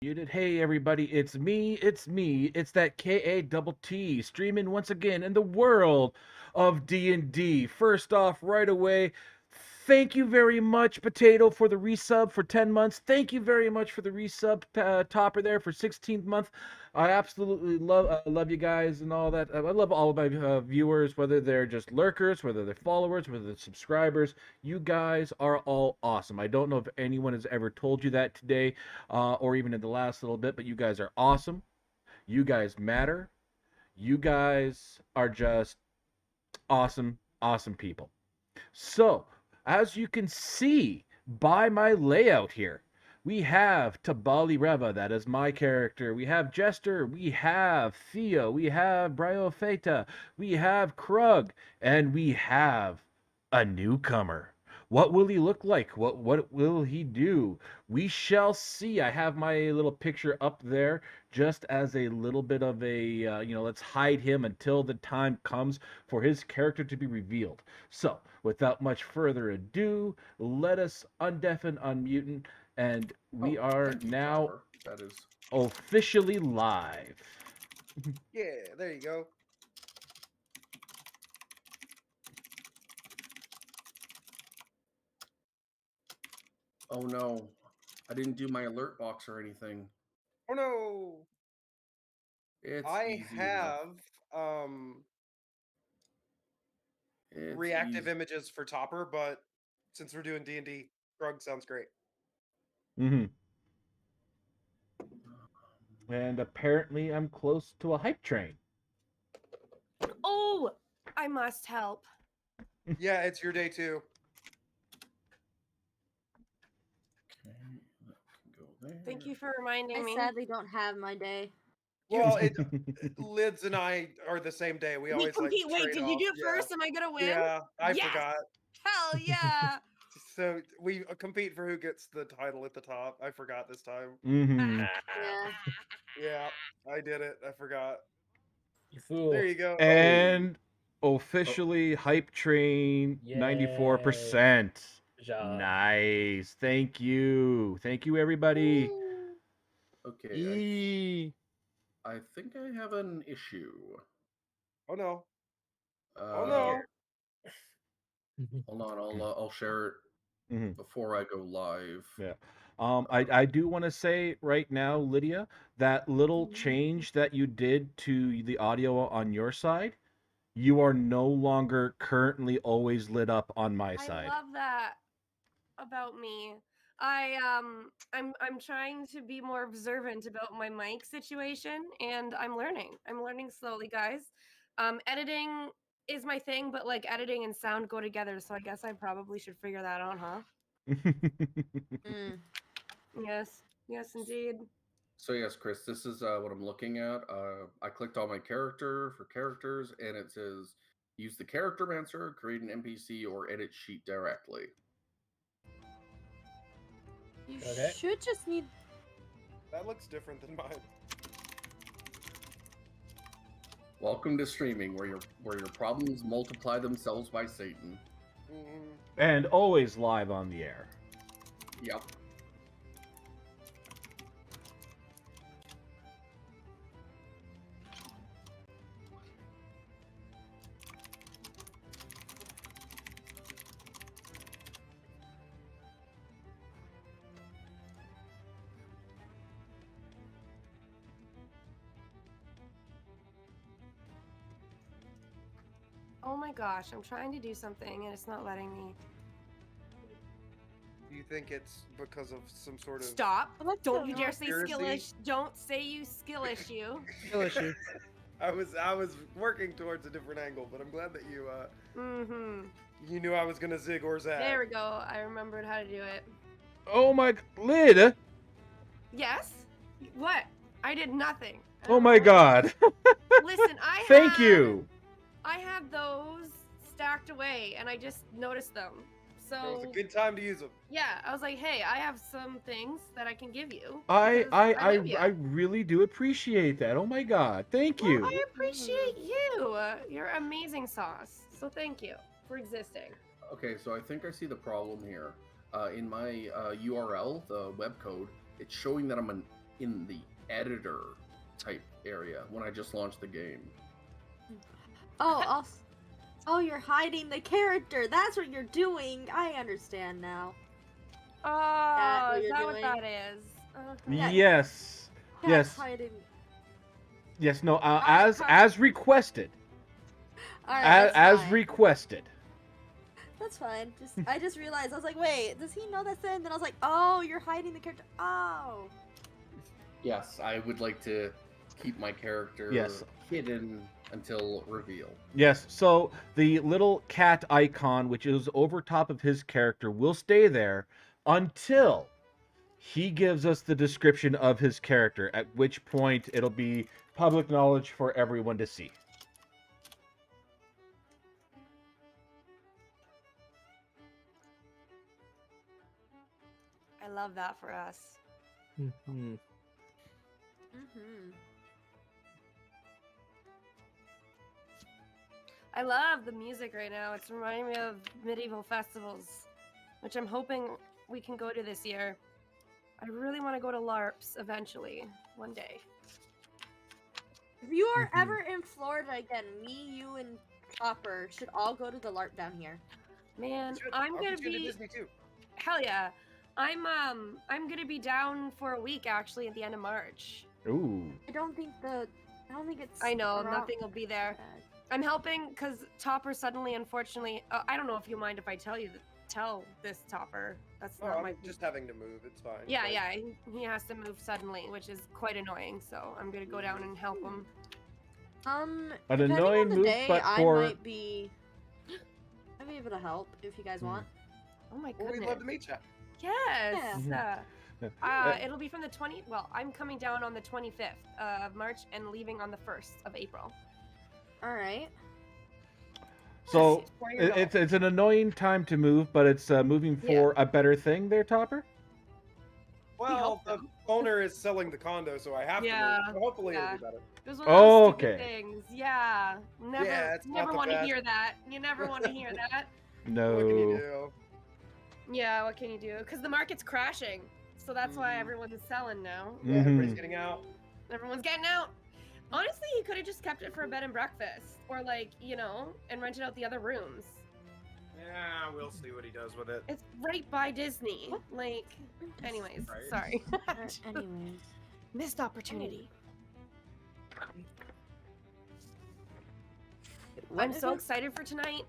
Muted. Hey everybody, it's that KA double T streaming once again in the world of D&D. First off, right away, thank you very much, Potato, for the resub for 10 months. Thank you very much for the resub, Topper, there for 16th month. I absolutely love you guys and all that. I love all of my viewers, whether they're just lurkers, whether they're followers, whether they're subscribers. You guys are all awesome. I don't know if anyone has ever told you that today, or even in the last little bit, but you guys are awesome. You guys matter. You guys are just awesome, awesome people. So, as you can see by my layout here, we have Tabali Reva, that is my character. We have Jester, we have Theo, we have Bryofeta, we have Krug, and we have a newcomer. What will he look like? What will he do? We shall see. I have my little picture up there just as a little bit of a let's hide him until the time comes for his character to be revealed. So, without much further ado, let us undeafen, unmute, and we are Thank you, now Topper. That is officially live. Yeah, there you go. Oh no, I didn't do my alert box or anything. Oh no! It's I easy enough. have It's reactive easy. images for Topper, but since we're doing D&D, Grug sounds great. Mm-hmm. And apparently, I'm close to a hype train. Oh, I must help. Yeah, it's your day too. Okay, that can go there. Thank you for reminding I me. sadly don't have my day. Well, Lids and I are the same day. We always like compete. Wait, trade did you off. do it Yeah. first? Am I gonna win? Yeah, I Yes! forgot. Hell yeah! So we compete for who gets the title at the top. I forgot this time. Mm-hmm. Yeah. Yeah, I did it. I forgot. You fool. There you go. And officially hype train Yay. 94%. Good job. Nice. Thank you. Thank you, everybody. Okay, Eee. I think I have an issue. Oh no. Uh, Oh no. Hold on, I'll share it Mhm. before I go live. Yeah. I do want to say right now, Lydia, that little Mm-hmm. change that you did to the audio on your side, you are no longer currently always lit up on my side. I love that about me. I'm trying to be more observant about my mic situation, and I'm learning. I'm learning slowly, guys. Editing is my thing, but like editing and sound go together, so I guess I probably should figure that out, huh? Mm. Yes. Yes, indeed. So yes, Chris, this is what I'm looking at. I clicked on my character for characters, and it says use the character mancer, create an NPC, or edit sheet directly. You Okay. should just need. That looks different than mine. Welcome to streaming, where your problems multiply themselves by Satan. Mhm. And always live on the air. Yep. Oh my gosh, I'm trying to do something and it's not letting me. Do you think it's because of some sort of Stop! Let's Don't go. you dare say skill Conspiracy? issue. Don't say you skill issue. Skill issue. I was working towards a different angle, but I'm glad that you Mm-hmm. you knew I was gonna zig or zag. There we go. I remembered how to do it. Oh my lid. Yes? What? I did nothing. I Oh don't my know. god. Listen, I Thank had- you. I had those stacked away and I just noticed them. It was So a good time to use them. yeah, I was like, hey, I have some things that I can give you. I because love ya. I really do appreciate that. Oh my god. Thank Well, you. I appreciate you. You're amazing sauce. So thank you for existing. Okay, so I think I see the problem here. In my URL, the web code, it's showing that I'm in the editor type area when I just launched the game. Oh, oh, you're hiding the character. That's what you're doing. I understand now. Oh, what is you're that what doing? that is? Uh-huh. Yeah. Yes. Cat's Yes. hiding. Yes. No. Alright, As requested. All right, As that's fine. requested. That's fine. I just realized I was like, wait, does he know that's it? And then I was like, oh, you're hiding the character. Oh. Yes, I would like to keep my character Yes. hidden until reveal. Yes. So the little cat icon, which is over top of his character, will stay there until he gives us the description of his character, at which point it'll be public knowledge for everyone to see. I love that for us. Mhm. Mm-hmm. I love the music right now. It's reminding me of medieval festivals, which I'm hoping we can go to this year. I really want to go to LARPs eventually, one day. If you are Mhm. ever in Florida again, me, you, and Chopper should all go to the LARP down here. Man, Should- I'm I'll gonna get you into be Disney too. hell yeah. I'm gonna be down for a week actually at the end of March. Ooh. I don't think it's. I know around- nothing will be there. I'm helping because Topper suddenly, unfortunately, I don't know if you mind if I tell this Topper. That's Oh, not I'm my. just having to move. It's fine. Yeah, But yeah, he has to move suddenly, which is quite annoying. So I'm gonna go down and help him. An Depending annoying on the move, day, but I for might be able to help if you guys want. Oh my Well, goodness. we'd love to meet you. Yes. Yeah. It'll be from the 20. Well, I'm coming down on the 25th of March and leaving on the 1st of April. All right. So Yes, for your it's an annoying time to move, but it's moving for a better thing there, Topper? Well, hope the so. owner is selling the condo, so I have Yeah, to move. So hopefully yeah. it'll be better. It was one of those stupid Okay. things. Yeah. Never, Yeah, it's not never the want to best. hear that. You never want to hear that. No. What can you do? Yeah, what can you do? Because the market's crashing. So that's why Mhm. everyone's selling now. Yeah, everybody's Mhm. getting out. Everyone's getting out. Honestly, he could have just kept it for a bed and breakfast. Or, like, and rented out the other rooms. Yeah, we'll see what he does with it. It's right by Disney. Like, anyways, Right. sorry. Anyways. Missed opportunity. I'm so excited for tonight.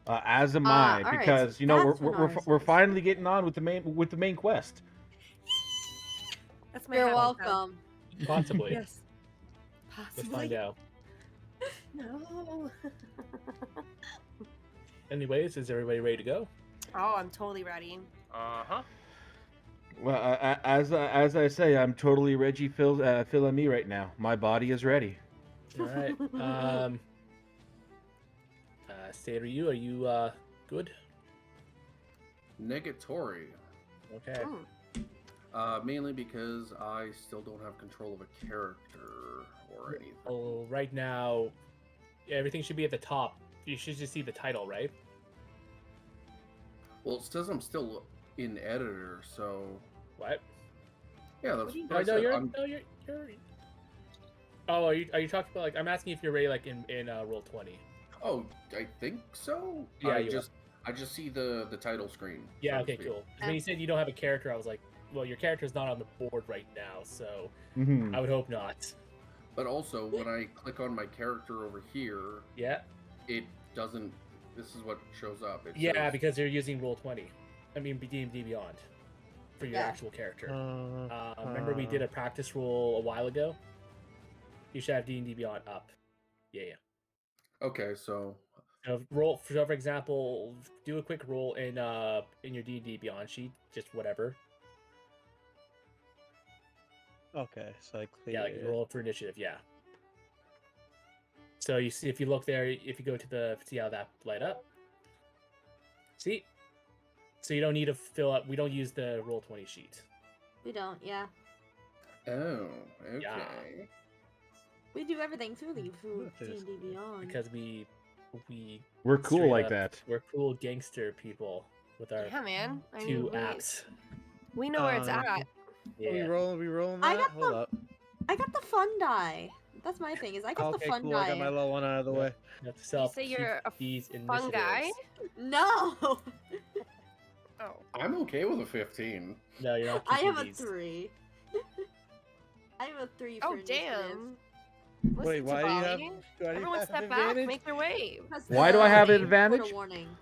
As am I, all right, because so we're that's what we're, ours we're is. finally getting on with the main quest. That's my You're happy sound. welcome. Possibly. Yes. Let's Possibly. find out. No. Anyways, is everybody ready to go? Oh, I'm totally ready. Uh-huh. Well, as I say, I'm totally Reggie filling me right now. My body is ready. All right. Seiryu, are you good? Negatory. Okay. Mm. Mainly because I still don't have control of a character or anything. Oh, right now, everything should be at the top. You should just see the title, right? Well, it says I'm still in editor, so What? yeah, that's What do you- what I No, said. you're. I'm- No, you're. Oh, are you talking about like? I'm asking if you're ready, like in roll 20. Oh, I think so. Yeah, I you just see the title screen. Yeah. so to Okay. speak. Cool. 'Cause when you said you don't have a character, I was like, well, your character's not on the board right now, so Mhm. I would hope not. But also, when I click on my character over here, Yeah. it doesn't. This is what shows up. It Yeah, says- because they're using roll 20. I mean, D&D Beyond for your Yeah. actual character. Remember we did a practice roll a while ago? You should have D&D Beyond up. Yeah. Okay, so So roll for example, do a quick roll in your D&D Beyond sheet, just whatever. Okay, so I clear. Yeah, like roll for initiative, yeah. So you see if you look there, if you go to see how that light up. See? So you don't need to fill up, we don't use the roll 20 sheet. We don't, yeah. oh, okay. Yeah. We do everything through the That is D&D Beyond. Because we We're cool straight like up- that. We're cool gangster people with our Yeah, man. I two mean, apps. we know where it's Um, at. Are we Yeah. rolling I that? got Hold the- up. I got the fun die. That's my thing. Is I got the Okay, fun cool. I die. got my low one out of the way. You have to self say you're a these fun guy? initiatives. No, Oh. I'm okay with a 15. No, you're not I keeping have a these. 3. I have a 3 Oh for initiative. damn. Wait, Listen why to do you have? Bali. Why do you Everyone have step back, advantage? make their way. Because Why do I the have an name put a advantage? warning.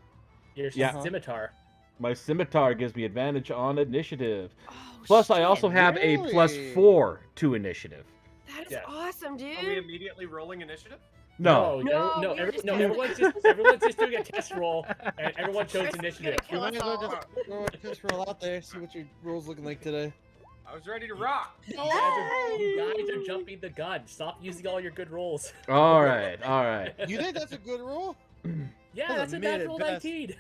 Your Yeah. scimitar. My scimitar gives me advantage on initiative. Oh, Plus, shit. I also have a Really? +4 to initiative. That is Yeah. awesome, dude. Are we immediately rolling initiative? No. No, we were just testing. everyone's just doing a test roll, and everyone chose Chris is initiative. gonna You kill might us as well all. just throw a test roll out there, see what your roll's looking like today. I was ready to rock. You guys are jumping the gun. Stop using all your good rolls. All right. All right. You think that's a good roll? Yeah, That's a that's a minute natural best. 19.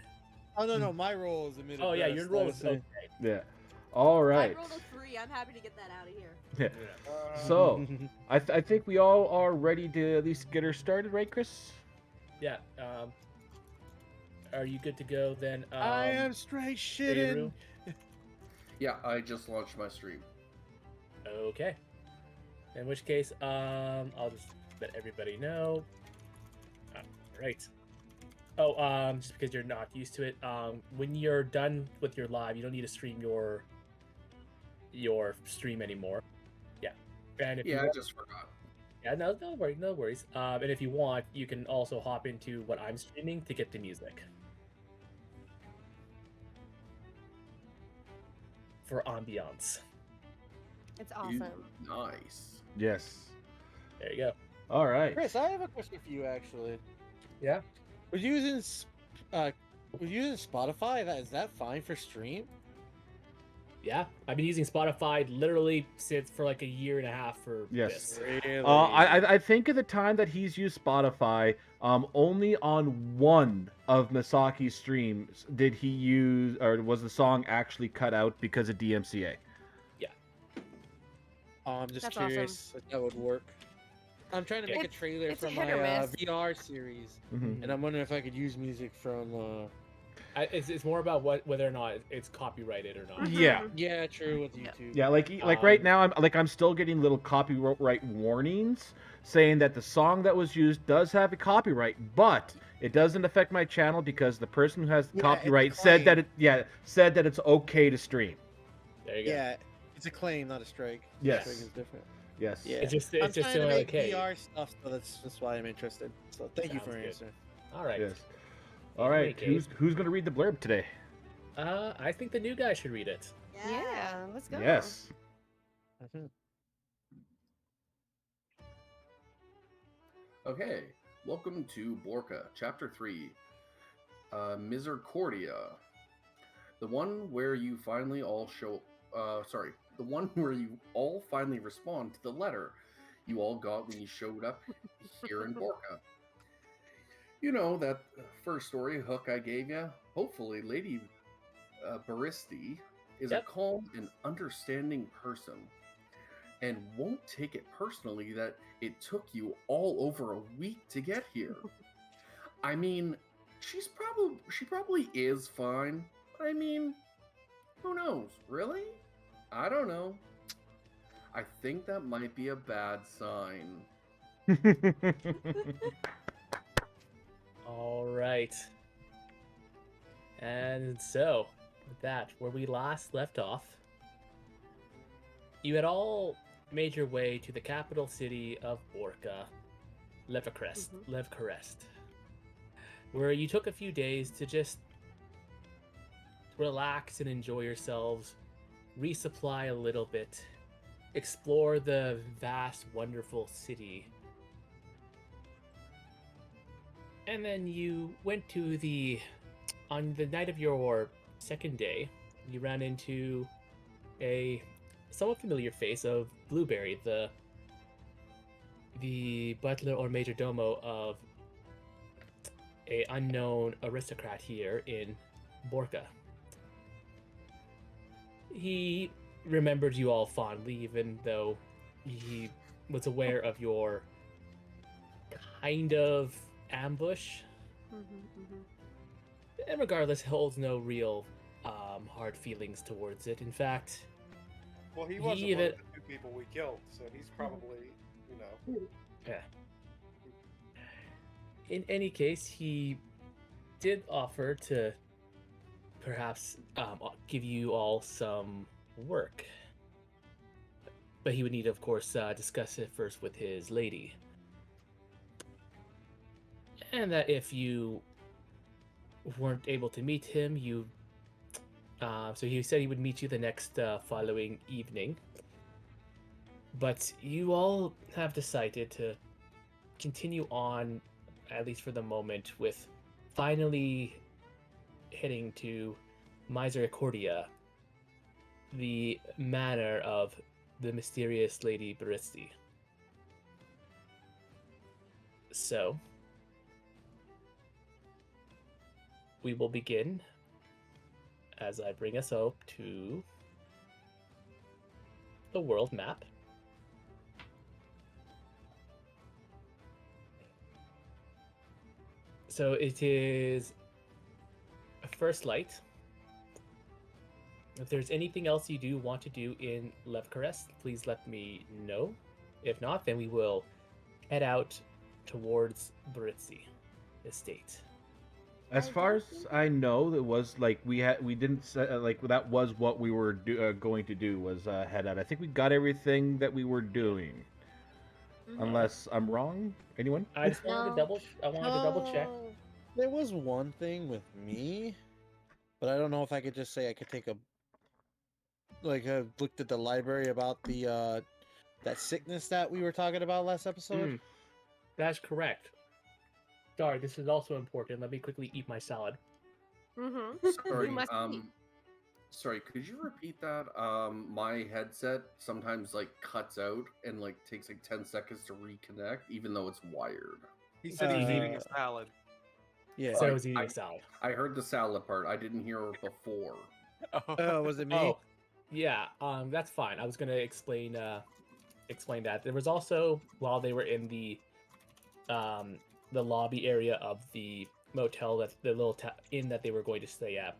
Oh no, my roll is a minute. Oh yeah, best, your roll is honestly. okay. Yeah. All I right. rolled a 3. I'm happy to get that out of here. Yeah. So, I think we all are ready to at least get her started, right, Chris? Yeah. Are you good to go then? I am straight shitting. Beirut? Yeah, I just launched my stream. Okay. In which case, I'll just let everybody know. Right. Oh, just because you're not used to it, when you're done with your live, you don't need to stream your stream anymore. Yeah. And if you Yeah, I want, just forgot. yeah, no worries. And if you want, you can also hop into what I'm streaming to get the music for ambiance. It's You- awesome. Nice. Yes. There you go. All right. Chris, I have a question for you actually. Yeah. Was using Spotify? Is that fine for stream? Yeah, I've been using Spotify literally since for like a year and a half for Yes. this. Really? I think at the time that he's used Spotify, only on one of Masaki's streams did he use, or was the song actually cut out because of DMCA. Oh, I'm just That's awesome. curious if that would work. I'm trying to make a It's- trailer it's a for hit my or miss. VR series, Mhm. and I'm wondering if I could use music from. It's more about whether or not it's copyrighted or not. Yeah. Yeah, true with YouTube. Yeah, like right Um, now, I'm still getting little copyright warnings saying that the song that was used does have a copyright, but it doesn't affect my channel because the person who has the Yeah, it's copyright said that it's okay to stream. There you go. Yeah, it's a claim, not a strike. Yes. Strike is different. Yes. Yeah. It's just I'm it's just trying to similar. make Okay. VR stuff, so that's why I'm interested. So thank you Sounds for good. answering. All right. Yes. All right. Okay. Who's gonna read the blurb today? I think the new guy should read it. Yeah, let's go. Yes. Mhm. Okay, welcome to Borca, Chapter 3, Misericordia. The one where you finally all the one where you all finally respond to the letter you all got when you showed up here in Borca. You know, that first story hook I gave you? Hopefully, Lady Baristi is Yep. a calm and understanding person and won't take it personally that it took you all over a week to get here. I mean, she probably is fine, but I mean, who knows, really? I don't know. I think that might be a bad sign. All right. And so, with that, where we last left off, you had all made your way to the capital city of Borca, Levcrest, where you took a few days to just relax and enjoy yourselves, resupply a little bit, explore the vast, wonderful city. And then you went to on the night of your second day, you ran into a somewhat familiar face of Blueberry, the butler or majordomo of a unknown aristocrat here in Borca. He remembered you all fondly, even though he was aware of your kind of ambush, and regardless, holds no real hard feelings towards it. In fact, Well, he He wasn't one even of the 2 people we killed, so he's probably, you know. yeah. In any case, he did offer to perhaps give you all some work, but he would need, of course, discuss it first with his lady, and that if you weren't able to meet him, so he said he would meet you the next following evening. But you all have decided to continue on, at least for the moment, with finally heading to Misericordia, the manor of the mysterious Lady Baristi. So, we will begin as I bring us up to the world map. So it is first light. If there's anything else you do want to do in Levkarest, please let me know. If not, then we will head out towards Britzi estate. As I far don't as think- I know, it was like we didn't like that was what we were going to do was head out. I think we got everything that we were doing, Mhm. unless I'm wrong. Anyone? I just wanted to No. double. I wanted to double check. There was one thing with me, but I don't know if I could just say I could take a looked at the library about the that sickness that we were talking about last episode. That's correct. Sorry, this is also important. Let me quickly eat my salad. Mm-hmm. Sorry, You must eat. sorry, could you repeat that? My headset sometimes like cuts out and like takes like 10 seconds to reconnect, even though it's wired. He said he was eating a Uh, salad. Yeah. So I Like, was eating a salad. I heard the salad part. I didn't hear before. Was it me? Oh, yeah. That's fine. I was gonna explain that. There was also, while they were in the lobby area of the motel, that the little inn that they were going to stay at,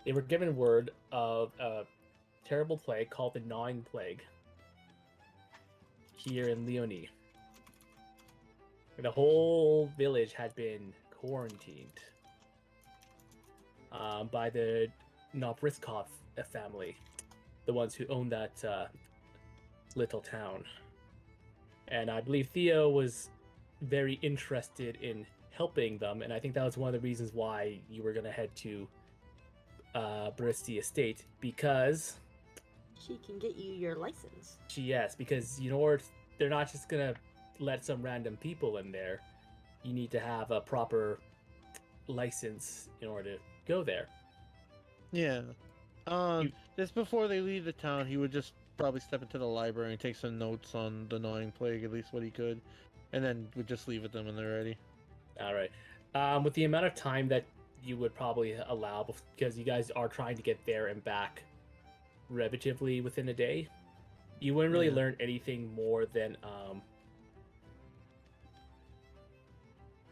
they were given word of a terrible plague called the Gnawing Plague here in Leonie. The whole village had been quarantined by the Nobriskov family, the ones who owned that little town. And I believe Theo was very interested in helping them, and I think that was one of the reasons why you were going to head to Bristi Estate, because She can get you your license. because you know they're not just going to let some random people in there. You need to have a proper license in order to go there. Yeah. You- Just before they leave the town, he would just probably step into the library and take some notes on the gnawing plague, at least what he could, and then would just leave it them when they're ready. All right. With the amount of time that you would probably allow, because you guys are trying to get there and back relatively within a day, you wouldn't really Yeah. learn anything more than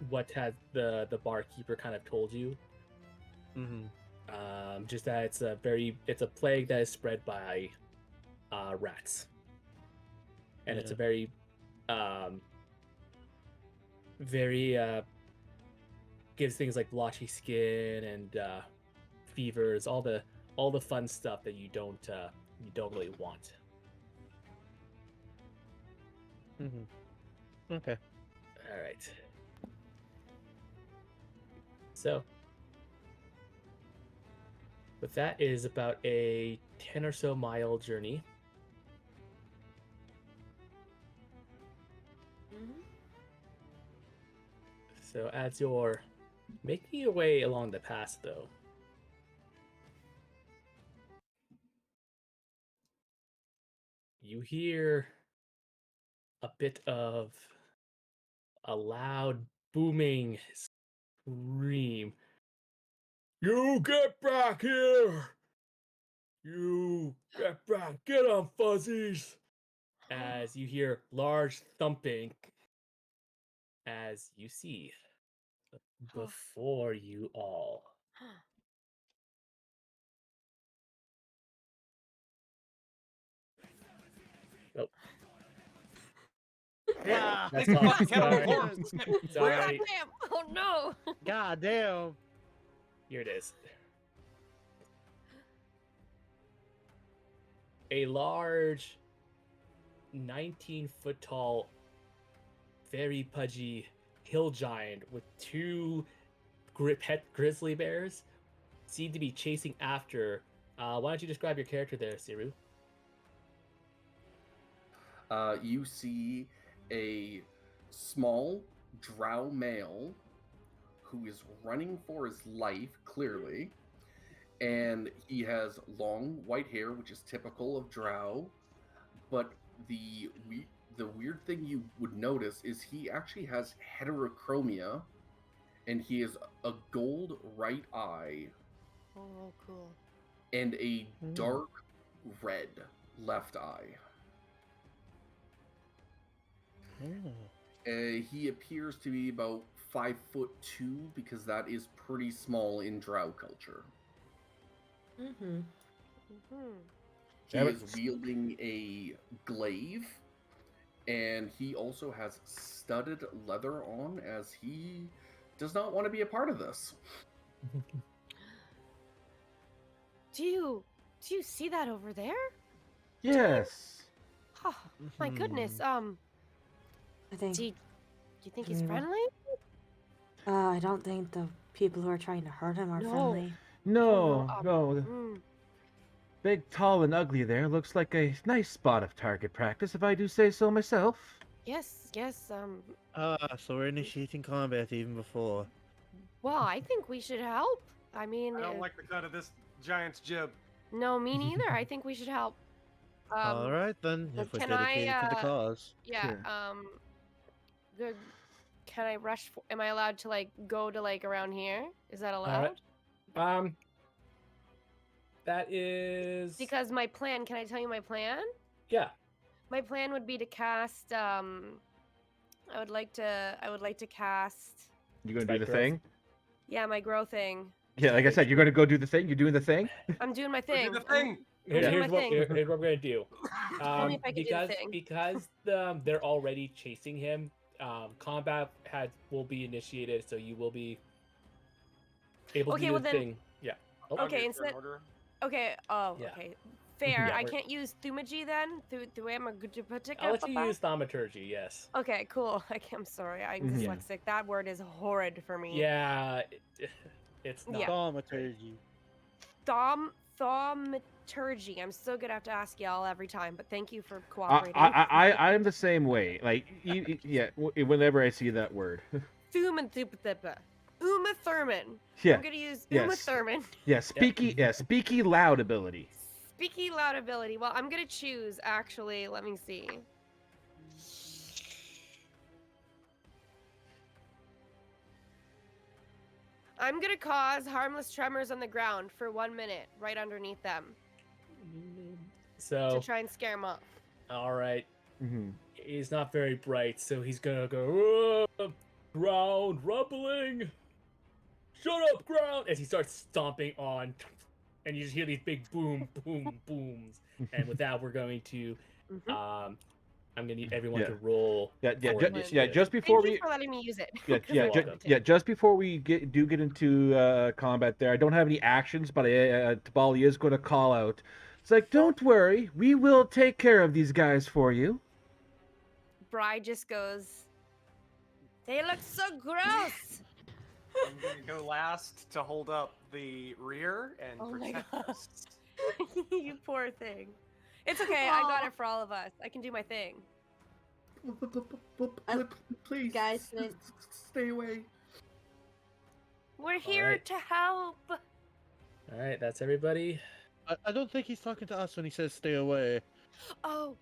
what has the barkeeper kind of told you. Mm-hmm. Just that it's a plague that is spread by rats, and it's a very gives things like blotchy skin and fevers, all the fun stuff that you don't really want. Mm-hmm. Okay. All right. So, with that is about a 10 or so mile journey. Mm-hmm. So, as you're making your way along the pass, though, you hear a bit of a loud booming scream. You get back here! You get back! Get on, fuzzies! As you hear large thumping, as you see before you all Oh, Yeah. that's all. Kill Sorry. corpse. Sorry. Goddamn! Oh no! God damn. Here it is. A large, 19-foot tall, very pudgy hill giant with two pet grizzly bears seem to be chasing after. Why don't you describe your character there, Siru? You see a small drow male who is running for his life, clearly, and he has long white hair, which is typical of drow. But the weird thing you would notice is he actually has heterochromia, and he has a gold right eye Oh, cool. and a dark red left eye. He appears to be about 5'2" because that is pretty small in drow culture. Mm-hmm. He Yeah, is wielding a glaive, and he also has studded leather on, as he does not want to be a part of this. Do you see that over there? Yes. Oh, my goodness. I think. Do you think he's Yeah. friendly? I don't think the people who are trying to hurt him are No. friendly. No, um, no. Mm. Big, tall, and ugly there. Looks like a nice spot of target practice, if I do say so myself. Yes, yes. So we're initiating combat even before. Well, I think we should help. I mean, I don't like the cut of this giant's jib. no, me neither. I think we should help. All right then, but if we're can I, dedicated to the cause. Yeah. Sure. Good. Can I rush? Am I allowed to like go to like around here? Is that allowed? That is Because my plan. Can I tell you my plan? yeah. My plan would be to cast. I would like to cast. You gonna do Right, the growth. thing? Yeah, my grow thing. Yeah, like I said, you're gonna go do the thing. You're doing the thing. I'm doing my Do thing. the thing. doing Here's my what thing. here's what we're gonna do. Only if I can do the thing. Because they're already chasing him. Combat will be initiated, so you will be able Okay, to do well the then- thing. Yeah. On Okay, your instead- turn order. Okay. Oh, Yeah. okay. Fair. Yeah, I we're- can't use Thumagy then. I'll let you use thaumaturgy. Yes. Okay, cool. I'm sorry. I'm Mhm. Yeah. dyslexic. That word is horrid for me. Yeah. It's not. Yeah. Thaumaturgy. Thaumaturgy. I'm so gonna have to ask y'all every time, but thank you for I, cooperating. I'm the same way. Like, yeah, whenever I see that word. Thumathupa. Uma Thurman. Yeah, I'm gonna use Uma yes. Thurman. yeah, speaky loud ability. Speaky loud ability. Well, I'm gonna choose actually. Let me see. I'm gonna cause harmless tremors on the ground for 1 minute, right underneath them, So to try and scare them off. all right. Hmm. He's not very bright, so he's gonna go, "Whoa, ground rumbling. Shut up, ground!" As he starts stomping on, and you just hear these big boom, boom, booms. And with that, we're going to, Mhm. I'm gonna need everyone Yeah. to roll. Yeah, for yeah, initiative. just before Thank you we. for letting me use it. Yeah, 'cause yeah, I You're ju- want to. yeah. Just before we get into combat, there, I don't have any actions, but Tabali is going to call out. It's like, don't worry, we will take care of these guys for you. Bri just goes. They look so gross. I'm gonna go last to hold up the rear and Oh my protect God. us. You poor thing. It's okay. I got it for all of us. I can do my thing. Please, Guys, then- stay away. We're here right. to help. All right, that's everybody. I don't think he's talking to us when he says stay away. Oh,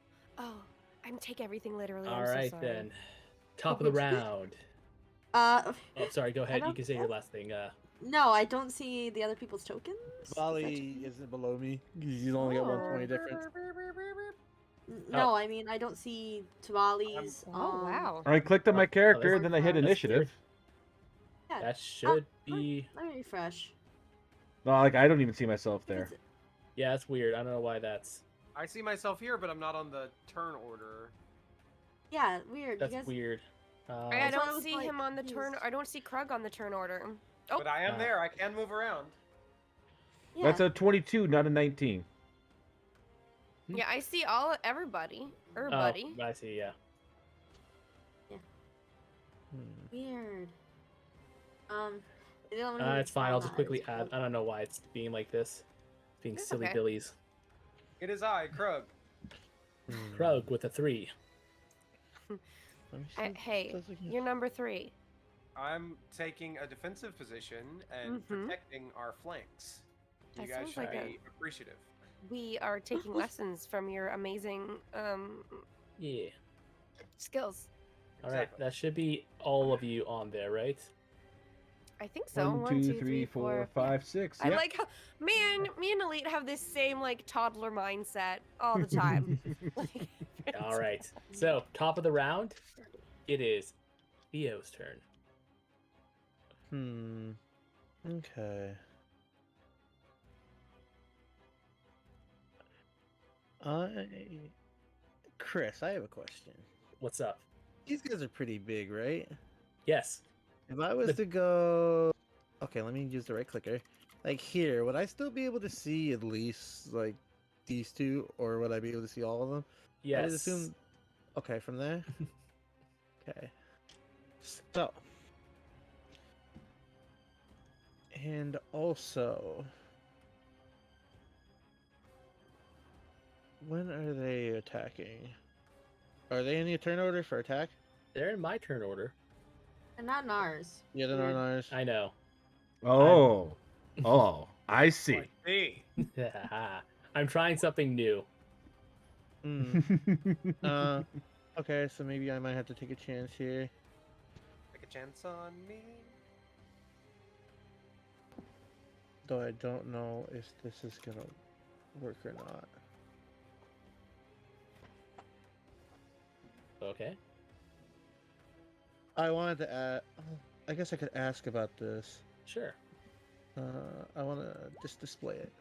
I'm take everything literally. All I'm so right sorry. then. Top of the round. Uh, Oh, sorry. Go ahead. You don't- can say your last thing. no, I don't see the other people's tokens. Bali isn't below me. He's only got Oh. 120 difference. No, I mean I don't see Tabali's. Oh wow. I clicked on my character, that's- then I hit that's initiative. Yeah. That should be. Let me refresh. No, like I don't even see myself If there. it's- Yeah, that's weird. I don't know why that's. I see myself here, but I'm not on the turn order. Yeah, weird. That's you guys... weird. I That's why I don't was, see like, him on the turn. confused. I don't see Krug on the turn order. Oh, But I am there. I can move around. Yeah. That's a 22, not a 19. yeah, I see everybody. Oh, Everybody. I see. Yeah. Weird. They don't really It's fine. I'll just sound quickly ours, add. I don't know why it's being like this. It's being It's silly okay. billies. It is I, Krug. Krug with a 3. Let me see what Hey, it does again. you're number 3. I'm taking a defensive position and protecting our flanks. You That guys sounds should like be appreciative. We are taking lessons from your amazing Yeah. skills. All right. Exactly. That should be all of you on there, right? I think so. 1, 2, 3, 4, 5, 6. I Yep. like how me and Elite have this same like toddler mindset all the time. Like, All right. So top of the round, it is Theo's turn. Okay. Chris, I have a question. What's up? These guys are pretty big, right? Yes. If I was to go, okay, let me use the right clicker. Like here, would I still be able to see at least like these two, or would I be able to see all of them? Yes. I would assume. Okay, from there. Okay. So. And also, when are they attacking? Are they in the turn order for attack? They're in my turn order. And not in ours. Yeah, they're not Weird. ours. I know. Oh. Oh, I see. Like me. I'm trying something new. Okay, so maybe I might have to take a chance here. Take a chance on me. Though I don't know if this is gonna work or not. Okay. I wanted to add. I guess I could ask about this. Sure. I want to just display it.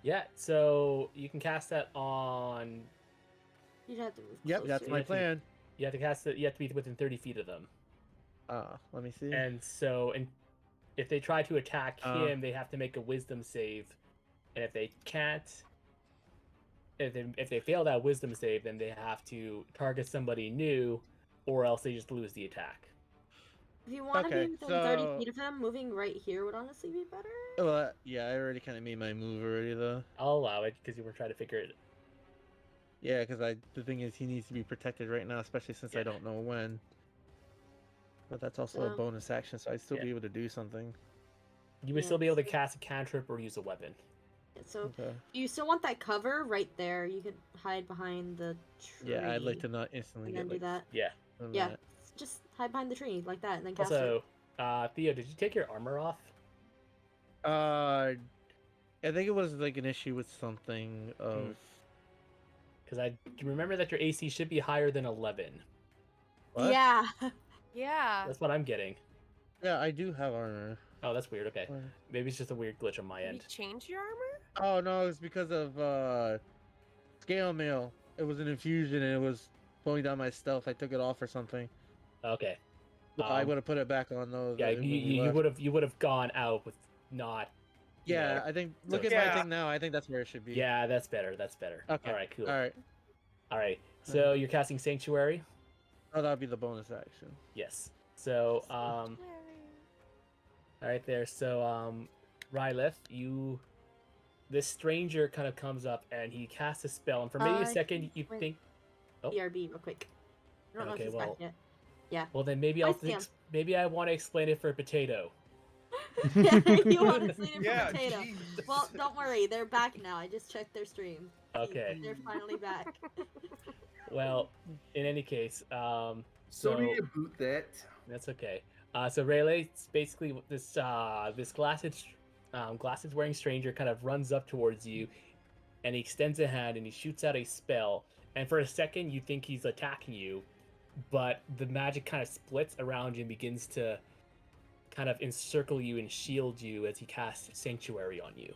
Yeah. So you can cast that on. You'd have to move Yep, closer. that's my Yeah, plan. You have to cast it. You have to be within 30 feet of them. Let me see. And so, if they try to attack him, they have to make a Wisdom save. And if they can't, if they fail that Wisdom save, then they have to target somebody new, or else they just lose the attack. If you want to Okay, be within 30 so- feet of him, moving right here would honestly be better. Well, yeah, I already kind of made my move already, though. I'll allow it because you were trying to figure it. Yeah, because the thing is, he needs to be protected right now, especially since I don't know when. But that's also a So- bonus action, so I'd still Yeah. be able to do something. You would still be able to cast a cantrip or use a weapon. So Okay. you still want that cover right there. You could hide behind the tree. Yeah, I'd like to not instantly and get then do like that. Yeah. from Yeah, that. just hide behind the tree like that, and then cast it. Also, Theo, did you take your armor off? I think it was like an issue with something of. Because I remember that your AC should be higher than 11. What? Yeah. Yeah. That's what I'm getting. Yeah, I do have armor. Oh, that's weird. Okay. Where- Maybe it's just a weird glitch on my Did you end. change your armor? Oh no, it's because of scale mail. It was an infusion and it was pulling down my stealth. I took it off or something. Okay. I would have put it back on though. Yeah, when we you left. would have gone out with not. you Yeah, know- I think. Look so- at my Yeah. thing now. I think that's where it should be. Yeah, that's better. That's better. Okay. All right. Cool. All right. All right. So you're casting Sanctuary. Oh, that'd be the bonus action. Yes. So all right there. So Rylith, this stranger kind of comes up and he casts a spell, and for maybe a second you wait. think. Oh. BRB real quick. I don't know Okay, if he's well, back yet. Well, then maybe I I'll see him. maybe I want to explain it for a potato. Yeah, you want to see it Yeah, for potato. jeez. Well, don't worry, they're back now. I just checked their stream. Okay. They're finally back. Well, in any case, So so do you boot that? that's okay. So Rayleigh, it's basically this glasses wearing stranger kind of runs up towards you, and he extends a hand and he shoots out a spell. And for a second, you think he's attacking you, but the magic kind of splits around you and begins to kind of encircle you and shield you as he casts Sanctuary on you.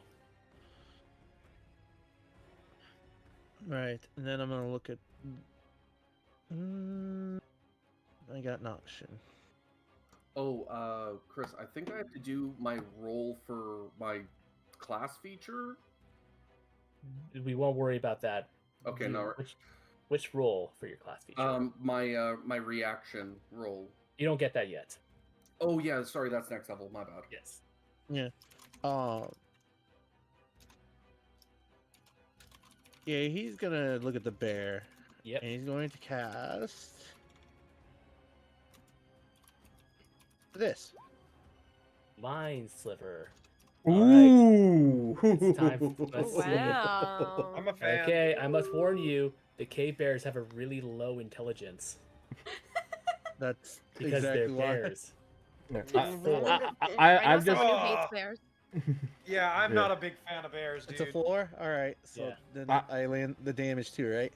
Right, and then I'm gonna look at. I got an option. Oh, Chris, I think I have to do my roll for my class feature. We won't worry about that. Okay, no. Which role for your class feature? My reaction roll. You don't get that yet. Oh yeah, sorry, that's next level. My bad. Yes. Yeah. Yeah, he's gonna look at the bear. Yep. And he's going to cast this. Mind Sliver. Ooh. It's time. Let's see. Wow. I'm a fan. Okay, I must warn you, the cave bears have a really low intelligence That's because exactly they're why. bears. I'm Rhinoceros just. who hates bears. Yeah, I'm Yeah. not a big fan of bears, dude. It's a 4. All right, so Yeah. then I- I land the damage too, right?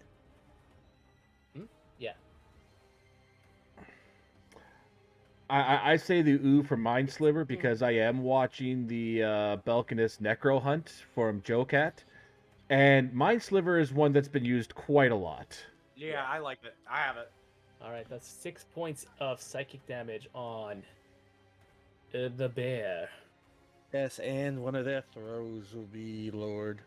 Yeah. I say the ooh for Mind Sliver because I am watching the Belcanus Necro Hunt from Joe Cat, and Mind Sliver is one that's been used quite a lot. Yeah, I like it. I have it. All right, that's 6 points of psychic damage on the bear. Yes, and one of their throws will be lowered.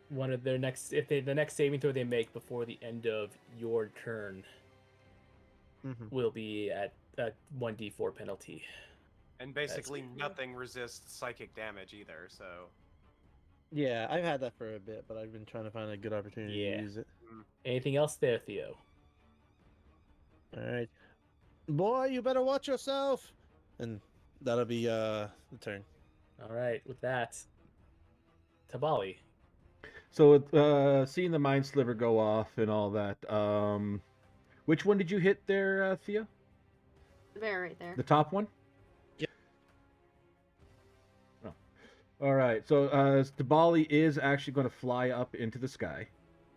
One of their next, the next saving throw they make before the end of your turn will be at a 1d4 penalty. And basically good. nothing resists psychic damage either, so... Yeah, I've had that for a bit, but I've been trying to find a good opportunity Yeah. to use it. Anything else there, Theo? All right, boy, you better watch yourself. And that'll be the turn. All right, with that, Tabali. So with seeing the Mind Sliver go off and all that, which one did you hit there, Thea? The bear right there. The top one? Yep. Oh. All right. So Stabali is actually going to fly up into the sky.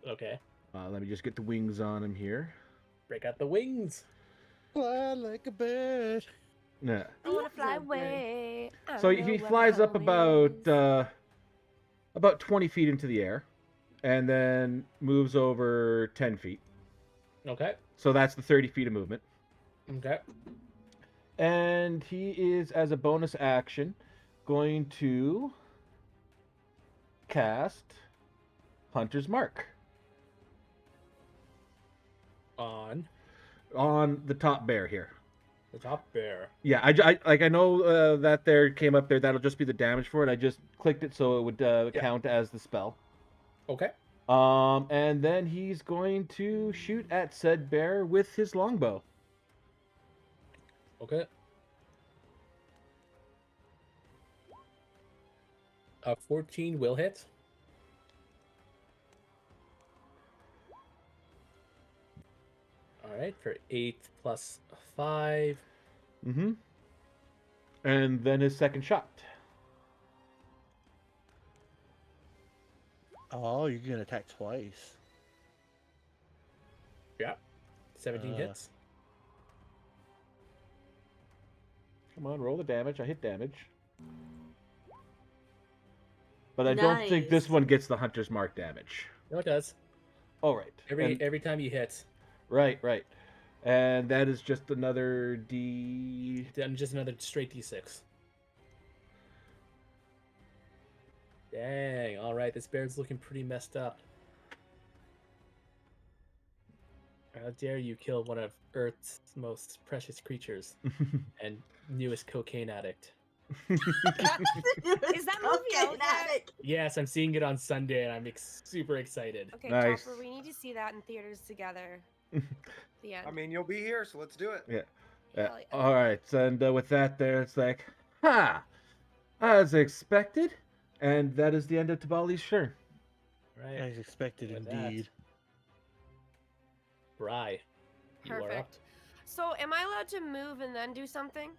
Okay. Let me just get the wings on him here. Break out the wings. Fly like a bird. Yeah. I want to fly away. I So don't know he where flies my up home about 20 feet into the air, and then moves over 10 feet. Okay. So that's the 30 feet of movement. Okay. And he is, as a bonus action, going to cast Hunter's Mark On on the top bear here. the top bear. Yeah, I know that there came up there. That'll just be the damage for it. I just clicked it so it would count as the spell. Okay. And then he's going to shoot at said bear with his longbow. Okay. 14 will hit. All right, for 8 plus 5. Mm-hmm. And then his second shot. Oh, you can attack twice. Yeah. 17 hits. Come on, roll the damage. I hit damage. But I don't think this Nice. one gets the Hunter's Mark damage. No, it does. All right. Every time you hit, Right. And that is just another then just another straight d6. Dang. All right, this bear's looking pretty messed up. How dare you kill one of Earth's most precious creatures and newest cocaine addict? Is that movie out yet? Yes, I'm seeing it on Sunday, and I'm super excited. Okay, Nice. Chopper, we need to see that in theaters together. The end. I mean, you'll be here, so let's do it. Yeah. Hell yeah. All right. And with that, there, it's like, ha! As expected. And that is the end of Tabali's turn. Right. As expected, With that. indeed. Bry, you are up. Perfect. So, am I allowed to move and then do something?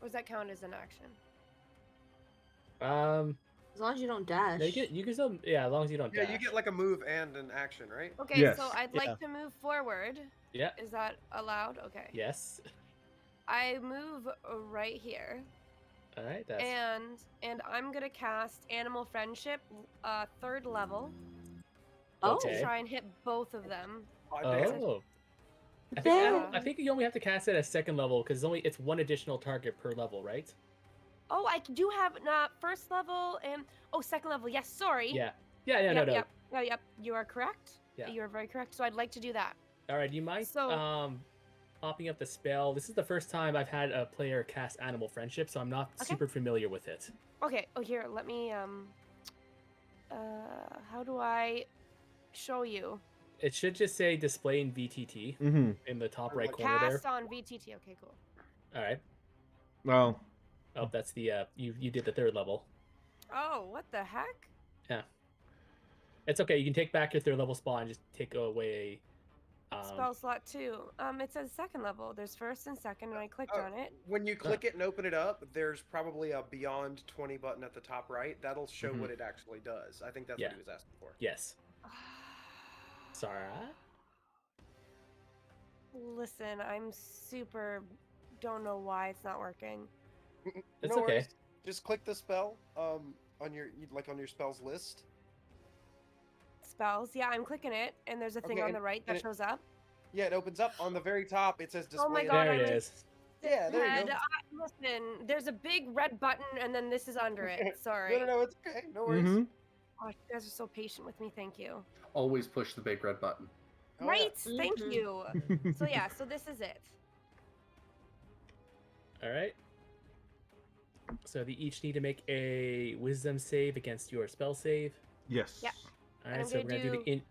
Or does that count as an action? As long as you don't dash. No, you can still, yeah, as long as you don't Yeah, dash. you get like a move and an action, right? Okay, Yes. so I'd like to move forward. Yeah. Is that allowed? Okay. Yes. I move right here. All right, that's And I'm gonna cast Animal Friendship, 3rd level. Oh. Okay. to try and hit both of them. Oh. I think you only have to cast it at second level because it's one additional target per level, right? Oh, I do have first level and second level. Yes, sorry. Yeah. Yep, No. Yep. Oh, yep. You are correct. Yeah. You are very correct. So I'd like to do that. All right. Do you mind So- popping up the spell? This is the first time I've had a player cast Animal Friendship, so I'm not super familiar with it. Okay. Oh, here. Let me. How do I show you? It should just say display in VTT Mm-hmm. in the top right corner there. Cast on VTT. Okay, cool. All right. Well, Oh, that's the you did the third level. Oh, what the heck? Yeah. It's okay. You can take back your third level spot and just take away. Spell slot 2. It says second level. There's first and second, and I clicked on it. When you click it and open it up, there's probably a Beyond 20 button at the top right. That'll show what it actually does. I think that's what he was asking for. Yes. Sorry. Listen, I'm super. Don't know why it's not working. It's No okay. worries. Just click the spell on your spells list. Spells. Yeah, I'm clicking it, and there's a thing on the right that shows up. Yeah, it opens up on the very top. It says display. Oh my in- God, There I'm it in is. Yeah, there you Head. go. Listen, there's a big red button, and then this is under it. Sorry. No, it's okay. No worries. mm-hmm. Oh, you guys are so patient with me. Thank you. Always push the big red button. Oh, yeah. Right. Thank Mhm. you. So yeah. So this is it. All right. So they each need to make a Wisdom save against your spell save. Yes. Yeah. All And right. I'm So we're gonna gonna do the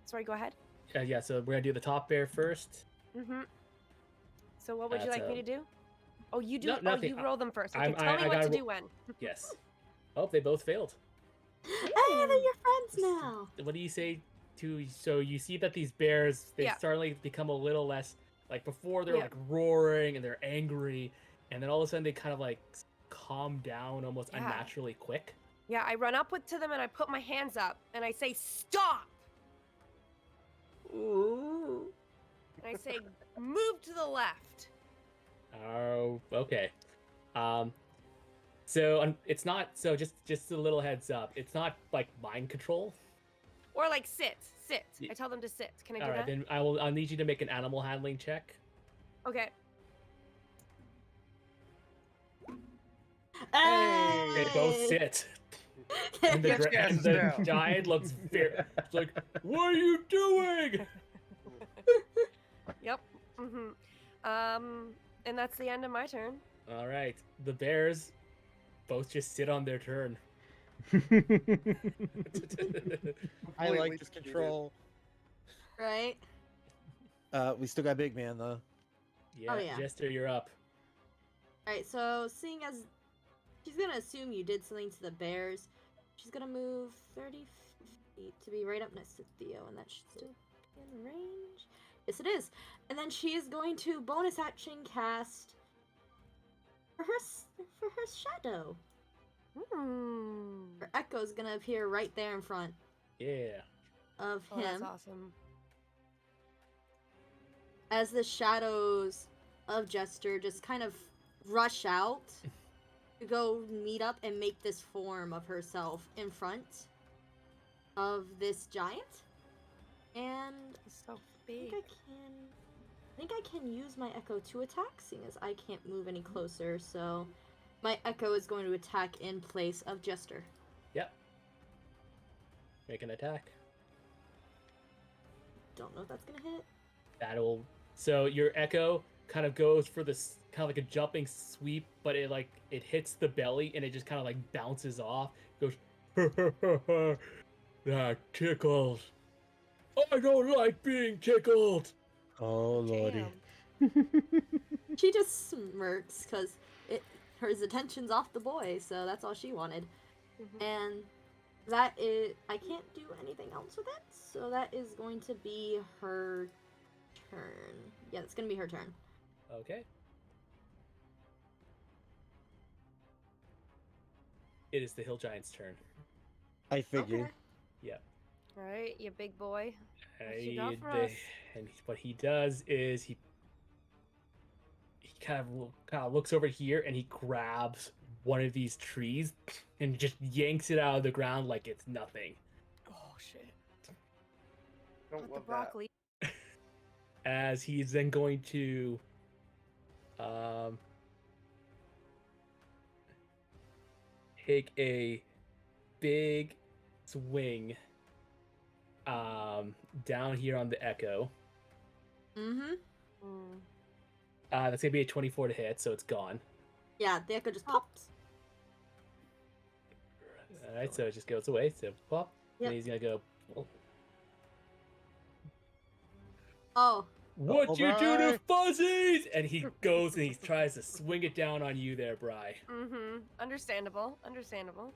Sorry. Go ahead. yeah. So we're gonna do the top bear first. Mm-hmm. So what would you That's, like me to do? Oh, you do. No, oh, nothing. you roll them first. Okay, I'm- tell I me what gotta to do when. Yes. Oh, they both failed. Hey, they're your friends now. What do you say to? So you see that these bears they Yeah. suddenly become a little less like before. They're Yeah. like roaring and they're angry, and then all of a sudden they kind of like calm down almost Yeah. unnaturally quick. Yeah, I run up to them and I put my hands up and I say, "Stop!" And I say, "Move to the left." Oh, okay. So it's not. So just a little heads up. It's not like mind control. Or like sit. Yeah. I tell them to sit. Can I All do right, that? then I'll need you to make an animal handling check. Okay. They both Hey. sit. And the, Let's cast and it the down. giant looks it's like, what are you doing? Yep. Mm-hmm. And that's the end of my turn. All right, the bears both just sit on their turn. I Completely like this defeated. control. Right? We still got Big Man though. Yeah, Oh, yeah. Jester, you're up. Alright, so seeing as she's gonna assume you did something to the bears, she's gonna move 30 feet to be right up next to Theo, and that should still be in range. Yes, it is. And then she is going to bonus action cast for her shadow. Hmm. Her echo is gonna appear right there in front Yeah. of Oh, that's him. awesome. As the shadows of Jester just kind of rush out to go meet up and make this form of herself in front of this giant. And It's so I big. think I can use my echo to attack, seeing as I can't move any closer, so my echo is going to attack in place of Jester. Yep. Make an attack. Don't know if that's gonna hit. That'll. So your echo kind of goes for this kind of like a jumping sweep, but it hits the belly and it just kind of like bounces off. Goes. That tickles. I don't like being tickled. Oh lordy. Damn. She just smirks because her attention's off the boy, so that's all she wanted. Mhm. And that is, I can't do anything else with it, so that is going to be her turn. Yeah, it's gonna be her turn. Okay. It is the hill giant's turn. I figured. Okay. Yep. All right, you big boy. What you got for the- us? and what he does is he kind of looks over here and he grabs one of these trees and just yanks it out of the ground like it's nothing. Oh shit. Don't Not the love that. broccoli. As he's then going to take a big swing down here on the echo. Mm-hmm. Mm. That's gonna be a 24 to hit, so it's gone. Yeah, the echo just pops. All right, so it just goes away. So pop, Yep. and he's gonna go. Oh. What you do to Bri! fuzzies? And he goes and he tries to swing it down on you there, Bri. Mm-hmm. Understandable. Understandable.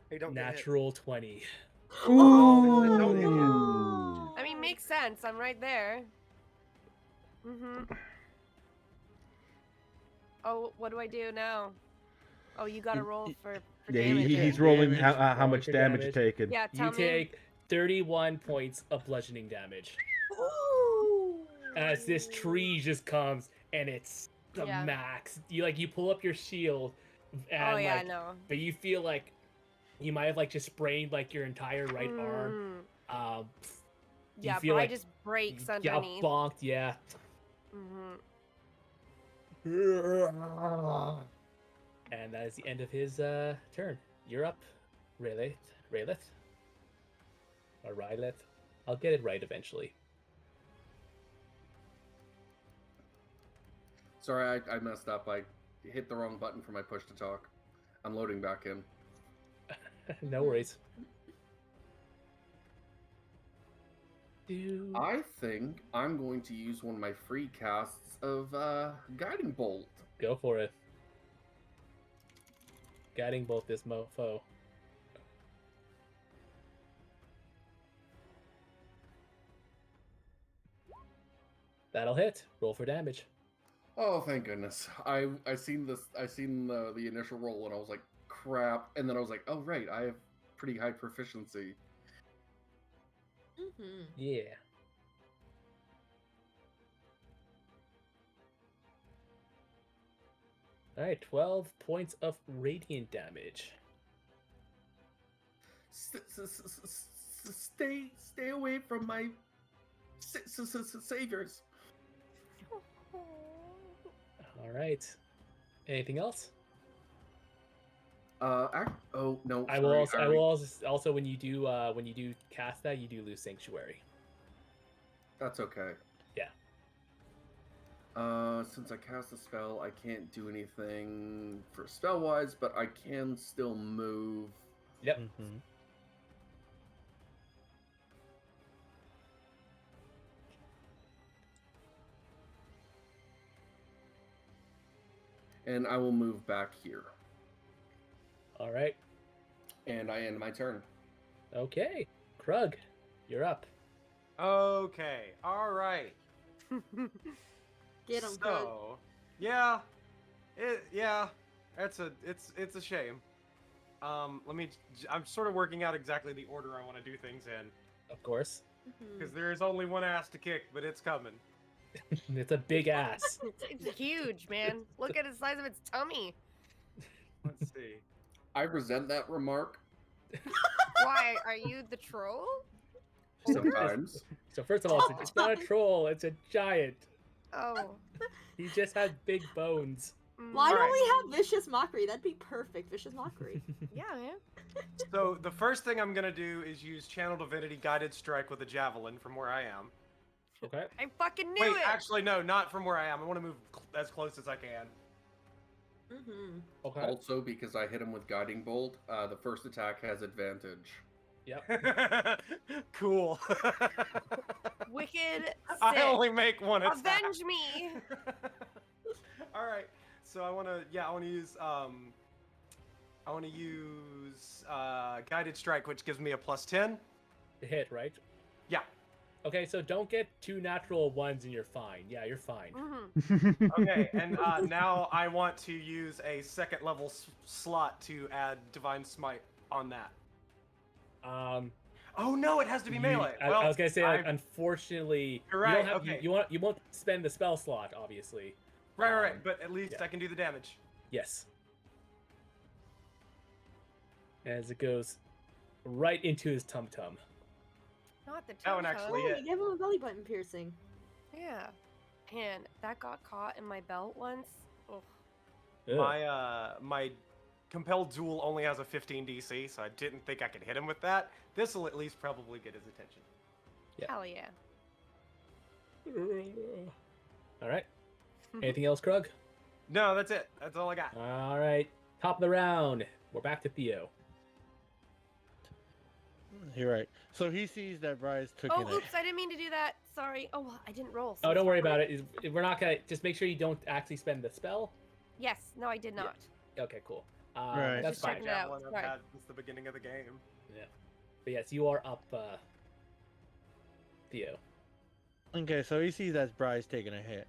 Hey, don't get hit. Natural 20. Oh, don't get hit. no. I mean, makes sense. I'm right there. Mm-hmm. Oh, what do I do now? Oh, you gotta roll for Yeah, damage. he's Yeah. rolling Damage, how rolling much for damage damage. you're taking. Yeah, tell You me. take 31 points of bludgeoning damage. Ooh. As this tree just comes and it's the Yeah. max. You pull up your shield and Oh yeah, like, no. but you feel like you might have like just sprained like your entire right arm. Mm. You Yeah, feel but I like just breaks got underneath. bonked, yeah. Mm-hmm. And that is the end of his turn. You're up, Rayleigh. Or Ryleth. I'll get it right eventually. Sorry, I messed up. I hit the wrong button for my push to talk. I'm loading back in. No worries. I think I'm going to use one of my free casts of Guiding Bolt. Go for it. Guiding bolt this mofo. That'll hit. Roll for damage. Oh, thank goodness! I seen the initial roll and I was like, crap, and then I was like, oh right, I have pretty high proficiency. Mm-hmm. Yeah. Alright, 12 points of radiant damage. Stay away from my saviors. Alright. Anything else? Oh no. I will also when you do cast that, you do lose sanctuary. That's okay. Yeah. Since I cast a spell, I can't do anything for spell wise, but I can still move. Yep. Mm-hmm. And I will move back here. Alright. And I end my turn. Okay. Krug, you're up. Okay. All right. Get him, Krug. So, yeah, it's a shame. I'm sort of working out exactly the order I want to do things in Of course. because there is only one ass to kick, but it's coming. It's a big ass. It's huge, man. Look at the size of its tummy. Let's see. I resent that remark Why? Are you the troll? sometimes. So first of all, it's not a troll, it's a giant. Oh. He just has big bones. Why don't Alright. we have Vicious Mockery? That'd be perfect. Vicious Mockery. Yeah, man. So the first thing I'm gonna do is use Channel Divinity Guided Strike with a javelin from where I am. Okay. I fucking knew Wait, it. actually no, not from where I am. I want to move as close as I can. Mm-hmm. Okay. Also, because I hit him with Guiding Bolt, the first attack has advantage. Yep. Cool. Wicked. I sick. only make one attack. Avenge me. All right. So I want to use Guided Strike, which gives me a +10. To hit, right? Yeah. Okay, so don't get two natural ones and you're fine. Yeah, you're fine. Mhm. Okay, and now I want to use a second level slot to add Divine Smite on that. Oh no, it has to be melee. I was gonna say, like, unfortunately, You're right, you don't have, okay. you won't spend the spell slot, obviously. Right, but at least yeah. I can do the damage. Yes. As it goes right into his tum tum. Not the That one tum-tum. actually Oh, hit. you gave him a belly button piercing. Yeah. And that got caught in my belt once. Ugh. Ugh. My compelled duel only has a 15 DC, so I didn't think I could hit him with that. This will at least probably get his attention. Yeah. Hell yeah. All right. Anything else, Krug? No, that's it. That's all I got. All right. Top of the round. We're back to Theo. You're right. So he sees that Bryce took Oh, in oops, I didn't mean to do that. Sorry. Oh, well, I didn't roll. Oh, don't worry about it. We're not gonna. Just make sure you don't actually spend the spell. Yes, no, I did not. Okay, cool. Right. That's Just fine. checking it out. Javelin I've Sorry. had since the beginning of the game. Yeah. But yes, you are up, Theo. Okay, so he sees that Bryce taking a hit.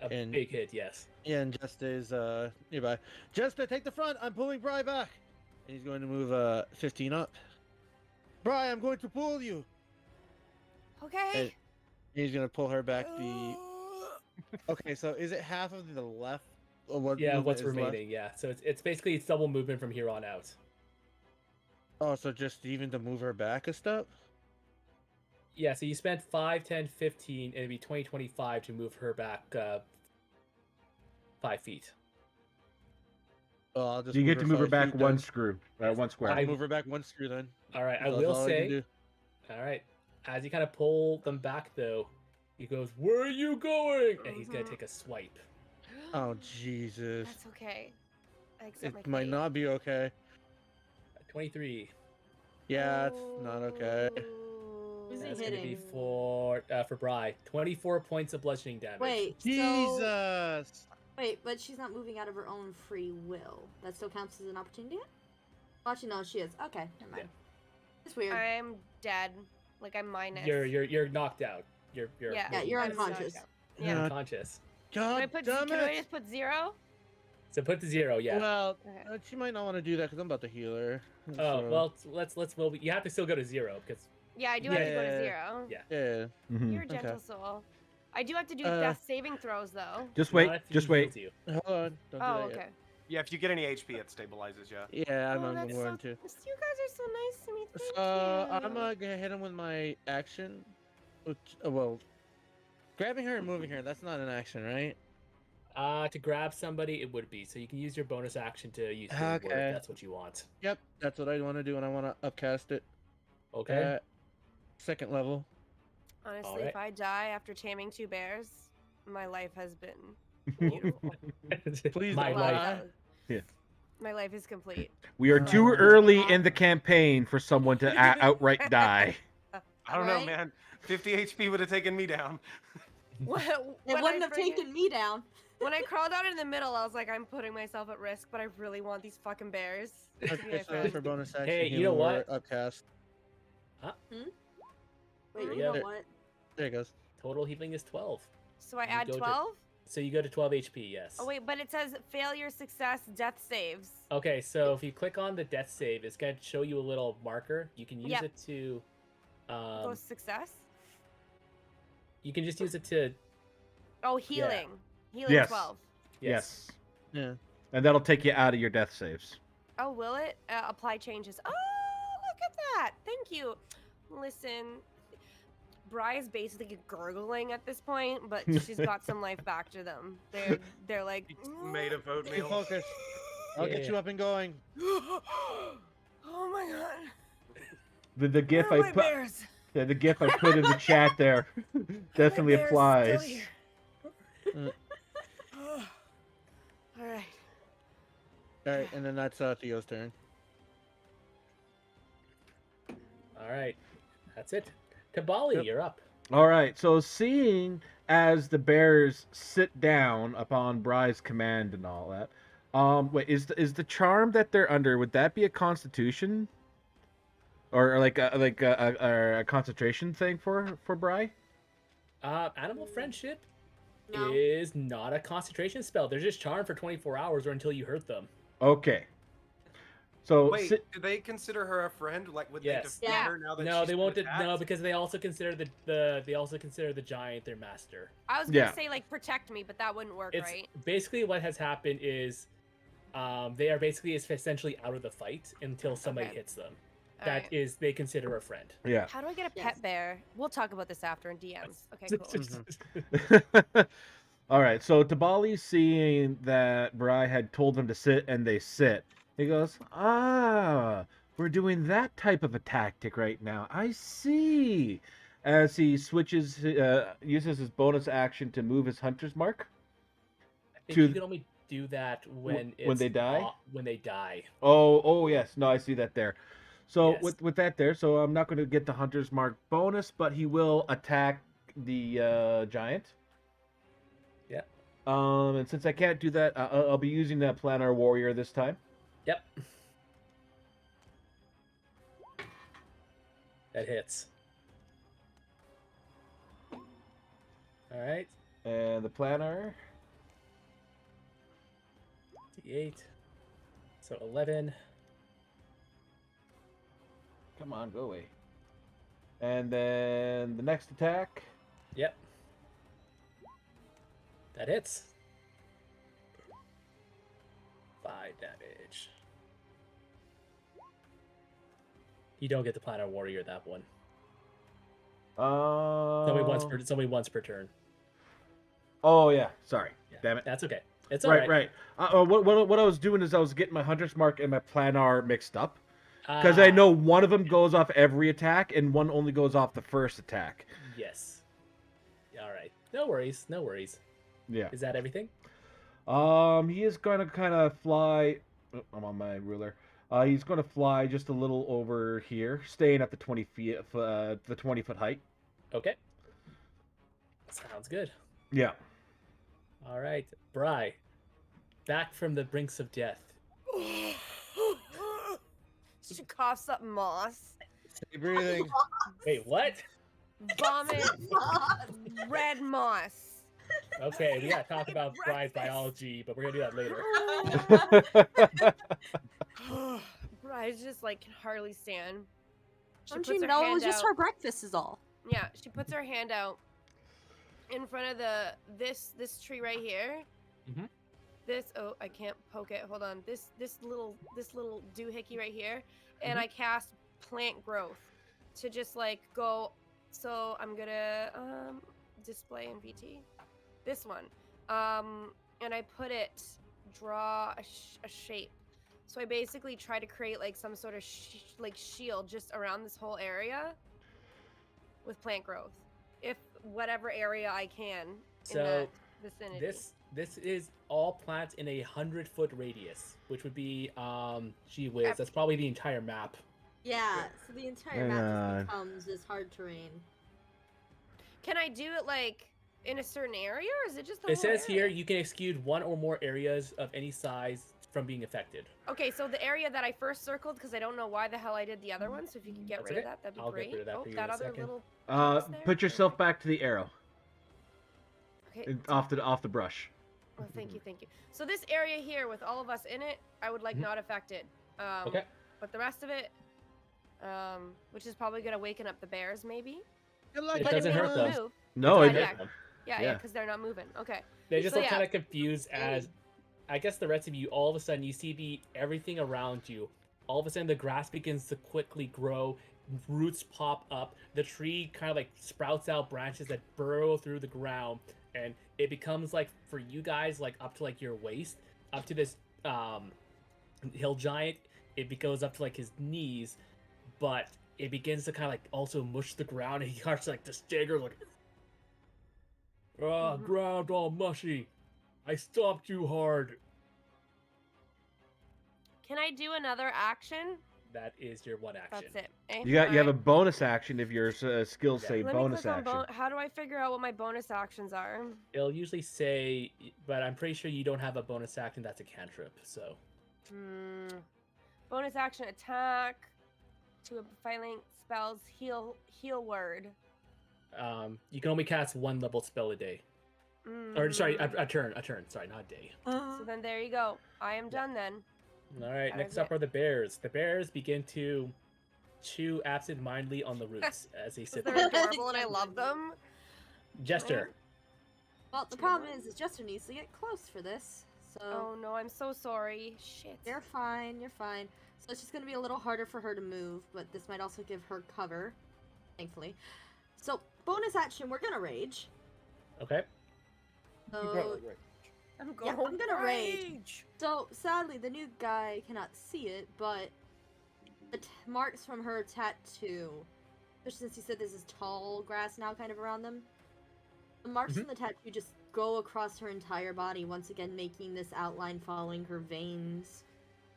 A And- big hit, yes. Yeah, and Just is nearby. Just to take the front, I'm pulling Bry back. And he's going to move 15 up. Bry, I'm going to pull you. Okay. And he's going to pull her back the. Okay, so is it half of the left? Or what Yeah, movement what's is left? remaining? Yeah. So it's basically double movement from here on out. Oh, so just even to move her back a step? Yeah. So you spent 5, 10, 15, and it'd be 20, 25 to move her back 5 feet. Oh, I'll just You get to move her 5 back feet one then. screw, one square. I'll move her back one screw then. All right. I That's will all can say. do. All right. As you kind of pull them back, though, he goes, "Where are you going?" And he's gonna Mhm. take a swipe. Oh, Jesus. That's okay. I accept It my might fate. not be okay. 23. Yeah, it's not okay. Who's he That's gonna be hitting? for Bry. 24 points of bludgeoning damage. Wait, so Jesus! wait, but she's not moving out of her own free will. That still counts as an opportunity? Oh, actually, no, she is. Okay, never mind. It's weird. I'm dead. Like I'm minus. You're knocked out. You're Yeah, you're I'm knocked unconscious. out. you're Yeah. unconscious. God Can damn I it! just put 0? So put the 0. Yeah. Well, Okay. she might not want to do that because I'm about to heal her. Oh so- well, let's well. You have to still go to 0 because Yeah, I do have to go to Yeah. 0. Yeah. Yeah. Mhm. You're a gentle Okay. soul. I do have to do Uh, death saving throws though. Just not wait. if he Just wait. heals you. Hold on. Don't Oh, do that okay. Yeah, if you get any HP, it stabilizes you. yet. Yeah, I'm Oh, on that's one so, too. You guys are so nice to me. Thank So you. I'm gonna hit him with my action. Which, well, grabbing her and moving her, that's not an action, right? To grab somebody, it would be. So you can use your bonus action to use your word. Okay. If that's what you want. Yep, that's what I want to do, and I want to upcast it Okay. at second level. Honestly, Alright. if I die after taming 2 bears, my life has been beautiful. Please My don't life. lie. Yeah. My life is complete. We are too Oh. early in the campaign for someone to outright die. I don't know, Right? man. 50 HP would have taken me down. When It I wouldn't have friggin- taken me down. When I crawled out in the middle, I was like, I'm putting myself at risk, but I really want these fucking bears. to be my Okay, so friend. for bonus action, Hey, you healing know word, what? Upcast. Wait, There you you know go. what? There it goes. Total healing is 12. So I You add go to- 12? So you go to 12 HP. Yes. Oh wait, but it says failure, success, death saves. Okay, so if you click on the death save, it's going to show you a little marker. You can use Yep. it to. Go success? You can just use it to. Oh, healing. Healing Yes. 12. Yes. Yeah. And that'll take you out of your death saves. Oh, will it? Apply changes. Oh, look at that. Thank you. Listen, Bri is basically gurgling at this point, but she's got some life back to them. They're like It's made of Stay oatmeal. focused. I'll get Yeah. you up and going. oh my god. The gif Where are I my put bears? yeah, the gif I put in the chat there definitely My bear's applies. still here. All right. All right, and then that's Theo's turn. All right, that's it. Tabali, Yep. you're up. All right. So seeing as the bears sit down upon Bry's command and all that, wait, is the charm that they're under, would that be a constitution? Or like a concentration thing for Bry? Animal friendship No. is not a concentration spell. They're just charmed for 24 hours or until you hurt them. Okay. So Wait, do they consider her a friend? Like, would Yes. they defend Yeah. her now that No, she's they been won't. attacked? No, because they also consider the giant their master. I was gonna Yeah. say like protect me, but that wouldn't work, It's right? basically what has happened is, they are basically essentially out of the fight until somebody Okay. hits them. that Alright. is they consider a friend. Yeah. How do I get a Yes. pet bear? We'll talk about this after in DMs. Okay, cool. All right. So Tabali, seeing that Bri had told them to sit and they sit, he goes, "Ah, we're doing that type of a tactic right now. I see." As he switches, uses his bonus action to move his hunter's mark. And To you can only do that when when they die? When they die. Oh yes, no, I see that there. So Yes. with that there, so I'm not going to get the hunter's mark bonus, but he will attack the giant. Yeah. And since I can't do that, I'll be using that planar warrior this time. Yep. That hits. All right. And the planar. D8. So 11. Come on, go away. And then the next attack. Yep. That hits. 5 damage. You don't get the planar warrior that one. It's only once per turn. Oh yeah, sorry. Yeah, Damn it. That's okay. It's all right. Right. What I was doing is I was getting my hunter's mark and my planar mixed up. Because I know one of them goes off every attack and one only goes off the first attack. Yes. All right. No worries. No worries. Yeah. Is that everything? He is gonna kind of fly. Oh, I'm on my ruler. He's gonna fly just a little over here, staying at the 20 feet, the 20-foot height. Okay. Sounds good. Yeah. All right, Bri, back from the brinks of death. She coughs up moss. Stay breathing. Wait, what? Vomit red moss. Okay, we gotta talk about Bri's biology, but we're gonna do that later. Bri's just like can hardly stand. She Don't puts you her know it hand was just out. her breakfast is all. Yeah, she puts her hand out in front of this tree right here. Mhm. This I can't poke it. Hold on. This little doohickey right here, and Mhm. I cast plant growth to just like go. So I'm gonna display in VT this one, and I put it draw a shape. So I basically try to create like some sort of like shield just around this whole area with plant growth, if whatever area I can in So that vicinity. this is all plants in 100-foot radius, which would be gee whiz, that's probably the entire map. Yeah, so the entire map just becomes this hard terrain. Can I do it like in a certain area, or is it just the It whole says here area? you can exclude one or more areas of any size from being affected. Okay, so the area that I first circled, because I don't know why the hell I did the other one, so if you could get That's rid okay. of that, that'd be I'll get great. rid of that Oh, for you that in a other second. little piece there. Put yourself back to the arrow, Okay. off the brush. Oh, thank you. So this area here with all of us in it, I would like Mhm. not affected. Okay. But the rest of it, which is probably gonna waken up the bears, maybe. Good luck, It But doesn't if they hurt don't them. move, No, It it, doesn't yeah. hurt them. yeah, Yeah. because they're not moving. Okay. They just So, look yeah. kind of confused as, I guess the rest of you, all of a sudden you see everything around you. All of a sudden the grass begins to quickly grow, roots pop up, the tree kind of like sprouts out branches that burrow through the ground, and it becomes like, for you guys, like up to like your waist, up to this hill giant, it goes up to like his knees, but it begins to kind of like also mush the ground, and he starts like to stagger like, Mhm. ground all mushy. I stomped you hard. Can I do another action? That is your one action. That's it. Eh? you have a Alright. bonus action if your skills Yeah. say Let bonus me click on action. how do I figure out what my bonus actions are? It'll usually say, but I'm pretty sure you don't have a bonus action that's a cantrip, so. Bonus action attack. To filing spells heal word. You can only cast one level spell a day. Or, sorry, a turn. Sorry, not a day. So then there you go. I am done then. Alright, That next is up it. are the bears. The bears begin to chew absent-mindedly on the roots as they sit They're there. adorable and I love them. Jester. Well, the problem is Jester needs to get close for this. So Oh no, I'm so sorry. Shit. you're fine. You're fine. So it's just gonna be a little harder for her to move, but this might also give her cover, thankfully. So bonus action, we're gonna rage. Okay. So I'm yeah, going. I'm gonna rage. So sadly, the new guy cannot see it, but the marks from her tattoo, especially since you said this is tall grass now, kind of around them. The marks from the tattoo just go across her entire body, once again making this outline following her veins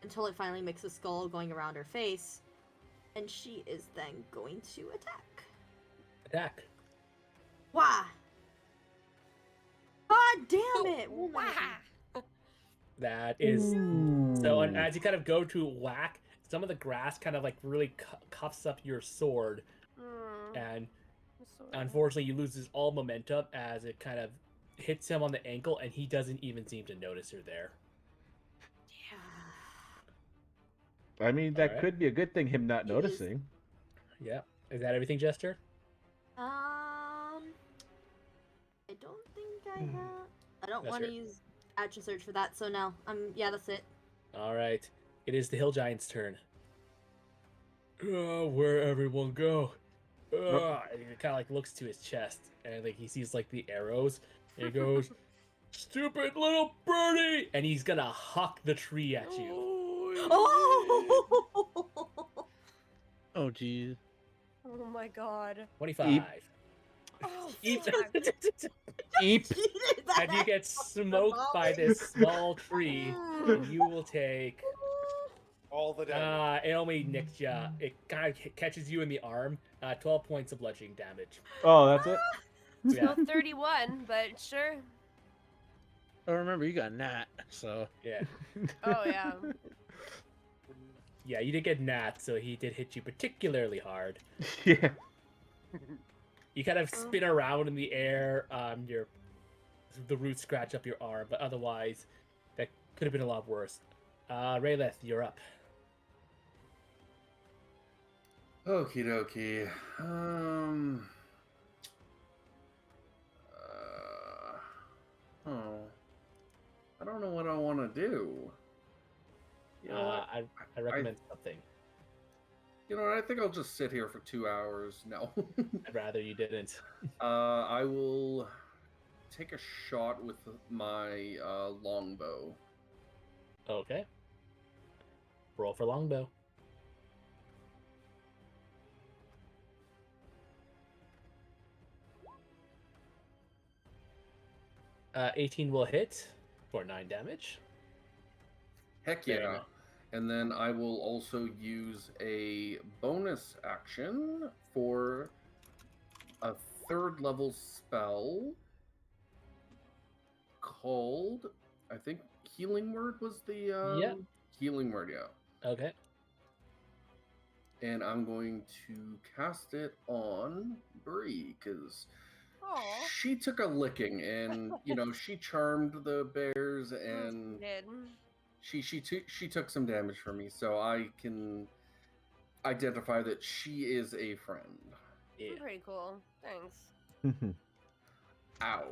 until it finally makes a skull going around her face. And she is then going to attack. Attack. Wah! God damn it! Woman. That is so. And as you kind of go to whack, some of the grass kind of like really cuffs up your sword, and unfortunately, you lose all momentum as it kind of hits him on the ankle, and he doesn't even seem to notice her there. I mean, that Alright. could be a good thing, him not It is. noticing. Yeah. Is that everything, Jester? I don't think I have. I don't That's want to your- use action surge for that, so no. Yeah, that's it. All right. It is the Hill Giant's turn. Where everyone go? And he kind of like looks to his chest, and like he sees like the arrows, and he goes, "Stupid little birdie!" And he's gonna huck the tree at you. Oh! Oh, geez. Oh my god. 25. Oh, Eep. fuck. Eep. And you get smoked by this small tree, and you will take. All the damage. It only nicked ya. It kind of catches you in the arm. 12 points of bludgeoning damage. Oh, that's it? Yeah. Still 31, but sure. Oh, remember, you got Nat, so. Yeah. Oh yeah. Yeah, you did get Nat, so he did hit you particularly hard. Yeah. You kind of spin around in the air. The roots scratch up your arm, but otherwise, that could have been a lot worse. Rayleth, you're up. Okie dokie. I don't know what I want to do. You know what? I recommend something. You know what? I think I'll just sit here for 2 hours. No. I'd rather you didn't. I will take a shot with my longbow. Okay. Roll for longbow. 18 will hit for 9 damage. Heck Very yeah. nice. And then I will also use a bonus action for a 3rd level spell called, I think, Healing Word was the Yeah. Healing Word, yeah. Okay. And I'm going to cast it on Bree because Aw. she took a licking, and you know she charmed the bears, and Did. she took some damage from me, so I can identify that she is a friend. Yeah. Pretty cool. Thanks. Ow,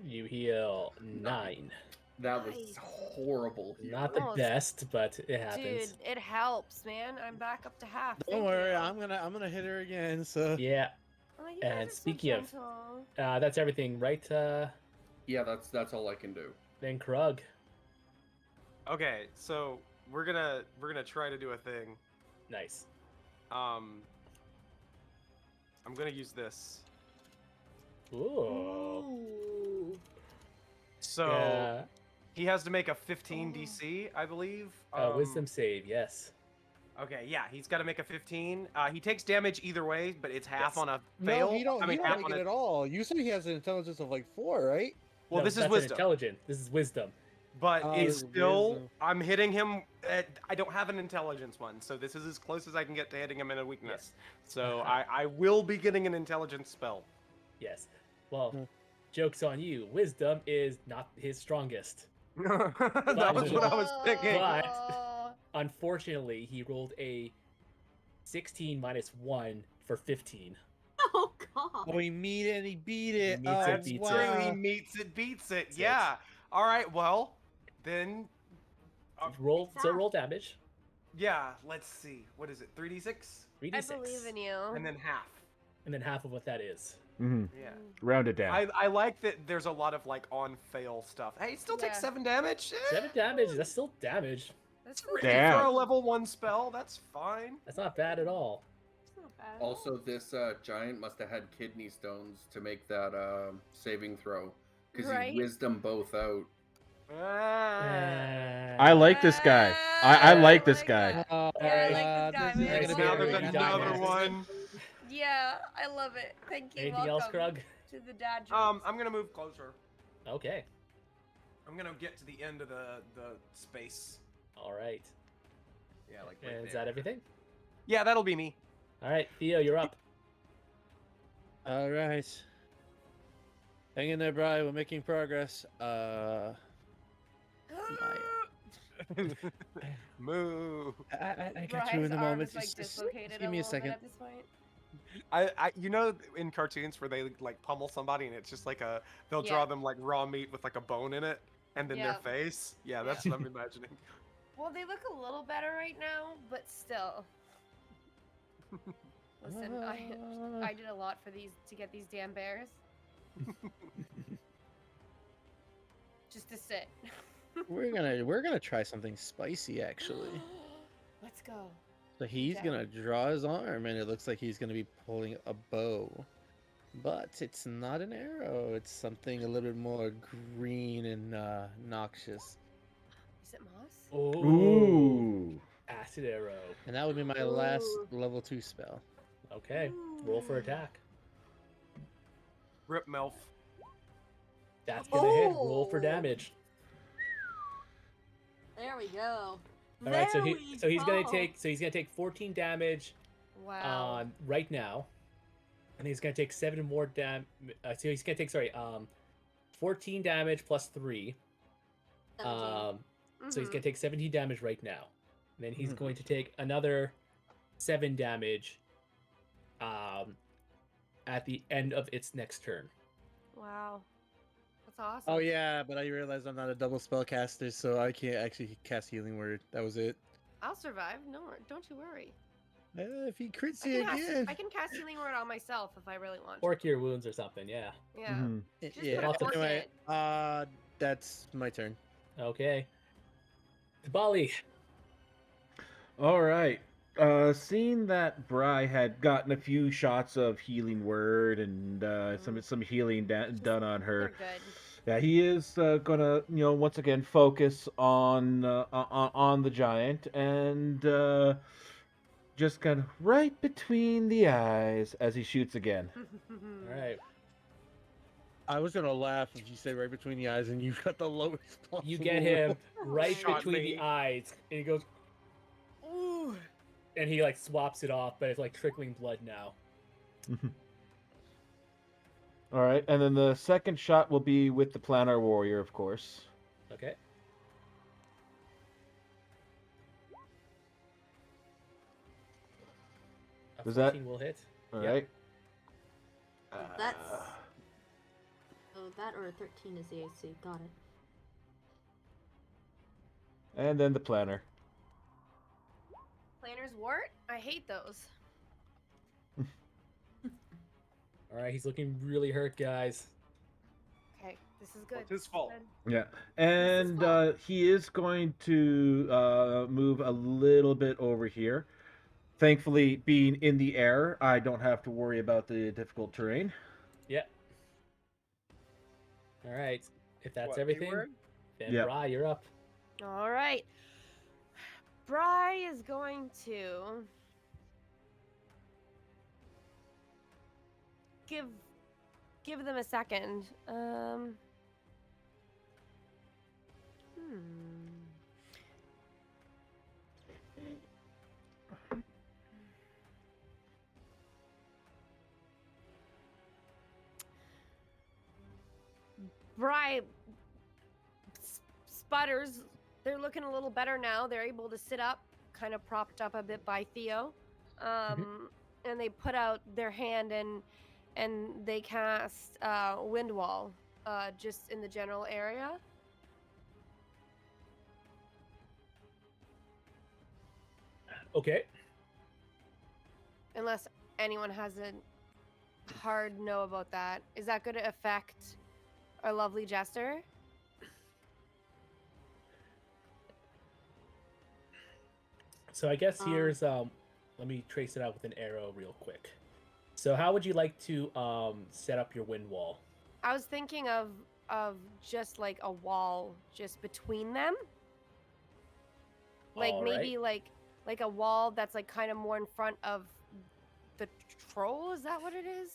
You heal 9. that was Nice. horrible. Not the Oh, best, but it happens. Dude, it helps, man. I'm back up to half. Don't Thank worry, you. I'm gonna hit her again. So Yeah. Oh, you And guys are so speaking of- gentle. That's everything, right? Yeah, that's all I can do. Then Krug. Okay, so we're gonna try to do a thing. Nice. I'm gonna use this. Ooh. Ooh. So Yeah. he has to make a 15 DC, I believe. Wisdom save, yes. Okay, yeah, he's got to make a 15. He takes damage either way, but it's half Yes. on a fail. no, he don't. I mean, he half don't on make it a. at all. You said he has an intelligence of like 4, right? Well, No, this is that's an wisdom, intelligent. This is wisdom. but Oh, it's still. wisdom. I'm hitting him. I don't have an intelligence one, so this is as close as I can get to hitting him in a weakness. So I will be getting an intelligence spell. Yes. Well, Hmm. joke's on you. Wisdom is not his strongest. That was what I was thinking. But- Unfortunately, he rolled a 16 minus 1 for 15. Oh god. Oh, he meet it and he beat it. He meets oh, it, beats it. True, he wow. meets it, beats it. That's it. Yeah. All right, well, then, Roll damage. yeah, let's see. What is it? 3d6? 3d6. I believe in you. And then half. And then half of what that is. Mm-hmm. Yeah. Round it down. I like that there's a lot of like on fail stuff. Hey, it still takes Yeah. 7 damage. 7 damage. That's still damage. That's Damn. For a level 1 spell, that's fine. That's not bad at all. It's not bad at all. Also, this giant must have had kidney stones to make that saving throw, because Right? he whizzed them both out. I like this guy. I like this guy. that. Yeah, I like this guy. this is man. gonna Now be a there's really another dynamic. one. Yeah, I love it. Thank you. Anything else, Welcome Krug? to the dad jokes. I'm gonna move closer. Okay. I'm gonna get to the end of the space. All right. Yeah, like right And is there. that everything? Yeah, that'll be me. All right, Theo, you're up. All right. Hang in there, Bri. We're making progress. Moo. I got you Brian's in the arm moment. is, like, Just dislocated give me a little bit second. at this point. You know in cartoons where they like pummel somebody and it's just like they'll Yeah. draw them like raw meat with like a bone in it and then Yeah. their face. Yeah, that's what I'm imagining. Well, they look a little better right now, but still. Listen, I did a lot for these to get these damn bears. Just to sit. we're gonna try something spicy actually. Let's go. So he's Okay. gonna draw his arm, and it looks like he's gonna be pulling a bow, but it's not an arrow. It's something a little bit more green and noxious, Is it moss? Ooh. Acid arrow. and that would be my last Ooh. level 2 spell. Okay. Roll for attack. Rip Melf. That's gonna hit. Roll for Oh. damage. There we go. All right. So There he's we gonna go. take 14 damage Wow. right now, and he's gonna take 7 more so he's gonna take 14 damage plus 3. 17. So he's Mhm. gonna take 17 damage right now. And then he's Mhm. going to take another 7 damage at the end of its next turn. Wow. That's awesome. Oh yeah, but I realized I'm not a double spellcaster, so I can't actually cast Healing Word. That was it. I'll survive. No, don't you worry. If he crits I you can, again. I can cast Healing Word on myself if I really want. Or cure wounds or something, yeah. Yeah. Mhm. Just put Yeah. a fork in Anyway, it. that's my turn. Okay. Bali. All right. Seeing that Bry had gotten a few shots of healing word and some healing done on They're her, good. yeah, he is gonna once again focus on the giant and just kind of right between the eyes as he shoots again. All right. I was gonna laugh if you said right between the eyes, and you got the lowest possible. You get him right Shot between me. the eyes, and he goes, ooh, and he like swaps it off, but it's like trickling blood now. All right, and then the second shot will be with the planar warrior, of course. Okay. A Does that- 14 will hit. All Yep. right. That's. Oh, that or a 13 is the AC. Got it. And then the planner. Planner's wart? I hate those. All right, he's looking really hurt, guys. Okay, this is good. It's his fault. Good. Yeah, and he is going to move a little bit over here. Thankfully, being in the air, I don't have to worry about the difficult terrain. Yeah. All right. If that's What, everything, keyword? then Yep. Bri, you're up. All right. Bry is going to give them a second. Bry sputters. They're looking a little better now. They're able to sit up, kind of propped up a bit by Theo. And they put out their hand and they cast Wind Wall just in the general area. Okay. Unless anyone has a hard no about that. Is that going to affect our lovely jester? So I guess here's let me trace it out with an arrow real quick. So how would you like to set up your wind wall? I was thinking of just like a wall just between them. Like All maybe right. like a wall that's like kind of more in front of the troll. Is that what it is?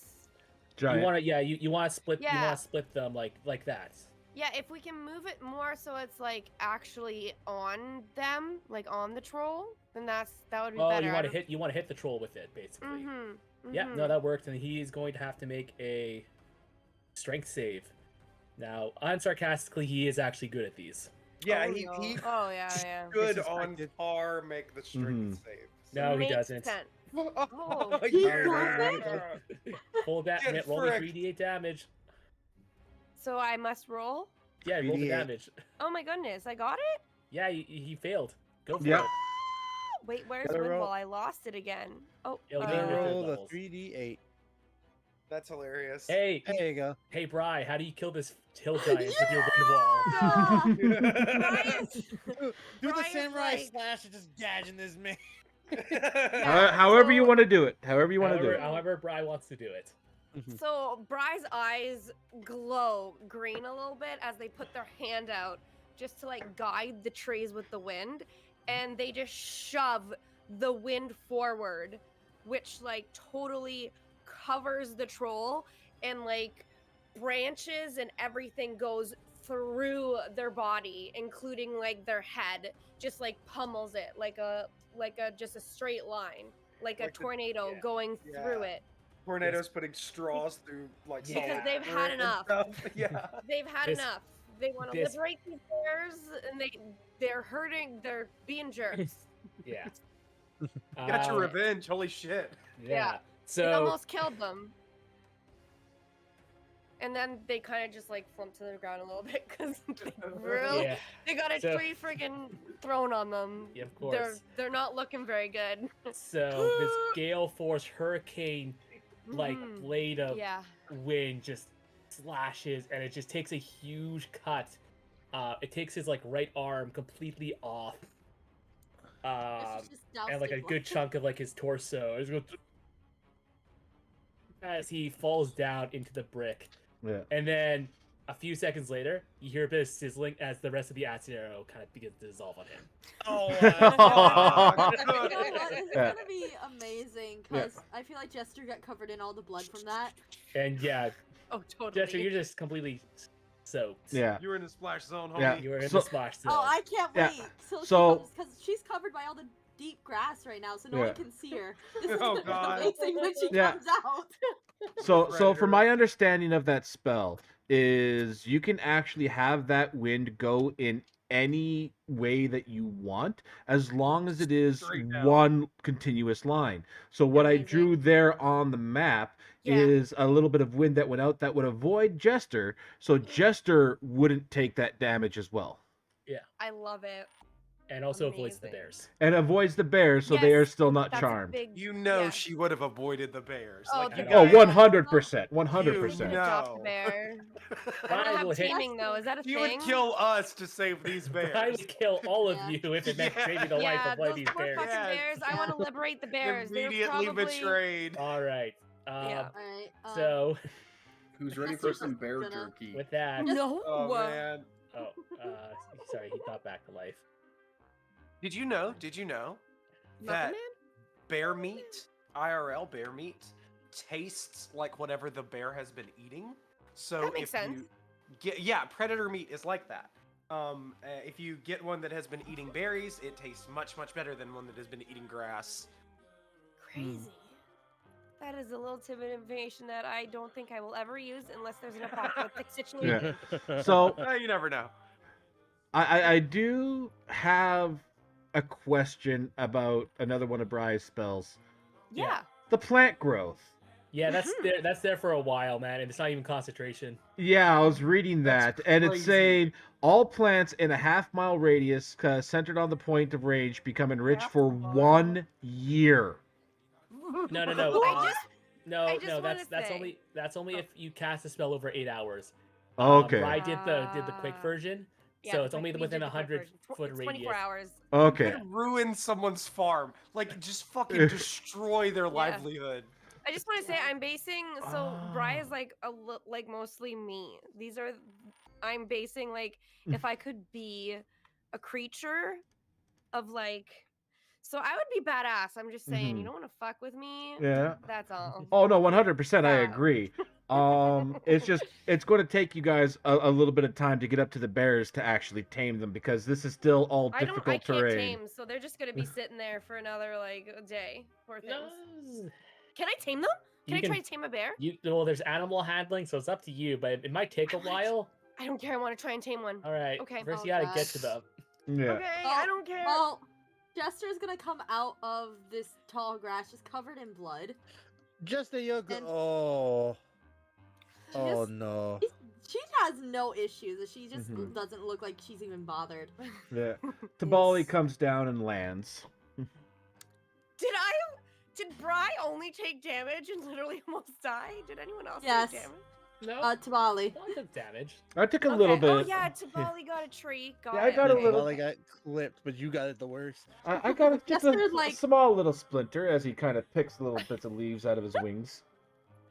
You Giant. want to you want to split Yeah. them like that. Yeah, if we can move it more so it's like actually on them, like on the troll, then that would be Oh, better. you want to hit the troll with it basically. Mm-hmm. Yeah, no, that works, and he's going to have to make a strength save. Now, unsarcastically, he is actually good at these. Yeah, Oh, he no. Oh yeah. should This is on expected. par make the strength save. No, he Makes doesn't. sense. Oh, He yeah. Pull that, Get roll me fricked. 3d8 damage. So I must roll? Yeah, roll the 3d8. damage. Oh my goodness, I got it? Yeah, he failed. Go for Yep. it. Wait, where's Gotta roll. Windwall? I lost it again. Oh, It'll be Gotta in your third roll the levels. 3d8. That's hilarious. Hey, There you go. hey, Bri, how do you kill this hill giant with your wind wall? Brian, Do the Brian's samurai like- slash and just gagging this man. However you want to do it. However you want to do However, it. however, Bri wants to do it. So Bry's eyes glow green a little bit as they put their hand out just to like guide the trees with the wind, and they just shove the wind forward, which like totally covers the troll, and like branches and everything goes through their body, including like their head, just like pummels it like a just a straight line, like a Like the- tornado yeah. going through it. Tornadoes putting straws through like Because solid they've had brick and enough. stuff. Yeah. They've had This- enough. They want to this- liberate these bears, and they're hurting. They're being jerks. Yeah. Got your Um, revenge. Holy shit. Yeah. It So almost killed them. And then they kind of just like flump to the ground a little bit because yeah, they got a So- tree friggin' thrown on them. yeah, of course. They're not looking very good. So this gale force hurricane like Mhm. blade of Yeah. wind just slashes, and it just takes a huge cut. It takes his like right arm completely off, This is just and like a doused good in chunk of like his torso. It's go- As he falls down into the brick, Yeah. and then a few seconds later, you hear a bit of sizzling as the rest of the acid arrow kind of begins to dissolve on him. Oh, blood. You know what? This is Yeah. gonna be amazing because I feel like Jester got covered in all the blood from that. And yeah, Oh, totally. Jester, you're just completely soaked. Yeah. You were in the splash zone, homie. Yeah. You were in So- the splash zone. Oh, I can't Yeah. wait till So- because she's covered by all the deep grass right now, so no Yeah. one can see her. This is Oh, gonna God. be amazing when she Yeah. comes out. So Predator. from my understanding of that spell is you can actually have that wind go in any way that you want as long as it is Straight down. one continuous line. So what I Amazing. drew there on the map Yeah. is a little bit of wind that went out that would avoid Jester, so Jester wouldn't take that damage as well. I love it. And also avoids the Amazing. bears. And avoids the bears so they Yes, are still not That's charmed. A big, You know yeah. she would have avoided the bears. Oh, like, the you bear. Oh, guys- 100%. 100%. You know. Adopt a bear. I Brian don't will have hit- teaming though. Is that a You thing? would kill us to save these I bears. would kill all of Yeah. you if it meant Yeah. saving the life Yeah, of one of those these poor bears. fucking Yes. bears. I want to liberate the bears. They're Immediately probably... betrayed. All right. Yeah. Alright. So Who's ready for some bear jerky? with that, No. Oh man. oh, sorry, he thought back to life. Did you know Muffin that Man? bear meat, IRL bear meat, tastes like whatever the bear has been eating? So That makes if sense. you get, yeah, predator meat is like that. If you get one that has been eating berries, it tastes much better than one that has been eating grass. Crazy. That is a little tidbit of information that I don't think I will ever use unless there's an apocalyptic situation. So You never know. I do have a question about another one of Bry's spells. Yeah. The plant growth. Yeah, that's there for a while, man, and it's not even concentration. Yeah, I was reading That's that, and it's crazy. saying all plants in a half-mile radius centered on the point of range become enriched Half for a mile? 1 year. No, no, no. What? No, I just no. wanna That's say- only if you cast a spell over 8 hours. Okay. Rye did the quick Ah. version, Yeah, so the it's only we within did the quick 100 version. foot It's 24 radius. hours. Okay. Could ruin someone's farm. Like, just fucking destroy their livelihood. I just want to say I'm basing so Bri is Ah. like like mostly me. These are I'm basing like if I could be a creature of like so I would be badass. I'm just saying, you Mhm. don't want to fuck with me. Yeah. That's all. Oh no, 100%. I Yeah. agree. It's just it's going to take you guys a little bit of time to get up to the bears to actually tame them because this is still all I difficult can't terrain. tame, so they're just gonna be sitting there for another like a day. Poor things. No, Can I tame them? Can You I try can- to tame a bear? well, there's animal handling, so it's up to you, but it might take a I wanna while. I don't care. I want to try and tame one. All right. Okay. First, Oh, you gotta God. get to them. Yeah. Okay, Well, I don't care. Well, Jester's gonna come out of this tall grass just covered in blood. Just a yoga. And- Oh. She Oh just- no. She has no issues. She just Mhm. doesn't look like she's even bothered. Yeah. Tabali Yes. comes down and lands. Did Bri only take damage and literally almost die? Did anyone else Yes. take damage? No, Tabali. not took damage. I took a little bit. Oh yeah, Tabali got a tree. Got Yeah, I it. got a okay. little- Well, I got clipped, but you got it the worst. I got just Jester, a like- small little splinter as he kind of picks little bits of leaves out of his wings.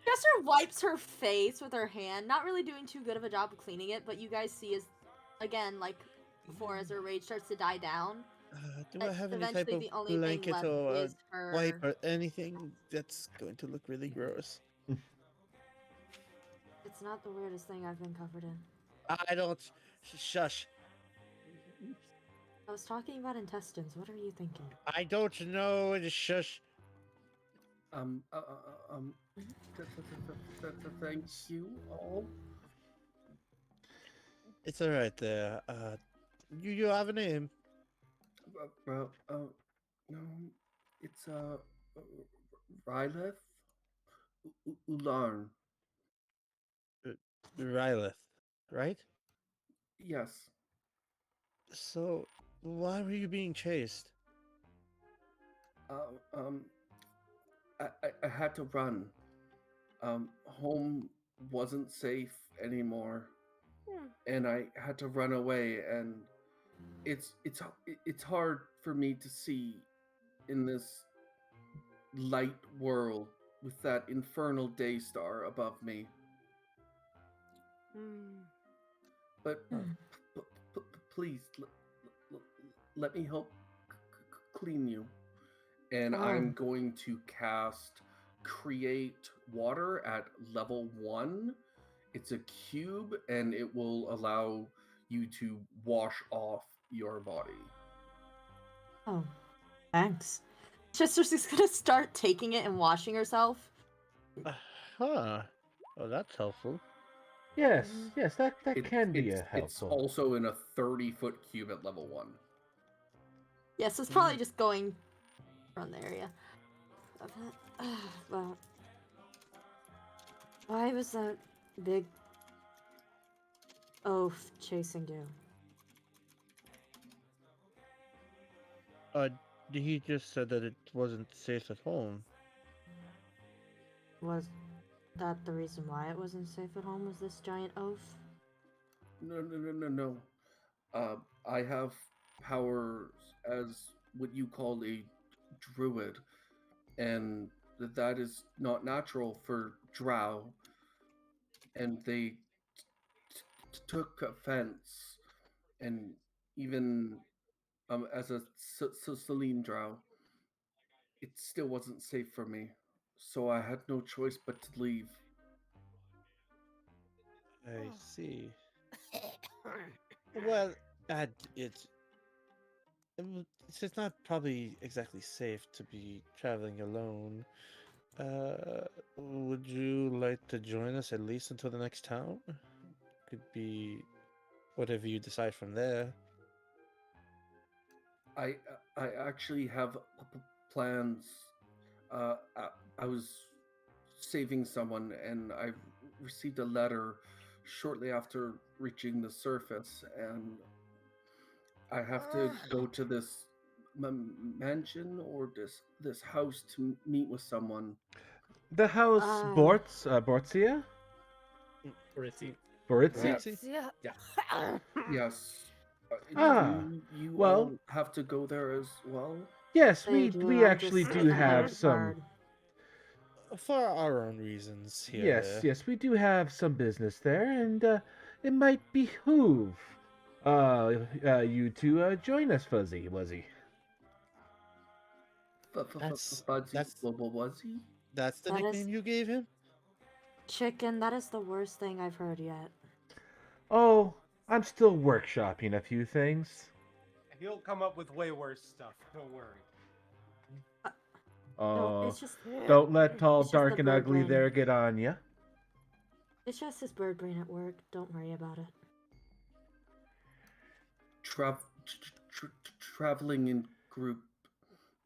Jester wipes her face with her hand, not really doing too good of a job of cleaning it, but you guys see as, again, like before, as her rage starts to die down, Do I have any type eventually of the only thing blanket left or is her. wipe or anything that's going to look really gross? It's not the weirdest thing I've been covered in. I don't. Shush. I was talking about intestines. What are you thinking? I don't know. Just shush. Thank you all. It's all right there. You have a name. No, it's Ryleth Ularn. Ryleth, right? Yes. So, why were you being chased? I had to run. Home wasn't safe anymore, and I had to run away. And it's hard for me to see in this light world with that infernal day star above me. But please let me help clean you. And I'm going to cast Create Water at level 1. It's a cube, and it will allow you to wash off your body. Oh, thanks. Chester's just gonna start taking it and washing herself. Huh. Oh, that's helpful. Yes, yes, that can be It's helpful. also in a 30-foot cube at level 1. Yes, it's probably just going around the area. Well, why was that big oaf chasing you? He just said that it wasn't safe at home. Was that the reason why it wasn't safe at home? Was this giant oaf? No. I have powers as what you call a druid, and that is not natural for drow. And they took offense, and even as a Celine drow, it still wasn't safe for me. So I had no choice but to leave. I see. Well, it's it's not probably exactly safe to be traveling alone. Would you like to join us at least until the next town? Could be whatever you decide from there. I actually have plans. I was saving someone, and I received a letter shortly after reaching the surface, and I have to go to this mansion or this house to meet with someone. The house Uh, Bortzia? Ritzy. Boritzi? Ritzy? Yeah. Yes. Ah, Do you well, all have to go there as well? yes, they we do. I'm actually just do ahead have of the some. guard. For our own reasons here and Yes, there. yes, we do have some business there, and it might behoove you to join us, Fuzzy Wuzzy. That's Fuzzy, that's what was he? that's the That is nickname you gave him? chicken. That is the worst thing I've heard yet. Oh, I'm still workshopping a few things. He'll come up with way worse stuff. Don't worry. No, Oh, it's just don't let tall, it's just the dark, and bird ugly brain. there get on ya. It's just his bird brain at work. Don't worry about it. Traveling in group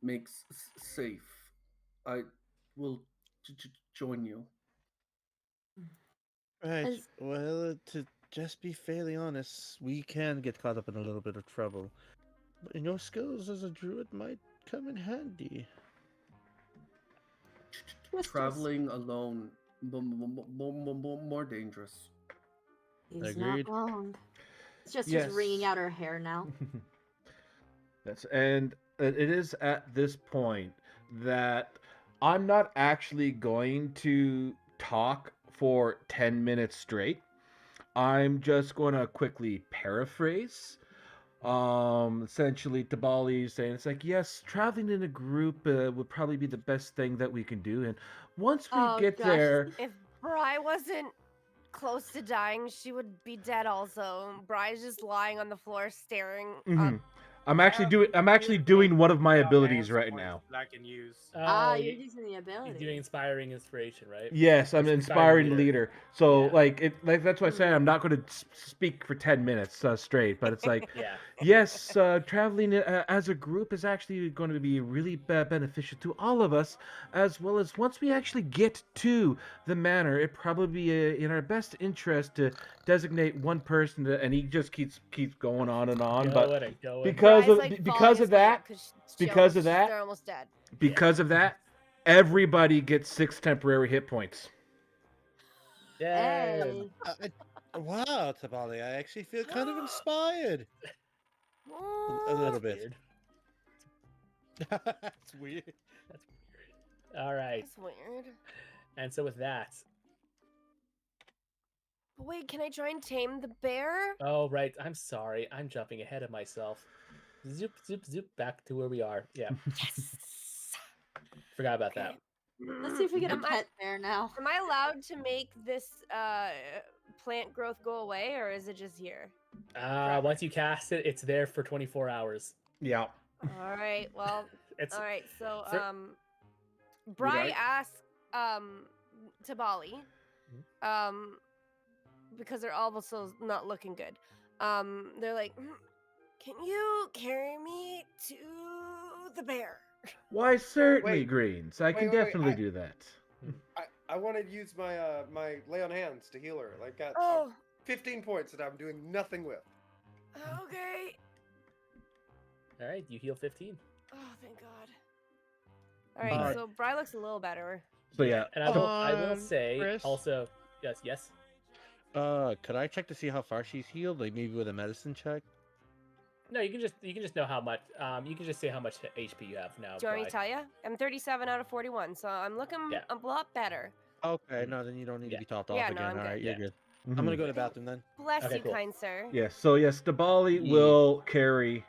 makes safe. I will join you. Right. Is Well, to just be fairly honest, we can get caught up in a little bit of trouble. But your skills as a druid might come in handy. just Traveling alone more dangerous. he's not Agreed. wrong. It's just she's Yes. wringing out her hair now. And it is at this point that I'm not actually going to talk for 10 minutes straight. I'm just going to quickly paraphrase. Essentially, Tabali saying it's like, yes, traveling in a group would probably be the best thing that we can do. And once we Oh get gosh. there, If Bry wasn't close to dying, she would be dead also. Bry's just lying on the floor staring up. Mhm. I'm actually doing one of my abilities right Points now. that I can use. Ah, Oh, you're you're using the ability. doing inspiring inspiration, right? Yes, I'm Or an inspiring inspiring leader. leader. So Yeah. like that's why I say I'm not going to speak for 10 minutes straight, but it's like Yeah. yes, traveling as a group is actually going to be really beneficial to all of us, as well as once we actually get to the manor, it probably be in our best interest to designate one person, and he just keeps going on and on. Go But in it. Go in. because Bry's of like because of that, they're almost dead. because of that, everybody gets 6 temporary hit points. Yay. Hey. Wow, Tabali, I actually feel kind of inspired. A little What? bit. Weird. That's weird. That's weird. All right. That's weird. And so with that, But wait, can I try and tame the bear? oh right, I'm sorry, I'm jumping ahead of myself. Zoop, zoop, zoop, back to where we are. Yeah, Yes. forgot about that. Let's see if we get a Am I- pet bear now. Am I allowed to make this plant growth go away, or is it just here? Once you cast it, it's there for 24 hours. Yeah. All right. Well. It's All right. So for- Bry I- asked Tabali because they're also not looking good. They're like, can you carry me to the bear? Why, certainly, Wait. Greens. I can Wait, definitely do that. I want to use my my lay on hands to heal her. Like got Oh, 15 points that I'm doing nothing with. okay. all right. You heal 15. Oh, thank God. All right. Alright. So Bry looks a little better. So yeah, And I will say Chris? also yes. Could I check to see how far she's healed? Like maybe with a medicine check? No, you can just know how much. You can just say how much HP you have now. Do you want me Bri. to tell you? I'm 37 out of 41, so I'm looking Yeah. a lot better. Okay, no, then you don't need Yeah. to be topped Yeah, off no, again. I'm All good. right, you're Yeah. good. Mhm. I'm gonna go to the bathroom then. Bless Okay, you, cool. kind sir. Yes. So yes, Dabali Yeah. will carry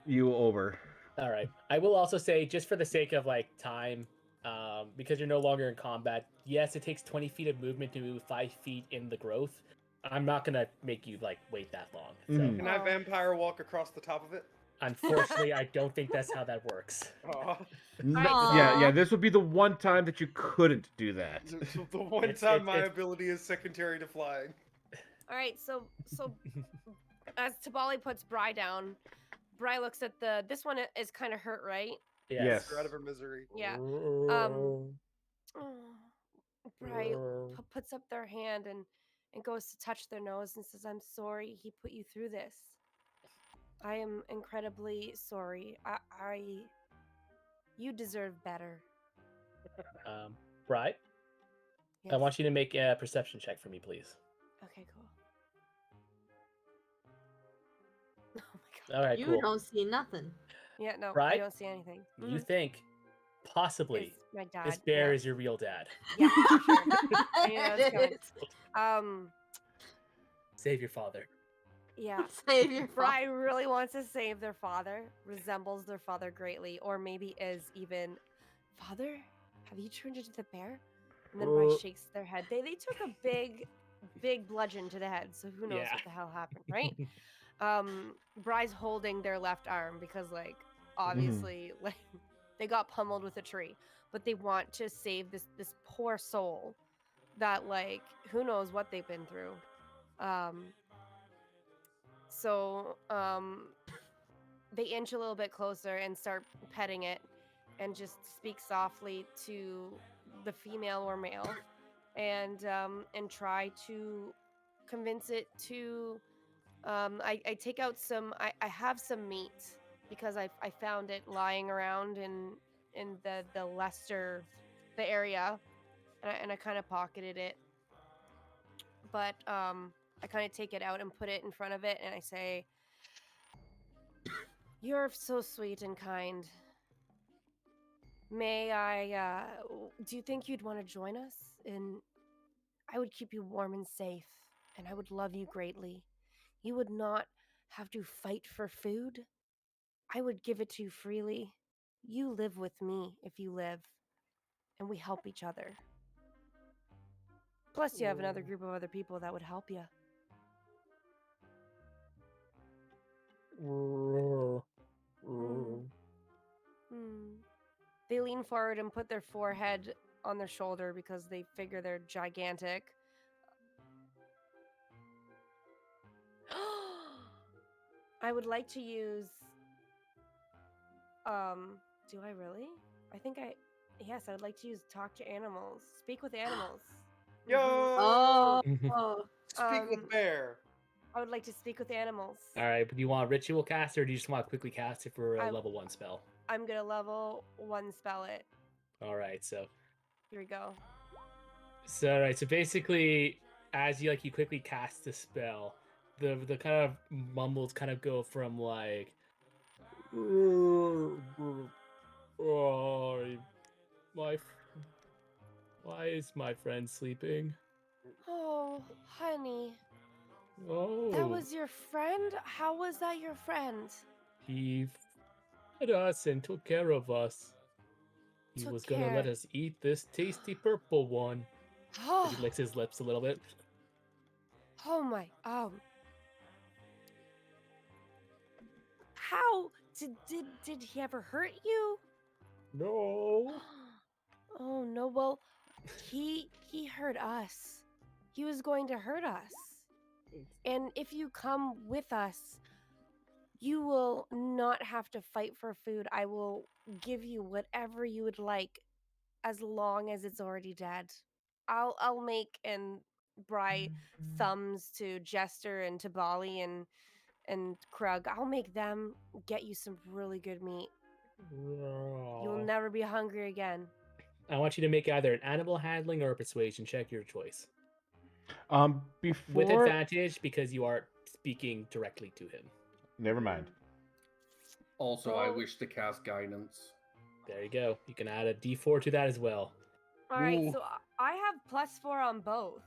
you over. All right. I will also say, just for the sake of like time, because you're no longer in combat. Yes, it takes 20 feet of movement to move 5 feet in the growth. I'm not gonna make you like wait that long. So Mhm. Can I Oh. vampire walk across the top of it? unfortunately, I don't think that's how that works. Oh. Yeah. This would be the one time that you couldn't do that. The one It's- time it's- my it's- ability is secondary to flying. All right, so as Tabali puts Bry down, Bry looks at this one is kind of hurt, right? Yes. Her out of her misery. Yeah. Um, Oh, Bri puts up their hand and goes to touch their nose and says, "I'm sorry he put you through this. I am incredibly sorry. You deserve better." Bri, Yes. I want you to make a perception check for me, please. Okay, cool. Oh my god. All right, You cool. don't see nothing. Yeah, no, I Right? don't see anything. You Mhm. think possibly It's my dad. this bear yeah. is your real dad. Yeah, for sure. I knew that was coming. It is. Save your father. Yeah. Save your Bri really wants to save their father, resembles their father greatly, or maybe is even, "Father, have you turned into the bear?" And then Bri shakes their head. They took a big bludgeon to the head, so who knows Yeah. what the hell happened, right? Bri's holding their left arm because, like, obviously, like, they got pummeled with a tree, but they want to save this poor soul that, like, who knows what they've been through. So they inch a little bit closer and start petting it and just speak softly to the female or male and try to convince it to I take out some I have some meat because I found it lying around in the Leicester the area and I kind of pocketed it, but I kind of take it out and put it in front of it and I say, "You're so sweet and kind. May I, do you think you'd want to join us? And I would keep you warm and safe, and I would love you greatly. You would not have to fight for food. I would give it to you freely. You live with me if you live, and we help each other. Plus, you have another group of other people that would help you." They lean forward and put their forehead on their shoulder because they figure they're gigantic. I would like to use do I really? I think yes, I would like to use talk to animals. Speak with animals. Yo! Oh. Speak with bear. I would like to speak with animals. All right, do you want ritual cast or do you just want to quickly cast it for a level 1 spell? I'm gonna level 1 spell it. All right, so Here we go. all right, so basically, as you quickly cast the spell, the kind of mumbles kind of go from like, oh, why is my friend sleeping? Oh, honey. Oh, That was your friend? How was that your friend? he fed us and took care of us. He was gonna let us eat this tasty purple one. Oh, He licks his lips a little bit. oh my, how did he ever hurt you? No. Oh no, well, he hurt us. He was going to hurt us. And if you come with us, you will not have to fight for food. I will give you whatever you would like as long as it's already dead. I'll make and Bri thumbs to Jester and to Bali and Krug. I'll make them get you some really good meat. You'll never be hungry again. I want you to make either an animal handling or a persuasion check, your choice. Before With advantage because you are speaking directly to him. Never mind. Also, I wish to cast guidance. There you go. You can add a d4 to that as well. All right, so I have +4 on both.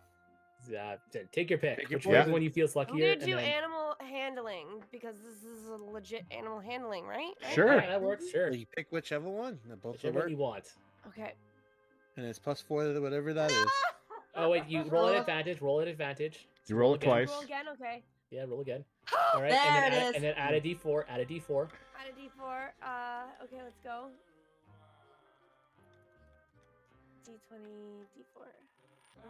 Take your pick. Take your Whichever poison. one you feel is I'm luckier. gonna do and then... animal handling because this is a legit animal handling, right? Sure. Yeah, that works. Sure. You pick whichever one. They both will Whichever one work. you want. Okay. And it's +4 to whatever that is. Oh wait, you roll at advantage. Roll at advantage. You roll it again. twice. Roll again, okay. Yeah, roll again. All right, There and it then is. and then add a d4. Add a d4. Add a d4. Okay, let's go. D20, d4. Oh.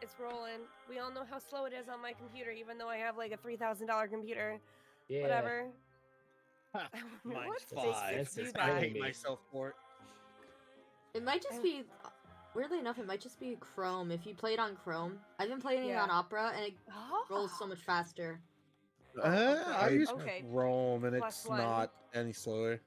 It's rolling. We all know how slow it is on my computer, even though I have like a $3,000 computer. Yeah. Whatever. Ha, I wonder Mine's what makes 5. it do It's I that. hate myself for it. It might just be Weirdly enough, it might just be Chrome. If you play it on Chrome, I've been playing it on Yeah. Opera, and it rolls so Oh. much faster. Oh, I okay. use Okay. Chrome and Plus it's one. not any slower.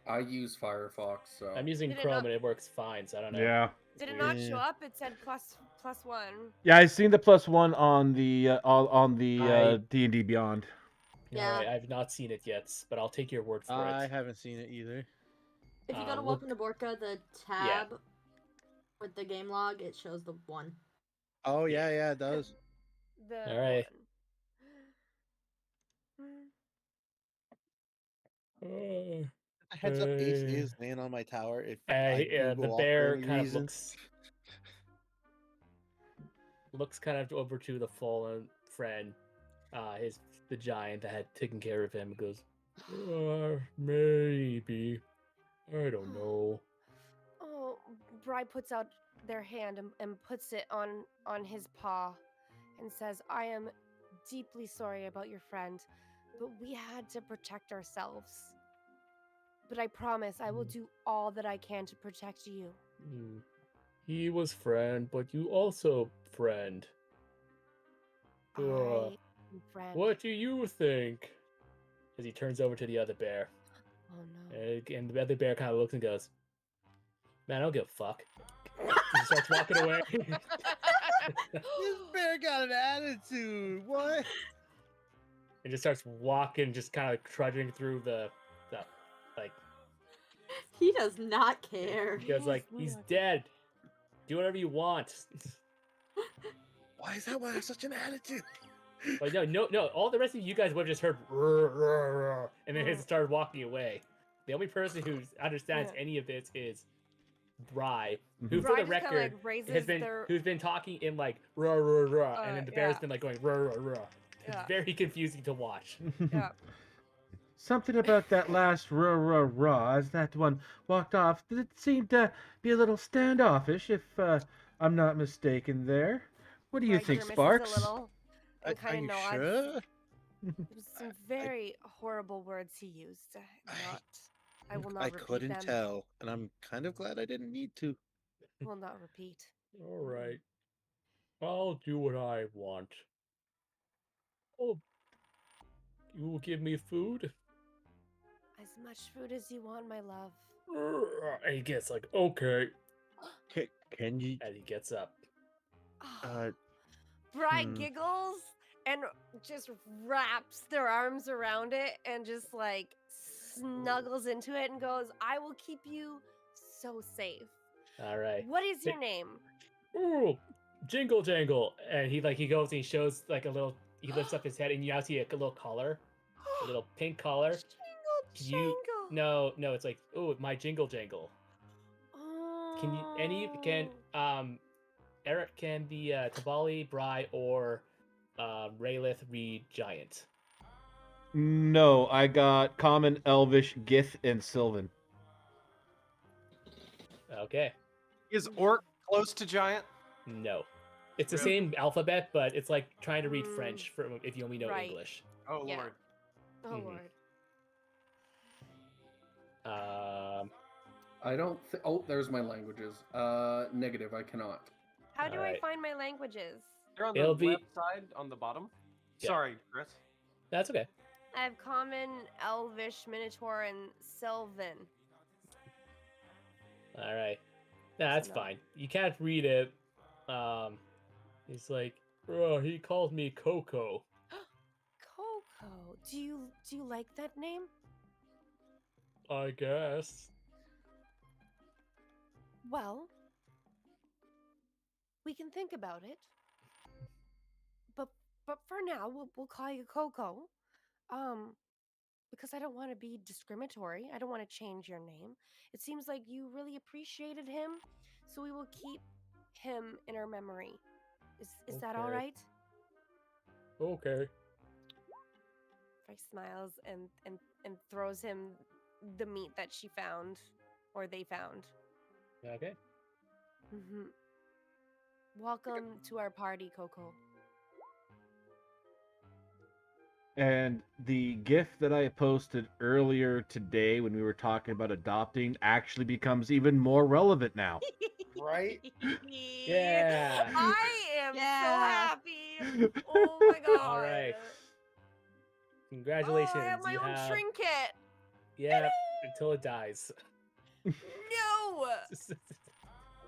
I use Firefox, so I'm using Did it Chrome not- and it works fine, so I don't know. Yeah. It's Did it weird. not show Yeah. up? It said plus one. Yeah, I seen the +1 on the I- D&D Beyond. Yeah. Alright, I've not seen it yet, but I'll take your word for I it. haven't seen it either. If you go to Look- Welcome to Borca, the tab with the game log, it shows the 1. Oh yeah, it does. The All right. one. Heads up, Ace is laying on my tower. If I The do go off for bear any kind of reason. looks kind of over to the fallen friend, the giant that had taken care of him. Goes, maybe, I don't know. Oh, Bri puts out their hand and puts it on his paw and says, I am deeply sorry about your friend, but we had to protect ourselves. But I promise I will do all that I can to protect you. He was friend, but you also friend. I am friend. What do you think? As he turns over to the other bear, Oh no. and the other bear kind of looks and goes, "Man, I don't give a fuck." He starts walking away. This bear got an attitude. What? And just starts walking, just kind of trudging through the like. He does not care. He goes like, "He's dead. Do whatever you want." Why is that one have such an attitude? But no. All the rest of you guys would have just heard, "Rrr, rrr, rrr," and then he started walking away. The only person who understands any of this is Bri, who, for Bri the just kinda, record, raises their... who's been talking in like rah rah rah, and then the bear's yeah. been like going rah rah rah. It's Yeah. very confusing to watch. Yeah. Something about that last rah as that one walked off. It seemed to be a little standoffish, if I'm not mistaken there. What do you Bri think, grimaces Sparks? a little and Are kind you of nods. sure? It was some very horrible words he used. I will not I repeat couldn't them. tell, and I'm kind of glad I didn't need to. Will not repeat. All right, I'll do what I want. Oh, you will give me food. As much food as you want, my love. And he gets like, okay, Can you? and he gets up. Bri giggles and just wraps their arms around it and just like snuggles into it and goes, I will keep you so safe. All right. What is your name? Ooh, Jingle Jangle, and he goes and he shows like a little. He lifts up his head, and you now see a little collar, a little pink collar. Jingle jangle. No, it's like, oh, my Jingle Jangle. Eric can be Tabali, Bri, or Raylith read Giant. No, I got Common, Elvish, Gith, and Sylvan. Okay. Is Orc close to Giant? No. It's the Really? same alphabet, but it's like trying to read French if you only know Right. English. Oh Yeah. Lord. Oh Mhm. Lord. I don't. Oh, there's my languages. Negative. I cannot. How do I Alright. find my languages? They're on It'll the be- left side on the bottom. Yeah. Sorry, Chris. That's okay. I have Common, Elvish, Minotaur, and Sylvan. All right. Nah, that's no. fine. You can't read it. He's like, oh, he called me Coco. Coco. Do you like that name? I guess. Well, we can think about it. But for now, we'll call you Coco. Because I don't want to be discriminatory. I don't want to change your name. It seems like you really appreciated him, so we will keep him in our memory. Is that all Okay. right? Okay. Bryce smiles and throws him the meat that she found, or they found. Okay. Mm-hmm. Welcome to our party, Coco. And the GIF that I posted earlier today when we were talking about adopting actually becomes even more relevant now. right? Yeah. I am Yeah. so happy. Oh my god. All right. Oh, Congratulations. I have my you own have trinket. yeah until it dies. No!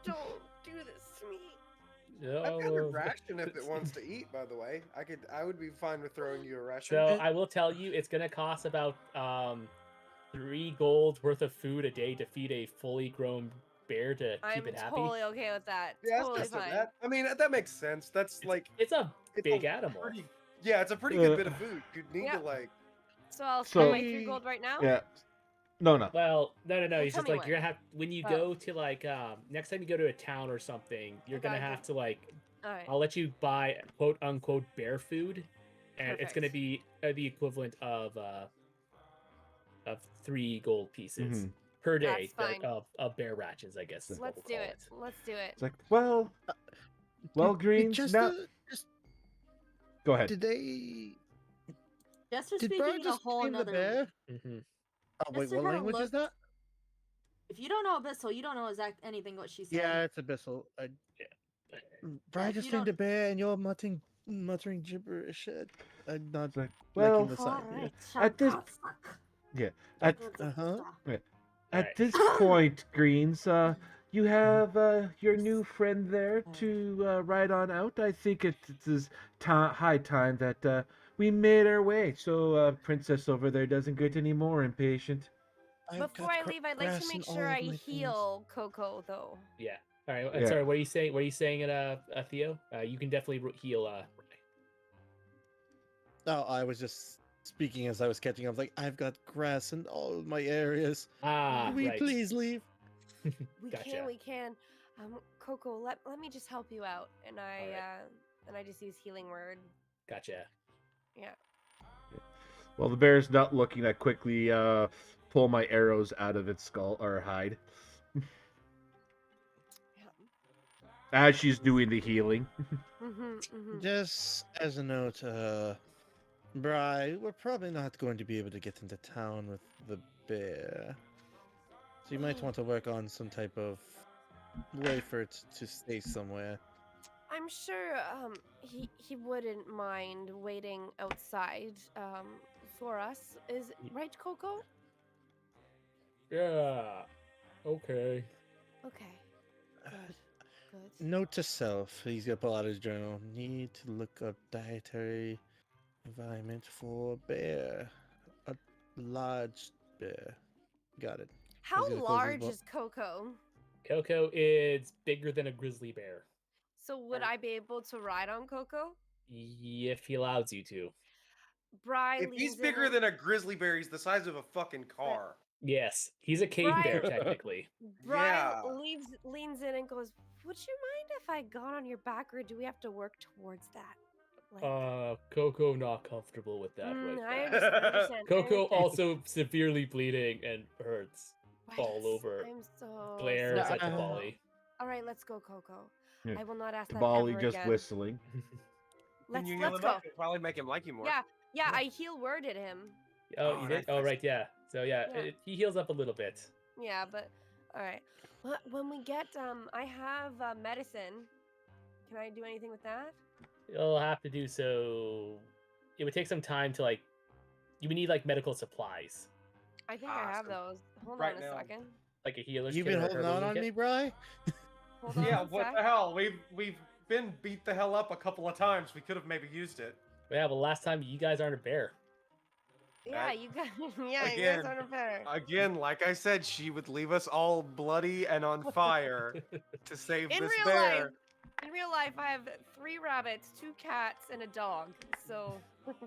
Don't do this to me. I've got a No. ration if it wants to eat. By the way, I would be fine with throwing you a ration. So I will tell you, it's gonna cost about 3 gold worth of food a day to feed a fully grown bear to keep I'm it happy. totally okay with that. Yeah, Totally that's not fine. bad. I mean, that makes sense. That's like It's a it's big a animal. pretty, yeah, it's a pretty good bit of food. You'd need Yeah. to like. So I'll So- spend my 3 gold right now? Yeah. No. Well, no. Well, It's tell just me like you're gonna have when you Oh. go to like next time you go to a town or something, you're gonna Okay, have good. to like Alright. I'll let you buy quote unquote bear food, and it's gonna Perfect. be the equivalent of 3 gold pieces Mhm. per day That's fine. of bear rations, I guess. Is what Let's we'll do call it. Let's do it. It's like, well, Greens. Just, Now, go ahead. did they? Jester's Did speaking Brian in a just whole name the nother. bear? Mm-hmm. Oh wait, Jester what kinda language is looked- that? If you don't know Abyssal, you don't know anything what she said. Yeah, it's Abyssal. Brian if just you named don't- a bear, and you're muttering gibberish. I'm not It's like, liking well, the sign here. at this- at Uh-huh. at Alright. this point, Greens, you have your new friend there to ride on out. I think it's high time that we made our way, so Princess over there doesn't get any more impatient. I've Before got I leave, I'd like grass to in make all sure of I my things. heal Coco, though. Yeah. All right. Yeah. Sorry. What are you saying? What are you saying at Theo? You can definitely heal. No, I was just speaking as I was catching up. Like, I've got grass in all of my areas. Ah, Can we right. please leave? We Gotcha. we can. Coco, let me just help you out. And I just use healing word. Gotcha. Yeah. Well, the bear's not looking. I quickly pull my arrows out of its skull or hide Yeah. as she's doing the healing. Just as a note, Bri, we're probably not going to be able to get into town with the bear. So you might want to work on some type of way for it to stay somewhere. I'm sure he wouldn't mind waiting outside for us. Is right, Coco? Yeah. Okay. Okay. Good. Good. Note to self, he's gonna pull out his journal. Need to look up dietary environment for bear. A large bear. Got it. How gonna close his large book. is Coco? Coco is bigger than a grizzly bear. So would I be able to ride on Coco? If he allows you to. Bri If he's leans in bigger and- than a grizzly bear, he's the size of a fucking car. Yes, he's a cave bear Brian- technically. Yeah. leans in and goes, "Would you mind if I got on your back, or do we have to work towards that?" Like, Coco not comfortable with that I right now. understand. I understand. Coco I understand. also severely bleeding and hurts all Right. over. I'm so Glares sorry. at the volley. All right, let's go, Coco. Yeah. I will not ask that Tabali ever just again. whistling. When you heal Let's him go. up, it'll probably make him like you more. Yeah. I heal worded him. Oh, Oh, you did? nice, Oh, nice. right, yeah. So yeah, Yeah. he heals up a little bit. Yeah, but all right. When we get I have medicine. Can I do anything with that? You'll have to do so. It would take some time to like. You would need like medical supplies, I think I have so those. Hold right on a now- second. like a healer's You've kit been or a holding herbalism out on kit. me, Bri? Hold on Yeah, one what sec. the hell? We've been beat the hell up a couple of times. We could have maybe used it. Yeah, but last time you guys aren't a bear. Yeah, you guys. Yeah, you Again, guys aren't a bear. Again, like I said, she would leave us all bloody and on fire to save In this real bear. life, in real life, I have 3 rabbits, 2 cats, and a dog. So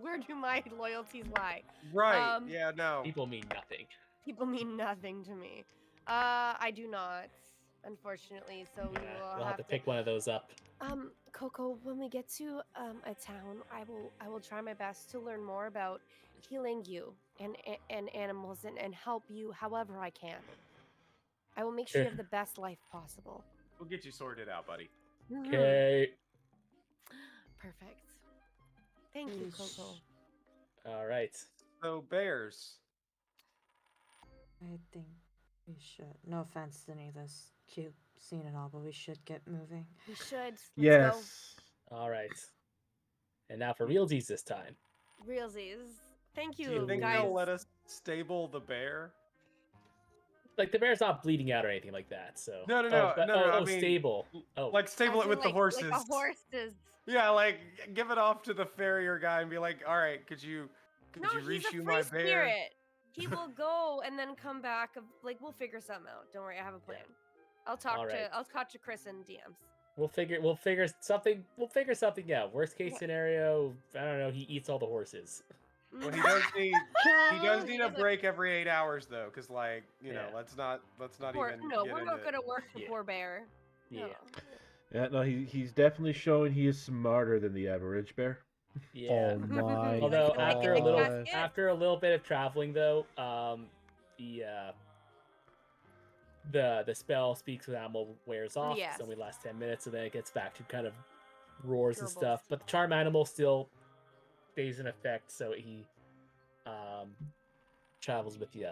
where do my loyalties lie? Right? Um, Yeah. No. People mean nothing. People mean nothing to me. I do not, unfortunately. So we Yeah, will we'll have to pick one of those up. Coco, when we get to a town, I will try my best to learn more about healing you and animals and help you however I can. I will make sure you Sure. have the best life possible. We'll get you sorted out, buddy. Mhm. Okay. Perfect. Thank you, Coco. All right. So bears. I think we should. No offense to any of those cute seen it all, but we should get moving. We should. Let's Yes. All right. And now for realsies this time. go. Realsies. Thank Do you, you think guys. they'll let us stable the bear? Like the bear's not bleeding out or anything like that. So No, no, Oh, no, but- no, no, oh, I oh, mean, stable. Oh, Like stable As it in, with the horses. Like a horse is. Yeah, like give it off to the farrier guy and be like, all right, could you No, he's a reshoe free my bear? spirit. He will go and then come back. Like we'll figure something out. Don't worry, I have a plan. I'll talk Alright. to Chris in DMs. we'll figure something. We'll figure something out. Worst case scenario, I don't know. He eats all the horses. Well, he does need He a doesn't- break every 8 hours though, because like you know, Yeah. let's not Poor, even. no, get we're not into- gonna work the Yeah. poor bear. Yeah, No. Yeah, no, he's definitely showing he is smarter than the average bear. yeah. Oh my Although I after a think little that's it. after a little bit of traveling though, the spell speaks with animal wears off. Yes. It's only lasts 10 minutes, and then it gets back to kind of roars and Gerbils. stuff. But the charm animal still stays in effect, so he travels with you.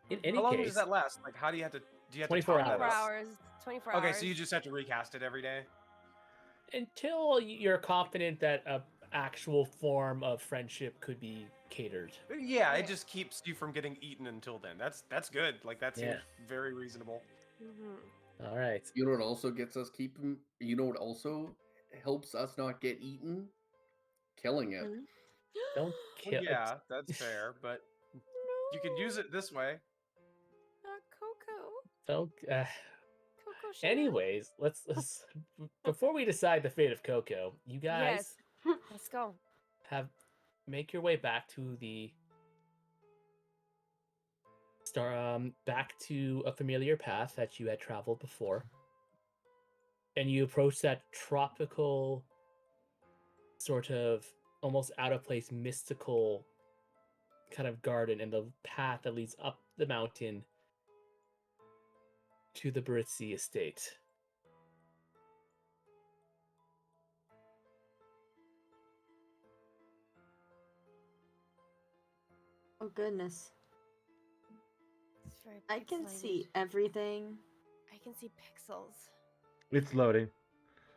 In any How long case, does that last? Like, how do you have to? Do you have 24 to top that 24 up? hours. 24 hours. Okay, so you just have to recast it every day. until you're confident that a actual form of friendship could be catered. Yeah, Yeah. it just keeps you from getting eaten until then. That's good. Like that seems Yeah. very reasonable. All right. You know what also gets us keeping? You know what also helps us not get eaten? Killing it. Mhm. Don't Well, kill. yeah, that's fair, but you could use it this way. Coco. Don't. Coco Chanel. Anyways, let's before we decide the fate of Coco, you guys Yes. Let's go. make your way back to the back to a familiar path that you had traveled before, and you approach that tropical, sort of almost out of place, mystical kind of garden, and the path that leads up the mountain to the Baritzi estate. Oh goodness. It's very I can pixelated. see everything. I can see pixels. It's loading.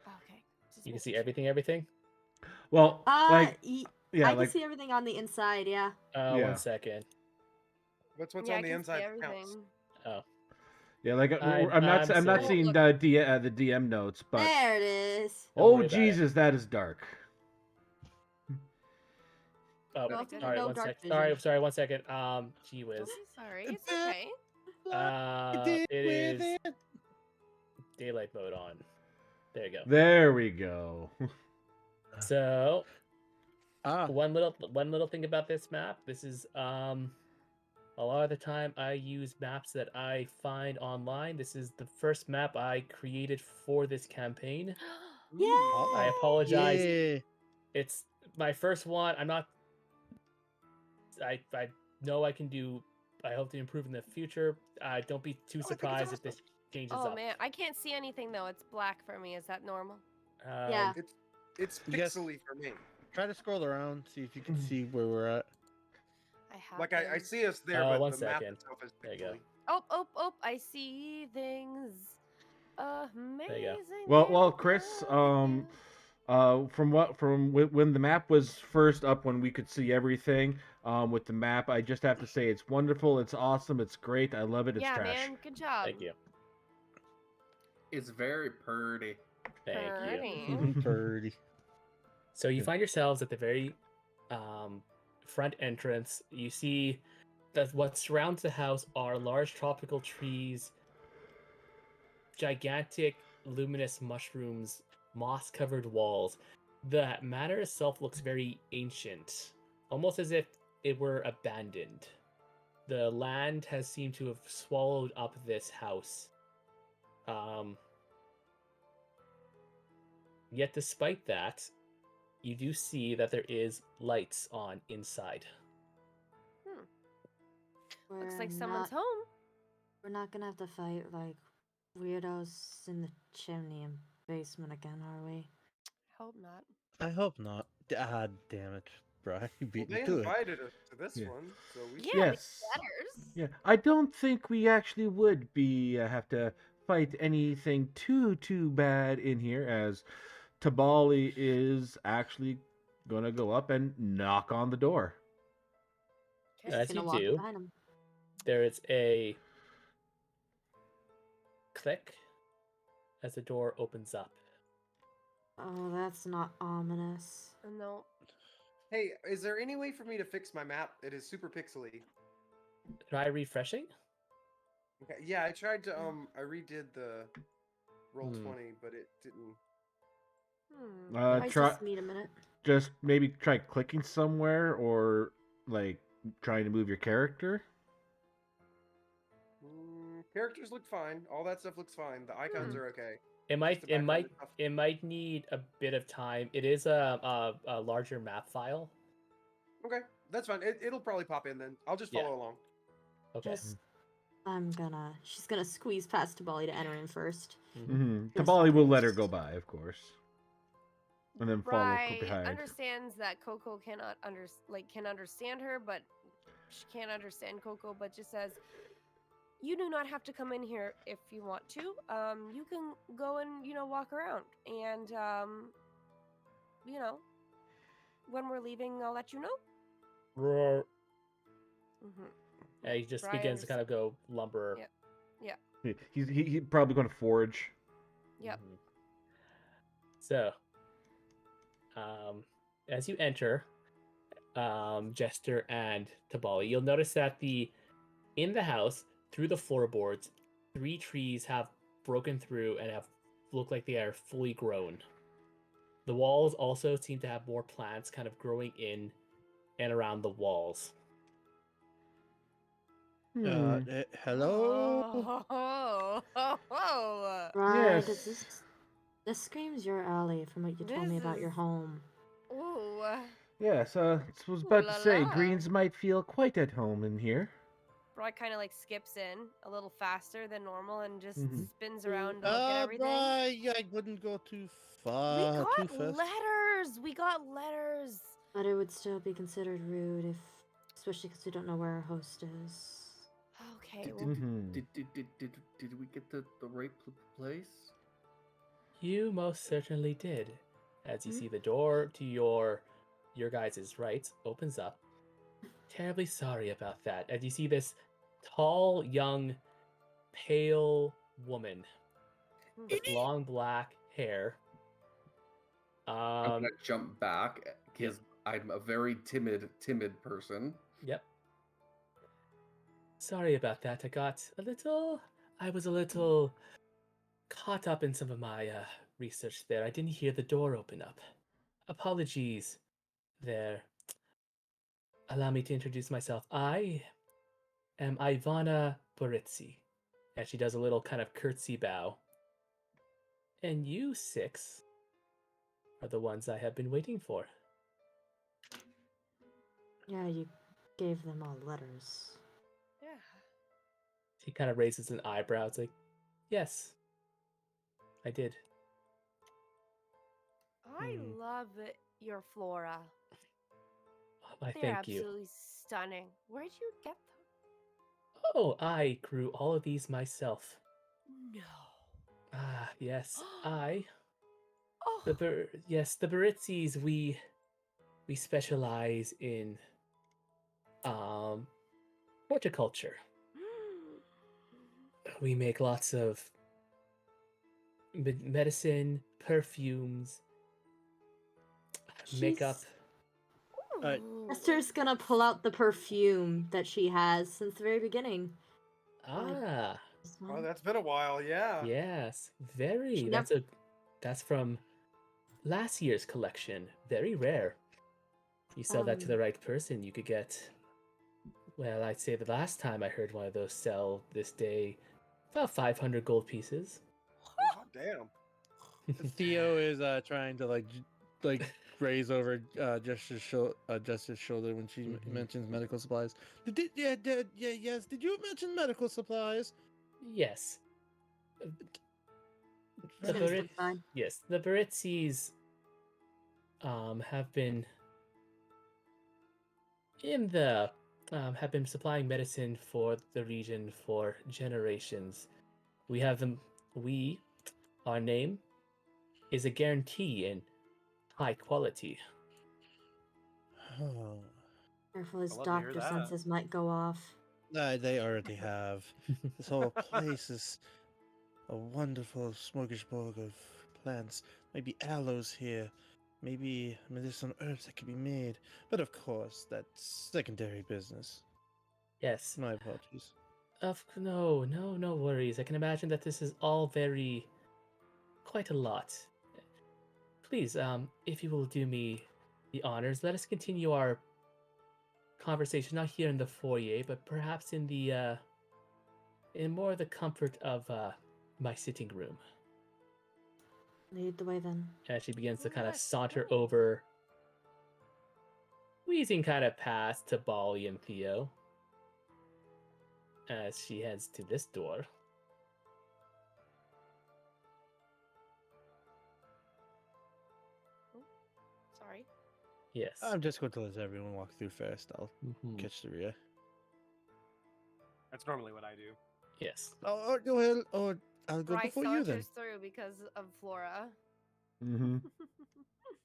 Okay. Just You can making see sure. everything. Well, like yeah, I can like see everything on the inside, yeah. Yeah. 1 second. What's Yeah, on I the can see inside everything. counts. Oh, yeah, like I'm I'm not silly. seeing Look. the DM notes, but There it is. Don't oh worry about it. Jesus, that is dark. Oh, Well, good. all right. no 1 dark sec. vision. Sorry. 1 second. Gee whiz. Don't be sorry. It's okay. It is daylight mode on. There you go. There we go. So Ah, one little thing about this map. This is a lot of the time I use maps that I find online. This is the first map I created for this campaign. Yeah. I apologize. yeah. It's my first one. I'm not. I know I can do. I hope to improve in the future. Don't be too I think it's surprised if this changes Oh up. man, I can't see anything though. It's black for me. Is that normal? Yeah. It's Yes. pixely for me. Try to scroll around, see if you can Mhm. see where we're at. I have. Like I been. see us there, Oh, but 1 the map second. itself is There you go. pixely. Oh! I see things. Amazing. Well, and Chris, glorious. from when the map was first up, when we could see everything, with the map, I just have to say it's wonderful, it's awesome, it's great, I love it, it's Yeah, trash. man. Good job. Thank you. It's very pretty. Thank you. Purdy. Birdie. So you find yourselves at the very front entrance. You see that what surrounds the house are large tropical trees, gigantic luminous mushrooms, moss-covered walls. The manor itself looks very ancient, almost as if it were abandoned. The land has seemed to have swallowed up this house. Yet despite that, you do see that there is lights on inside. Looks like We're someone's not- home. We're not gonna have to fight like weirdos in the chimney and basement again, are we? Hope not. I hope not. Ah, damn it, Brian. You Well, beat they me to it. invited us to this Yeah. one, so we Yeah, Yes. letters. Yeah, I don't think we actually would be have to despite anything too bad in here, as Tabali is actually gonna go up and knock on the door. She's As you gonna walk do, behind him. there is a click as the door opens up. Oh, that's not ominous. No. Hey, is there any way for me to fix my map? It is super pixely. Try refreshing. Okay, yeah, I tried to I redid the roll Hmm. 20, but it didn't. I Try just need a minute. just maybe try clicking somewhere or like trying to move your character. Characters look fine. All that stuff looks fine. The icons are okay. It might the background is tough. it might need a bit of time. It is a larger map file. Okay, that's fine. It'll probably pop in then. I'll just Yeah. follow along. Okay. Just, she's gonna squeeze past Tabali to enter in first. Mm-hmm. Just Tabali will in let her case. go by, of course, and then follow Bri behind. understands that Coco cannot can understand her, but she can't understand Coco, but just says, "You do not have to come in here if you want to. You can go and walk around, and when we're leaving, I'll let you know." Roar. Mm-hmm. And he just Bri begins to kind of go lumber. Yeah. He's probably going to forge. Yep. Mhm. So, as you enter, Jester and Tabali, you'll notice that in the house, through the floorboards, 3 trees have broken through and look like they are fully grown. The walls also seem to have more plants kind of growing in and around the walls. Hello? Oh. Right, Yes. this screams your alley from what you told me This about your is- home. Ooh. Yes, I was Ooh about la to say, la. Greens might feel quite at home in here. Bri kind of skips in a little faster than normal and just Mhm. spins around to look at everything. I wouldn't go too We far, too got fast. letters. We got letters. But it would still be considered rude especially because we don't know where our host is. Okay. Did, Well, Mhm. did we get the right place? You most certainly did. As you Hmm? see the door to your guys' right opens up. Terribly sorry about that. As you see this tall, young, pale woman with long black hair. I'm gonna jump back because I'm a very timid person. Yep. Sorry about that. I was a little caught up in some of my research there. I didn't hear the door open up. Apologies there. Allow me to introduce myself. I am Ivana Boritsi. And she does a little kind of curtsy bow. And you 6 are the ones I have been waiting for. Yeah, you gave them all letters. yeah. He kind of raises an eyebrow. It's like, yes, I did. I love your flora. I They're thank you. absolutely stunning. Where'd you get them? Oh, I grew all of these myself. No. Ah, yes, I. Oh. The Baritzis, we specialize in horticulture. We make lots of medicine, perfumes, makeup. Ooh. Esther's gonna pull out the perfume that she has since the very beginning. Ah, This Oh, one. that's been a while. Yeah. yes, very. She That's from last year's collection. Very rare. You sell that to the right person, you could get. Well, I'd say the last time I heard one of those sell this day, about 500 gold pieces. Oh, damn. Theo is trying to graze over Justice's shoulder when she Mhm. mentions medical supplies. Yes. Did you mention medical supplies? Yes. She's gonna step aside. Yes, the Baritzis have been have been supplying medicine for the region for generations. We have them our name is a guarantee in high quality. Oh, Careful, his I'd love to hear doctor that. senses might go off. they already have. This whole place is a wonderful smorgasbord of plants. Maybe aloes here. Maybe medicinal herbs that could be made. But of course, that's secondary business. Yes. My apologies. No worries. I can imagine that this is all quite a lot. Please, if you will do me the honors, let us continue our conversation not here in the foyer, but perhaps in in more the comfort of my sitting room. Lead the way then. And she begins to kind of Yes, saunter no. over, wheezing kind of past to Bali and Theo as she heads to this door. Sorry. Yes. I'm just going to let everyone walk through first. I'll Mhm. catch the rear. That's normally what I do. Yes. Oh, go ahead. Oh, I'll go Bryce before you then. saunters through because of Flora. Mm-hmm.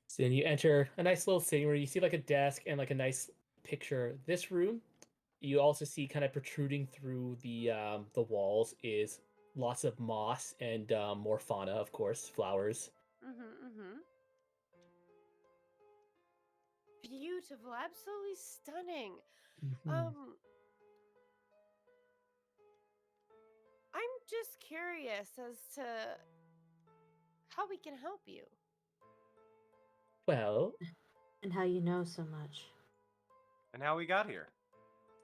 So then you enter a nice little sitting room. You see like a desk and like a nice picture. This room, you also see kind of protruding through the walls is lots of moss and more fauna, of course, flowers. Mm-hmm. Beautiful, absolutely stunning. Mhm. I'm just curious as to how we can help you. Well, And how you know so much. And how we got here.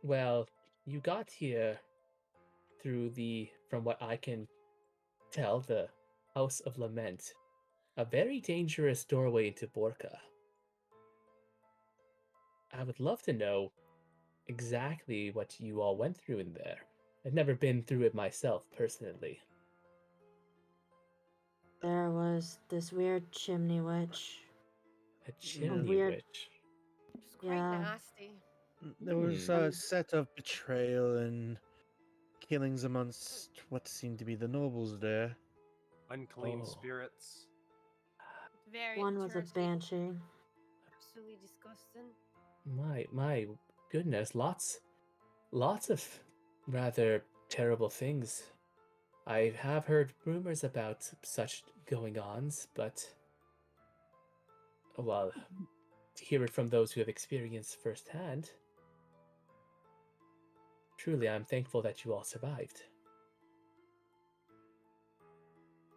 well, you got here through from what I can tell, the House of Lament, a very dangerous doorway into Borca. I would love to know exactly what you all went through in there. I've never been through it myself, personally. There was this weird chimney witch. A A chimney weird, witch. It's quite yeah. nasty. There was a set of betrayal and killings amongst what seemed to be the nobles there. Unclean Oh. spirits. Very One was a dirty. banshee. Absolutely disgusting. My goodness, lots of rather terrible things. I have heard rumors about such going-ons, but well, to hear it from those who have experienced firsthand, truly I'm thankful that you all survived.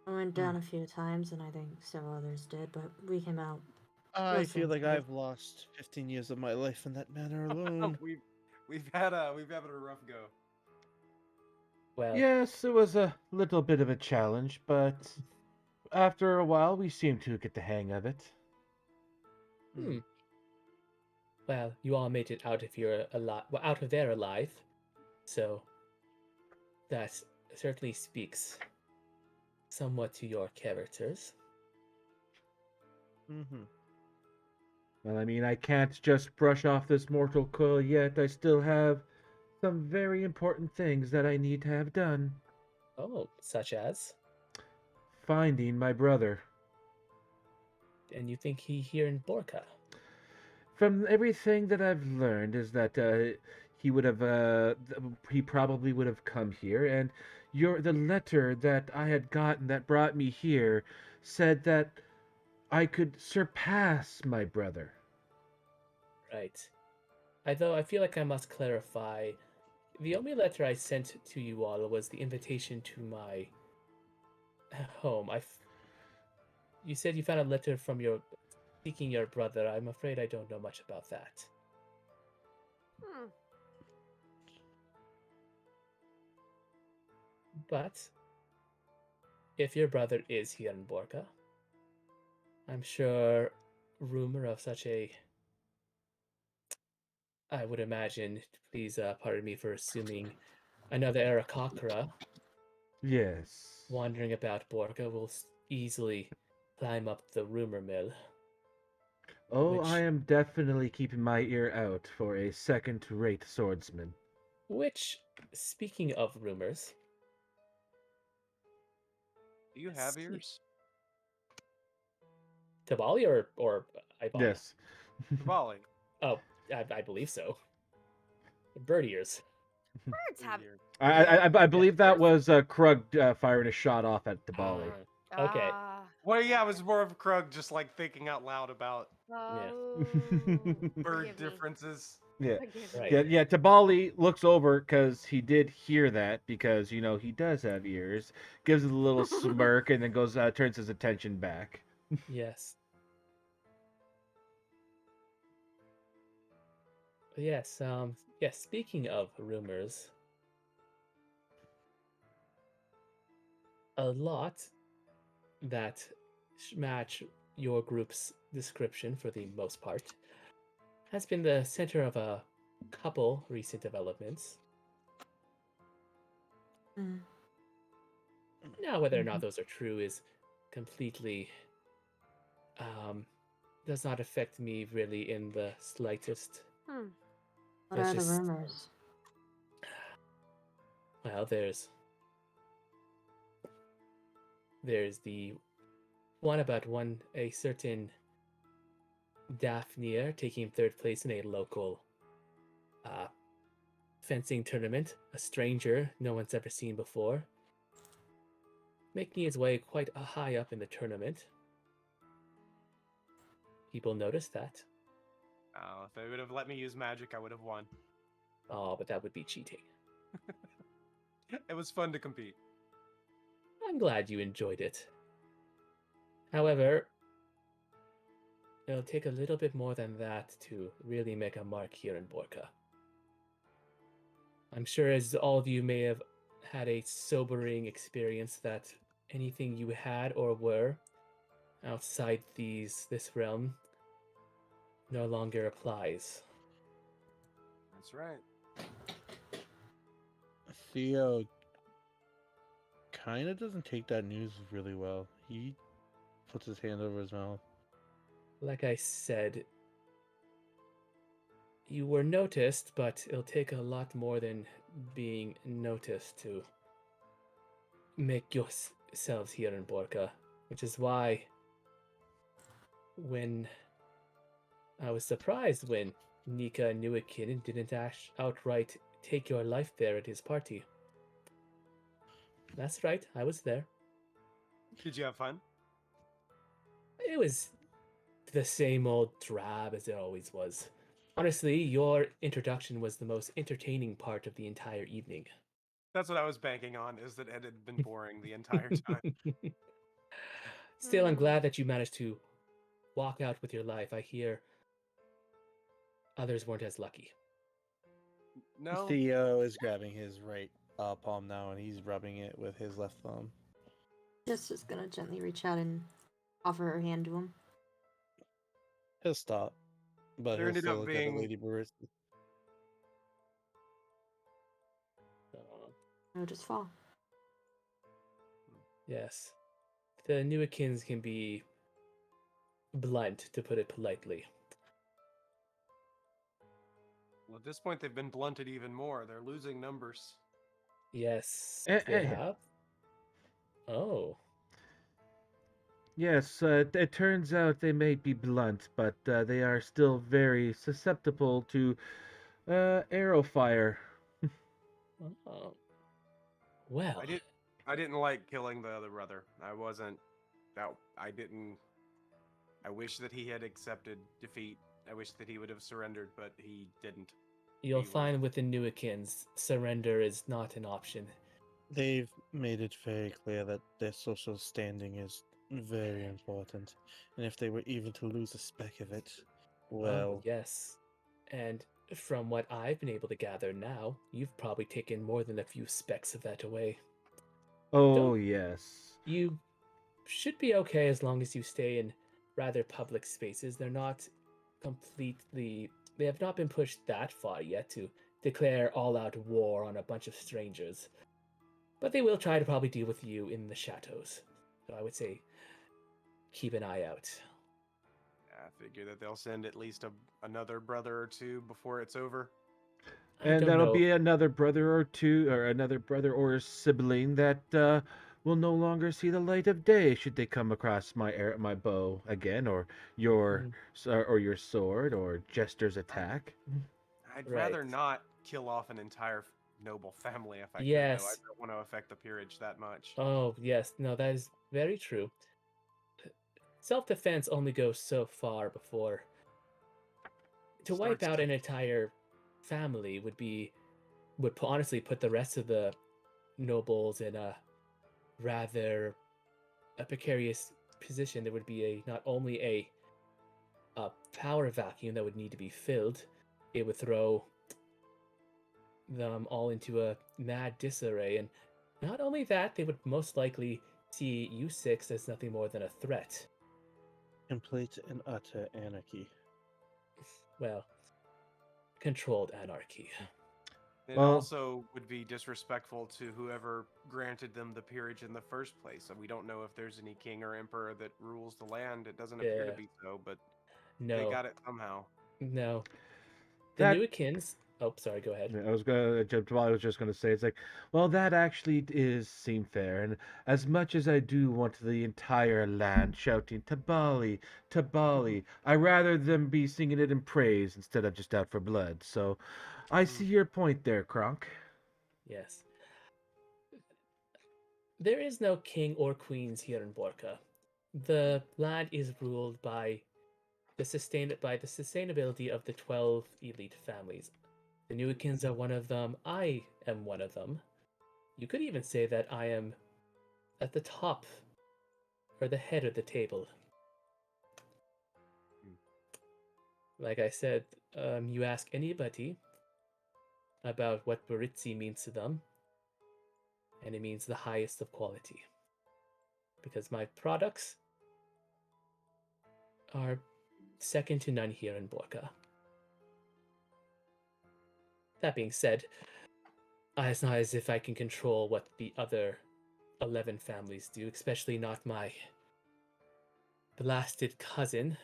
I went down a few times, and I think several others did, but we came out. I mostly feel like unscathed. I've lost 15 years of my life in that manner alone. we've had a rough go. Well, Yes, it was a little bit of a challenge, but after a while, we seemed to get the hang of it. hmm. Well, you all made it out of out of there alive, so that certainly speaks somewhat to your characters. Mm-hmm. Well, I mean, I can't just brush off this mortal coil yet. I still have some very important things that I need to have done. Oh, such as? Finding my brother. And you think he here in Borca? From everything that I've learned is that he would have he probably would have come here, and the letter that I had gotten that brought me here said that I could surpass my brother. Right. Though I feel like I must clarify, the only letter I sent to you all was the invitation to my home. You said you found a letter from seeking your brother. I'm afraid I don't know much about that. Hmm. But if your brother is here in Borca, I'm sure rumor of such I would imagine, please pardon me for assuming, another Arakakra Yes. wandering about Borca will easily climb up the rumor mill. Oh, I Which, am definitely keeping my ear out for a second-rate swordsman. speaking of rumors, Do you have ears? Tabali or Ibana? Yes. Volley. Oh, I believe so. Bird ears. Birds have. I believe that was Krug firing a shot off at Tabali. Okay. Well, yeah, it was more of Krug just like thinking out loud about Oh, bird forgive me. differences. Yeah. Forgive Right. me. Yeah, Tabali looks over because he did hear that because he does have ears. Gives it a little smirk and then goes turns his attention back. Yes. Yes. Yes. Speaking of rumors, a lot that match your group's description for the most part has been the center of a couple recent developments. Mm. Now, whether or not those are true is completely does not affect me really in the slightest. What It's are the just- rumors? Well, there's the one about a certain Daphne taking third place in a local fencing tournament, a stranger no one's ever seen before, making his way quite high up in the tournament. People noticed that. Oh, if they would have let me use magic, I would have won. Oh, but that would be cheating. It was fun to compete. I'm glad you enjoyed it. However, it'll take a little bit more than that to really make a mark here in Borca. I'm sure as all of you may have had a sobering experience that anything you had or were outside this realm no longer applies. That's right. Theo kind of doesn't take that news really well. He puts his hand over his mouth. Like I said, you were noticed, but it'll take a lot more than being noticed to make yourselves here in Borca, which is why when I was surprised when Nika Newikin didn't outright take your life there at his party. That's right, I was there. Did you have fun? It was the same old drab as it always was. Honestly, your introduction was the most entertaining part of the entire evening. That's what I was banking on, is that it had been boring the entire time. Still, I'm glad that you managed to walk out with your life. I hear others weren't as lucky. No? Theo is grabbing his right palm now, and he's rubbing it with his left thumb. Just is gonna gently reach out and offer her hand to him. He'll stop, but There he'll ended still up look at the being- lady barista. He'll just fall. Yes. The Newakins can be blunt, to put it politely. Well, at this point, they've been blunted even more. They're losing numbers. Yes, Eh, they eh. have. Oh, Yes, it turns out they may be blunt, but they are still very susceptible to arrow fire. oh. Well, I didn't like killing the other brother. I wasn't. I didn't. I wish that he had accepted defeat. I wish that he would have surrendered, but he didn't. you'll He was- find with the Newakins, surrender is not an option. They've made it very clear that their social standing is very important, and if they were even to lose a speck of it, well, Oh, yes. And from what I've been able to gather now, you've probably taken more than a few specks of that away. Oh, Don't- yes. You should be okay as long as you stay in rather public spaces. They're not completely. They have not been pushed that far yet to declare all out war on a bunch of strangers. But they will try to probably deal with you in the chateaus. So I would say keep an eye out. I figure that they'll send at least another brother or two before it's over. I And don't that'll know. be another brother or two, or another brother or sibling that will no longer see the light of day should they come across my bow again, or Mm, your sword, or jester's attack. I'd right. rather not kill off an entire noble family if I could, though. I Yes. don't want to affect the peerage that much. Oh, yes. No, that is very true. Self-defense only goes so far before to wipe Starts out to an entire family honestly put the rest of the nobles in a rather a precarious position. There would be not only a power vacuum that would need to be filled, it would throw them all into a mad disarray, and not only that, they would most likely see you six as nothing more than a threat. Complete and utter anarchy. Well, controlled anarchy. It Well, also would be disrespectful to whoever granted them the peerage in the first place. And we don't know if there's any king or emperor that rules the land. It doesn't appear to Yeah. be so, but they No, got it somehow. no. The that Newikins. Oh, sorry. Go ahead. I was gonna. I was just gonna say, it's like, well, that actually is seem fair, and as much as I do want the entire land shouting "Tabali, Tabali," I rather them be singing it in praise instead of just out for blood. So, I Mm. see your point there, Kronk. Yes. There is no king or queens here in Borca. The land is ruled by the sustainability of the 12 elite families. The Newikins are one of them. I am one of them. You could even say that I am at the top or the head of the table. Like I said, you ask anybody about what Baritzi means to them, and it means the highest of quality. Because my products are second to none here in Borca. That being said, it's not as if I can control what the other 11 families do, especially not my blasted cousin.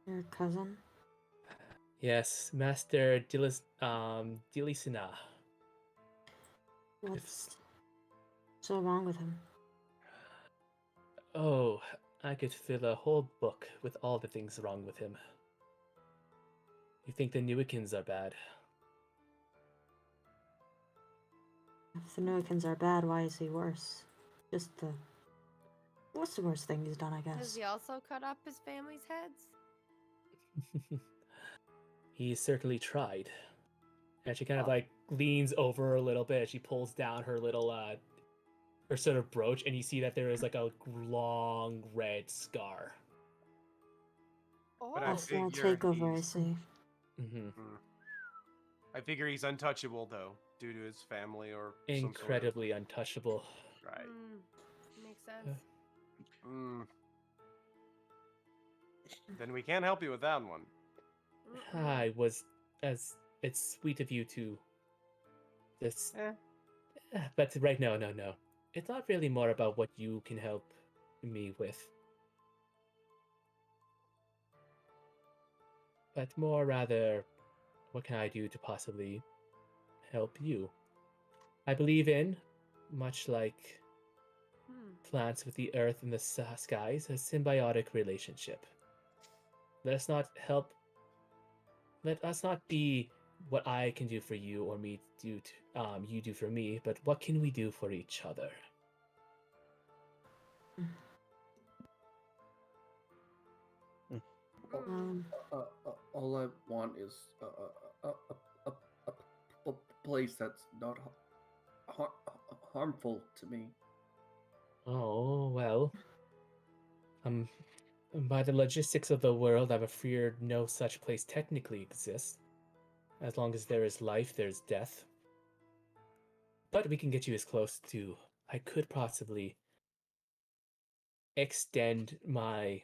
Your cousin? Yes, Master Dilisina. What's so wrong with him? Oh, I could fill a whole book with all the things wrong with him. You think the Newikins are bad? If the Nookins are bad, why is he worse? Just the. What's the worst thing he's done, I Does guess? he also cut off his family's heads? He certainly tried. And she kind of Oh. like leans over a little bit and she pulls down her little her sort of brooch, and you see that there is like a long red scar. But I Oh, Hostile figure takeover, I he's see. Mm-hmm. I figure he's untouchable though, due to his family or some sort of Incredibly untouchable. right. makes sense. Mm. Then we can't help you with that one. I was as it's sweet of you to just but right now, no. It's not really more about what you can help me with. But more rather, what can I do to possibly help you? I believe in, much like plants with the earth and the skies, a symbiotic relationship. Let us not help. Let us not be what I can do for you or me do to, you do for me, but what can we do for each other? All I want is a place that's not harmful to me. Oh, well. By the logistics of the world, I'm afraid no such place technically exists. As long as there is life, there's death. But we can get you as close to. I could possibly extend my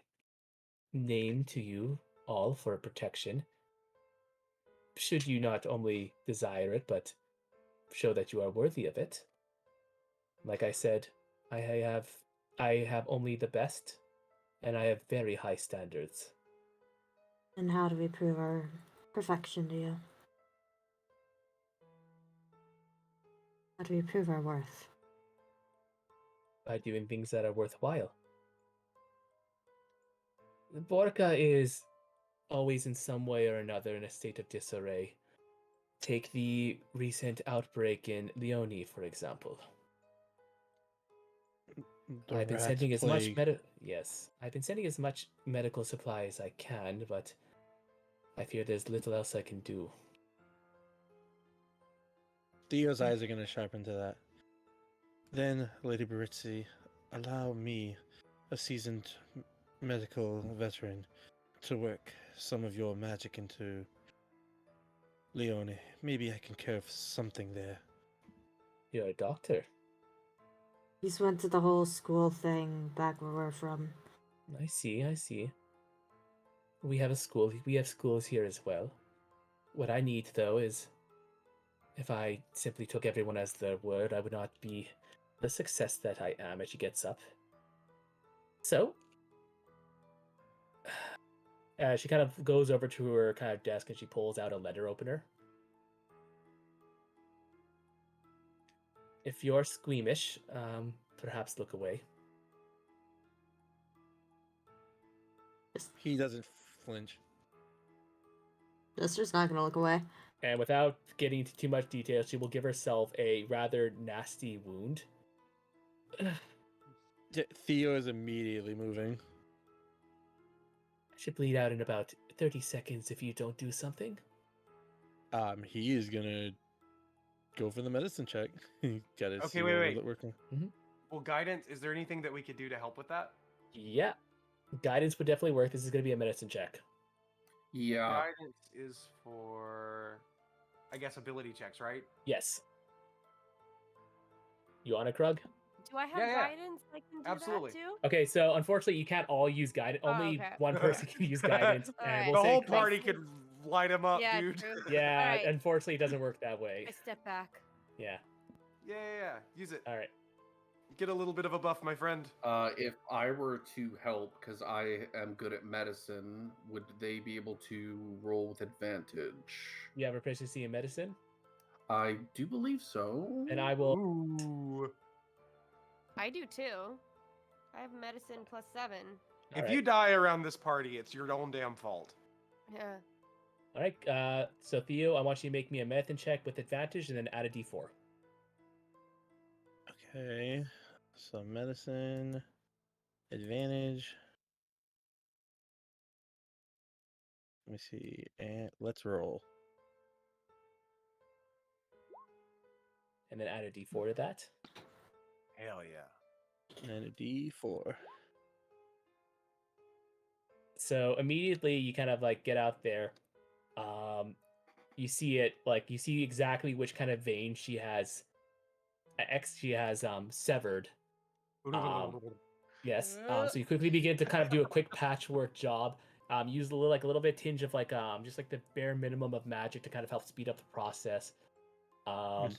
name to you all for protection. Should you not only desire it, but show that you are worthy of it. Like I said, I have I have only the best, and I have very high standards. And how do we prove our perfection to you? How do we prove our worth? by doing things that are worthwhile. Borca is always in some way or another in a state of disarray. Take the recent outbreak in Leone, for example. The I've been rat sending as much plague. I've been sending as much medical supply as I can, but I fear there's little else I can do. Theo's eyes are going to sharpen to that. Then, Lady Baritzi, allow me, a seasoned medical veteran, to work some of your magic into Leone. Maybe I can curve something there. You're a doctor. He's went to the whole school thing back where we're from. I see, I see. We have schools here as well. What I need, though, is if I simply took everyone as their word, I would not be the success that I am. As she gets up. So, she kind of goes over to her kind of desk and she pulls out a letter opener. If you're squeamish, perhaps look away. He doesn't flinch. Jester's not gonna look away. And without getting into too much detail, she will give herself a rather nasty wound. Theo is immediately moving. I should bleed out in about 30 seconds if you don't do something. He is gonna go for the medicine check. Gotta Okay, see wait, what wait. will working. Well, guidance. Is there anything that we could do to help with that? Yeah. Guidance would definitely work. This is going to be a medicine check. Yeah. Guidance is for, I guess, ability checks, right? Yes. You on it, Krug? Do I have Yeah, yeah. guidance? I can do Absolutely. that too. Okay, so unfortunately, you can't all use guidance. Oh, Only okay. one person can use guidance. All And right. we'll The say whole Krug- party could light him up, Yeah, dude. true. Yeah, All right. unfortunately, it doesn't work that way. I step back. Yeah. Yeah. Use it. All right. Get a little bit of a buff, my friend. If I were to help, because I am good at medicine, would they be able to roll with advantage? You have a proficiency in medicine? I do believe so. And I will. Ooh. I do too. I have medicine +7. All If right. you die around this party, it's your own damn fault. Yeah. All right. So Theo, I want you to make me a medicine check with advantage, and then add a d4. Okay. So medicine, advantage. Let me see. And let's roll. And then add a d4 to that. Hell yeah. And a D4. So immediately you kind of like get out there. You see it, like you see exactly which kind of vein she has severed. Yes. So you quickly begin to kind of do a quick patchwork job. Use a little bit tinge of like just like the bare minimum of magic to kind of help speed up the process. Yes.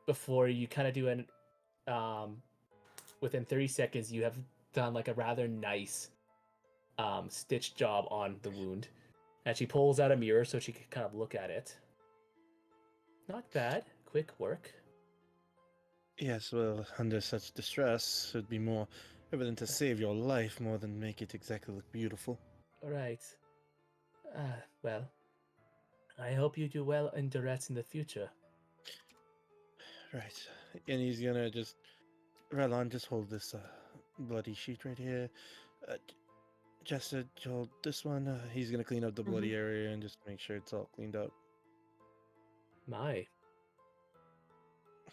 Before you kind of do an within 30 seconds you have done like a rather nice stitch job on the wound. And she pulls out a mirror so she can kind of look at it. Not bad. Quick work. Yes, well, under such distress, it'd be more evident to save your life more than make it exactly look beautiful. All right. Well, I hope you do well in Duress in the future. Right. And he's gonna just... Rellon, just hold this bloody sheet right here. Just hold this one. He's gonna clean up the bloody area and just make sure it's all cleaned up. My.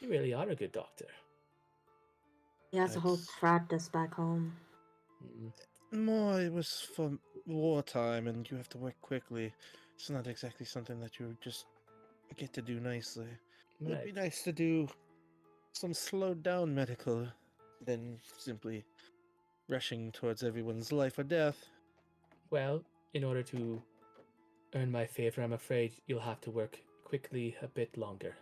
You really are a good doctor. He has a whole That's- practice back home. More, it was for wartime, and you have to work quickly. It's not exactly something that you just get to do nicely. It would be Right. nice to do some slowed down medical than simply rushing towards everyone's life or death. Well, in order to earn my favor, I'm afraid you'll have to work quickly a bit longer.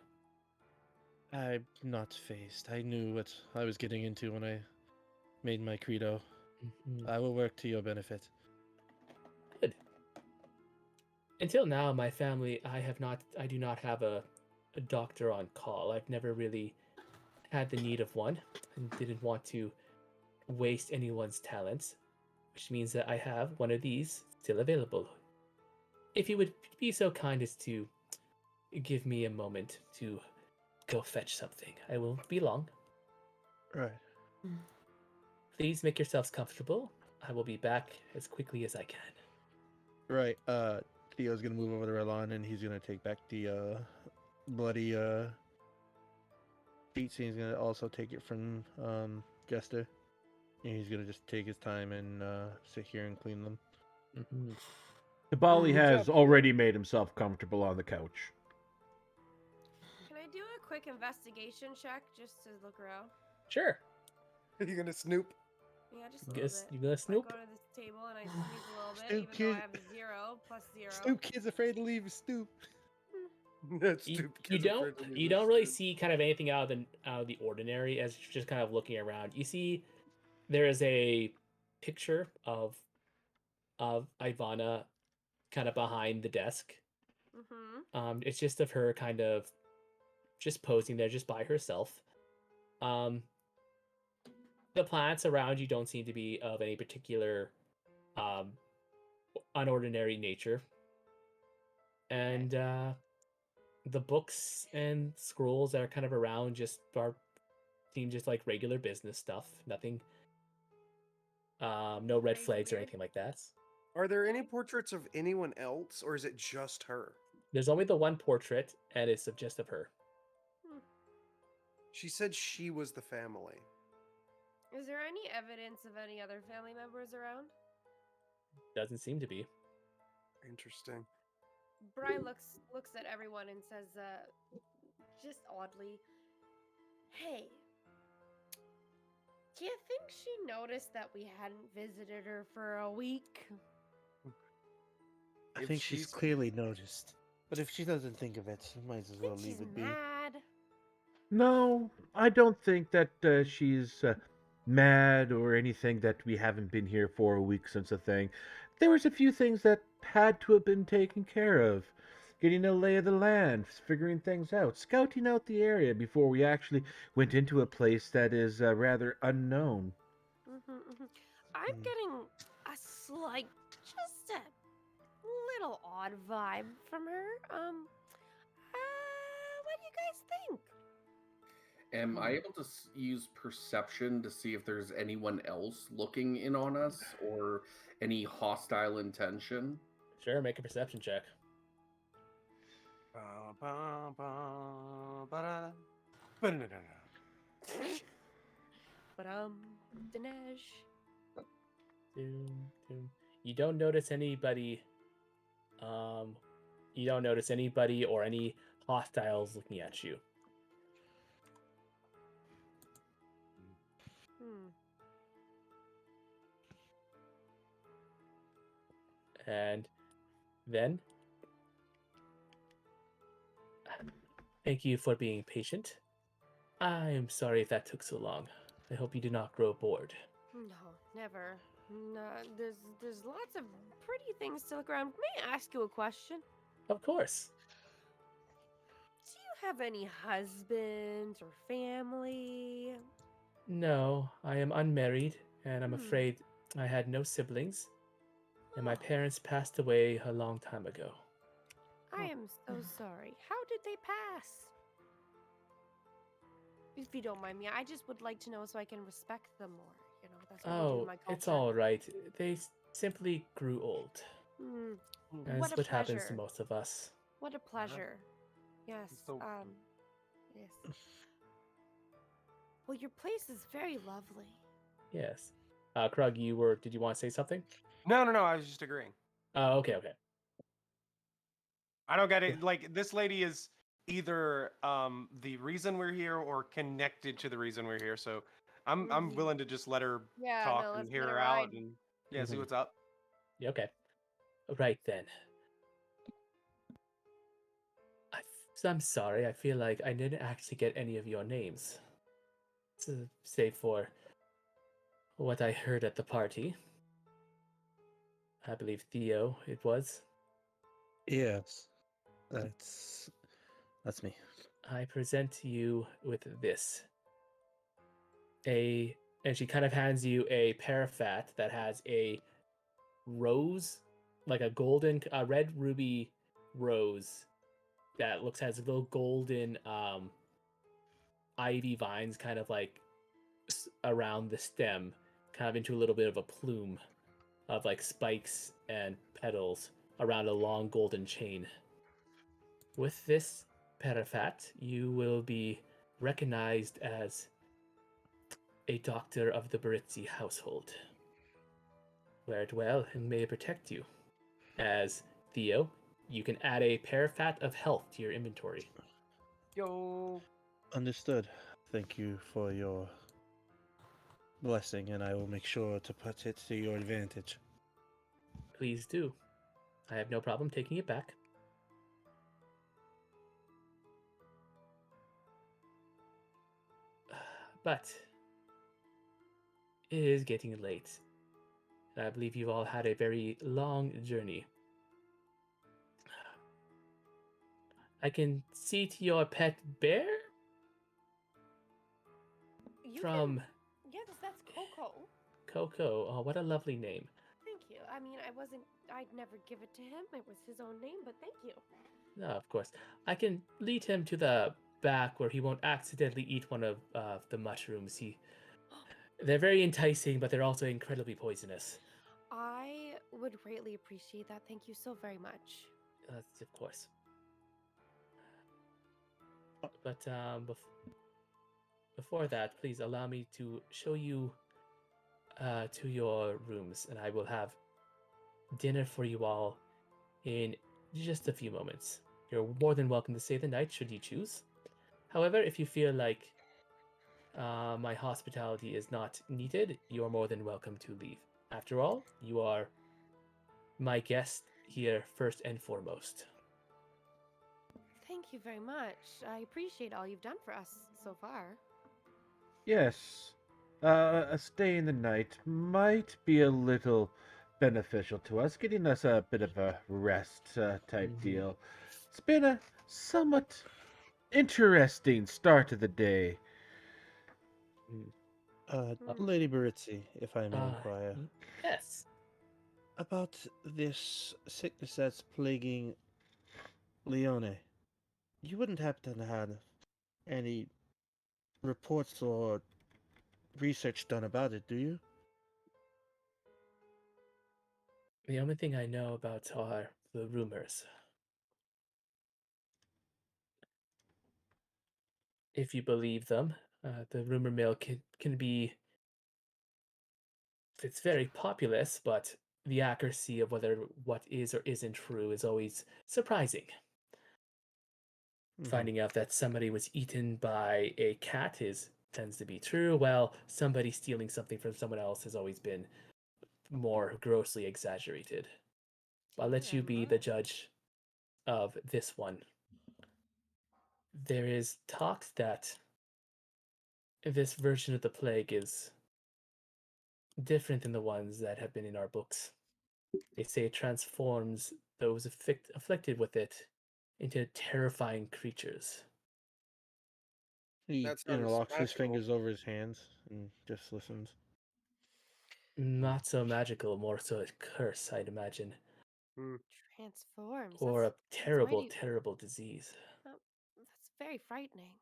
I'm not phased. I knew what I was getting into when I made my credo. Mhm. I will work to your benefit. Good. Until now, my family, I do not have a doctor on call. I've never really had the need of one and didn't want to waste anyone's talents, which means that I have one of these still available. If you would be so kind as to give me a moment to go fetch something, I will be long. Right. Please make yourselves comfortable. I will be back as quickly as I can. Right. Theo's gonna move over to Erlon and he's gonna take back the bloody sheets, and he's gonna also take it from Jester. And he's gonna just take his time and sit here and clean them. Mm-hmm. Tabali Good has job. already made himself comfortable on the couch. Can I do a quick investigation check just to look around? Sure. Are you gonna snoop? Yeah, just a little bit. You gonna I snoop? go to this table and I sneak a little bit, Snoop even though I kid. have 0 plus 0. Snoop kid's afraid to leave his stoop. That's You, stupid. you kids are don't afraid to leave you their don't really stoop. see kind of anything out of the ordinary as you're just kind of looking around. You see there is a picture of Ivana kind of behind the desk. Mm-hmm. It's just of her kind of just posing there just by herself. The plants around you don't seem to be of any particular um, unordinary nature. And the books and scrolls that are kind of around just seem just like regular business stuff. Nothing, no red Crazy flags or weird. anything like that. Are there any portraits of anyone else, or is it just her? There's only the one portrait, and it's just of her. She said she was the family. Is there any evidence of any other family members around? Doesn't seem to be. Interesting. Bry looks at everyone and says, just oddly, "Hey, do you think she noticed that we hadn't visited her for a week?" I If think she's she's- clearly noticed. But if she doesn't think of it, might as well Think leave she's it be. mad? No, I don't think that she's mad or anything that we haven't been here for a week since a thing. There was a few things that had to have been taken care of. Getting a lay of the land, figuring things out, scouting out the area before we actually went into a place that is rather unknown. I'm Mm. getting a slight, just a little odd vibe from her. What do you guys think? Am I able to use perception to see if there's anyone else looking in on us or any hostile intention? Sure, make a perception check. But Dinesh. You don't notice anybody. You don't notice anybody or any hostiles looking at you. And then, thank you for being patient. I am sorry if that took so long. I hope you did not grow bored. No, never. No, there's lots of pretty things to look around. May I ask you a question? Of course. Do you have any husbands or family? No, I am unmarried, and I'm afraid I had no siblings, and my parents passed away a long time ago. I am so sorry. How did they pass? If you don't mind me, I just would like to know so I can respect them more. You know, that's what we do in my culture. It's all right. They simply grew old. That's What a what happens to pleasure. most of us. What a pleasure. Yes. So- Yes. Well, your place is very lovely. Yes. Krug, did you want to say something? No, I was just agreeing. Oh, okay. I don't get it. Like, this lady is either the reason we're here or connected to the reason we're here. So I'm willing to just let her Yeah, talk no, and let's hear let her her out ride. and see Mhm. what's up. Yeah, okay. Right then. I'm sorry. I feel like I didn't actually get any of your names. Save for what I heard at the party. I believe Theo it was. Yes. That's me. I present to you with this. and she kind of hands you a parafat that has a rose, like a red ruby rose that looks has little golden ivy vines kind of like around the stem, kind of into a little bit of a plume of like spikes and petals around a long golden chain. With this parafat, you will be recognized as a doctor of the Baritzi household. Wear it well and may it protect you. As Theo, you can add a parafat of health to your inventory. Yo. Understood. Thank you for your blessing, and I will make sure to put it to your advantage. Please do. I have no problem taking it back. But it is getting late. I believe you've all had a very long journey. I can see to your pet bear You from can. Yes, that's Coco. Coco. Oh, what a lovely name. Thank you. I mean, I'd never give it to him. It was his own name, but thank you. No, of course. I can lead him to the back where he won't accidentally eat one of the mushrooms. They're very enticing, but they're also incredibly poisonous. I would greatly appreciate that. Thank you so very much. Of course. But before that, please allow me to show you to your rooms, and I will have dinner for you all in just a few moments. You're more than welcome to stay the night should you choose. However, if you feel like my hospitality is not needed, you are more than welcome to leave. After all, you are my guest here first and foremost. Thank you very much. I appreciate all you've done for us so far. Yes, a stay in the night might be a little beneficial to us, getting us a bit of a rest type deal. It's been a somewhat interesting start to the day. Lady Baritzi, if I may Uh, inquire, yes. about this sickness that's plaguing Leone. You wouldn't happen to have any reports or research done about it, do you? The only thing I know about are the rumors. If you believe them, the rumor mill can be. It's very populous, but the accuracy of whether what is or isn't true is always surprising. Finding out that somebody was eaten by a cat is tends to be true, while somebody stealing something from someone else has always been more grossly exaggerated. I'll let you be the judge of this one. There is talk that this version of the plague is different than the ones that have been in our books. They say it transforms those afflicted with it into terrifying creatures. He That sounds interlocks his magical. fingers over his hands and just listens. Not so magical, more so a curse, I'd imagine. Transforms. Or a That's terrible, mighty. terrible disease. That's very frightening.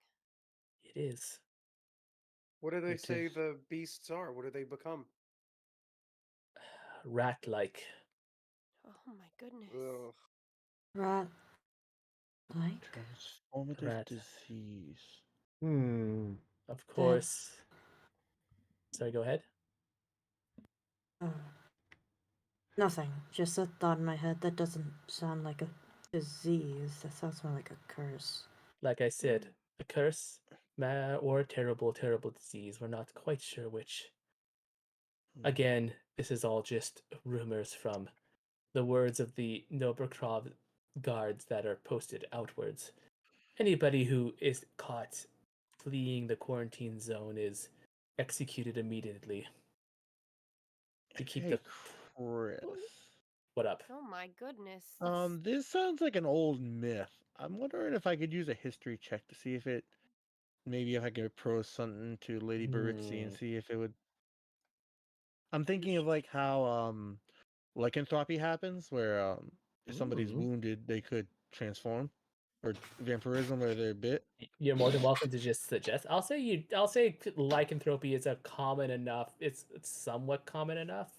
It is. What do they It say is. the beasts are? What do they become? Rat like. Oh my goodness. Ugh. Rat. Like Transformative Rat. disease. Of that's course. Sorry, go ahead. uh, nothing. Just a thought in my head. That doesn't sound like a disease. That sounds more like a curse. Like I said, a curse or a terrible, terrible disease. We're not quite sure which. Again, this is all just rumors from the words of the Noberkrov guards that are posted outwards. Anybody who is caught fleeing the quarantine zone is executed immediately to keep Hey, the. Chris. What up? Oh my goodness. This sounds like an old myth. I'm wondering if I could use a history check to see if it maybe if I could propose something to Lady Baritzi and Hmm. see if it would. I'm thinking of like how lycanthropy happens, where if somebody's Mm. wounded, they could transform, or vampirism, where they're bit. You're more than welcome to just suggest. I'll say lycanthropy is a common enough. It's somewhat common enough.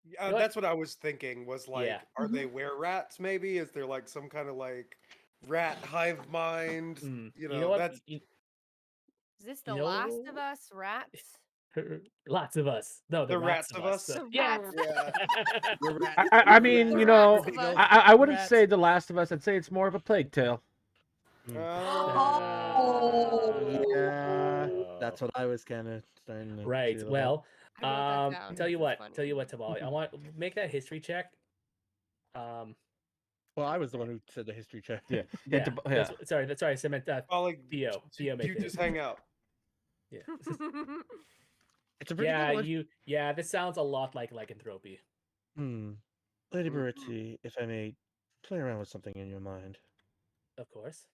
You know what? That's what I was thinking. Was Yeah. like, are they were rats? Maybe is there like some kind of like rat hive mind? You You know know, what? that's Is this You The Last of know, Us? Rats? lots of us. No, the the rats rats of of us. us. The Yeah. rats. Yeah. The I mean, The you rats know, the of big us. old I wouldn't rats. say The Last of Us. I'd say it's more of a plague tale. Mm. Yeah, Oh. that's what I was kind of starting to Right. feel about. Well, I wrote that down. tell you That's what, funny. Tamali. I want make that history check. Um, Well, I was the one who said the history check. Yeah. yeah. Yeah. That's sorry. I meant Ollie, Theo, make you it. just hang out. Yeah. It's a pretty good one. Yeah. This sounds a lot like lycanthropy. Lady Mhm. Baritzi, if I may play around with something in your mind. Of course,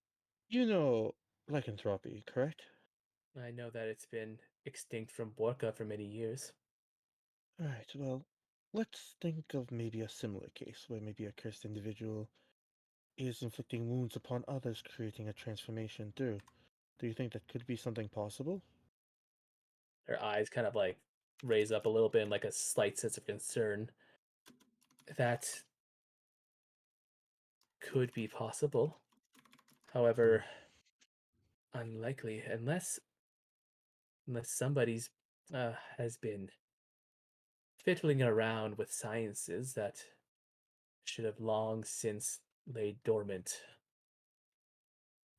You know lycanthropy, correct? I know that it's been extinct from Borca for many years. Alright, well, let's think of maybe a similar case where maybe a cursed individual is inflicting wounds upon others, creating a transformation through. Do you think that could be something possible? Her eyes kind of like raise up a little bit in like a slight sense of concern. That could be possible. However, unlikely unless somebody's has been fiddling around with sciences that should have long since laid dormant.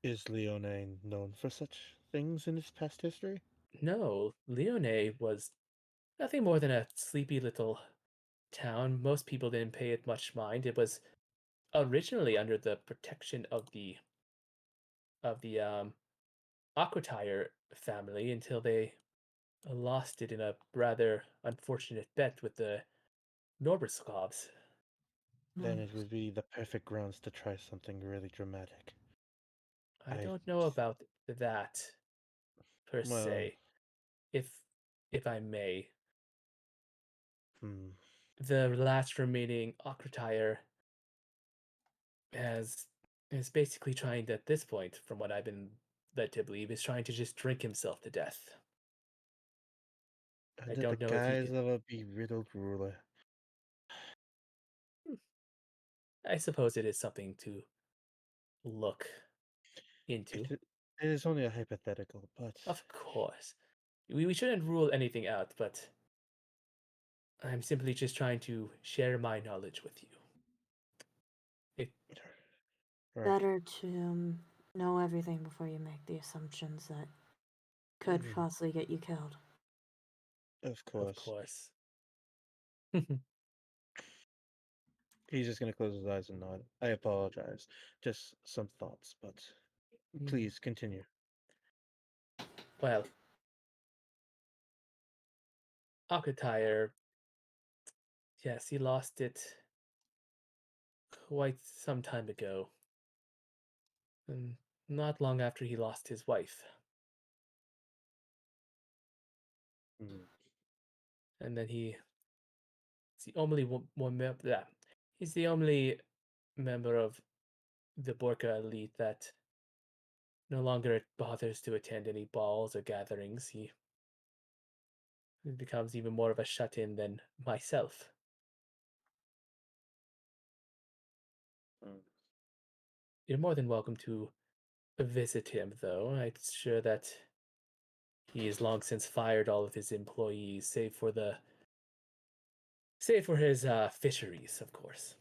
Is Leone known for such things in its past history? No, Leone was nothing more than a sleepy little town. Most people didn't pay it much mind. It was originally under the protection of the Aquatire family until they lost it in a rather unfortunate bet with the Norbiskovs. Then it would be the perfect grounds to try something really dramatic. I I, don't know about that per well, se. If I may, hmm, the last remaining Ocratire has is basically trying to, at this point, from what I've been led to believe, is trying to just drink himself to death. I under the don't know if he guise could. of a beriddled ruler. I suppose it is something to look into. It is only a hypothetical, but Of course. We shouldn't rule anything out, but I'm simply just trying to share my knowledge with you. It, right, Better to know everything before you make the assumptions that could possibly get you killed. of of course. course. He's just gonna close his eyes and nod. I apologize. Just some thoughts, but please continue. Well, Akatire, yes, he lost it quite some time ago. And not long after he lost his wife. Mm, And then he's the only one member. Yeah, he's the only member of the Borca elite that no longer bothers to attend any balls or gatherings. He becomes even more of a shut-in than myself. mm. You're more than welcome to visit him, though. I'm sure that he has long since fired all of his employees, save for his fisheries, of course.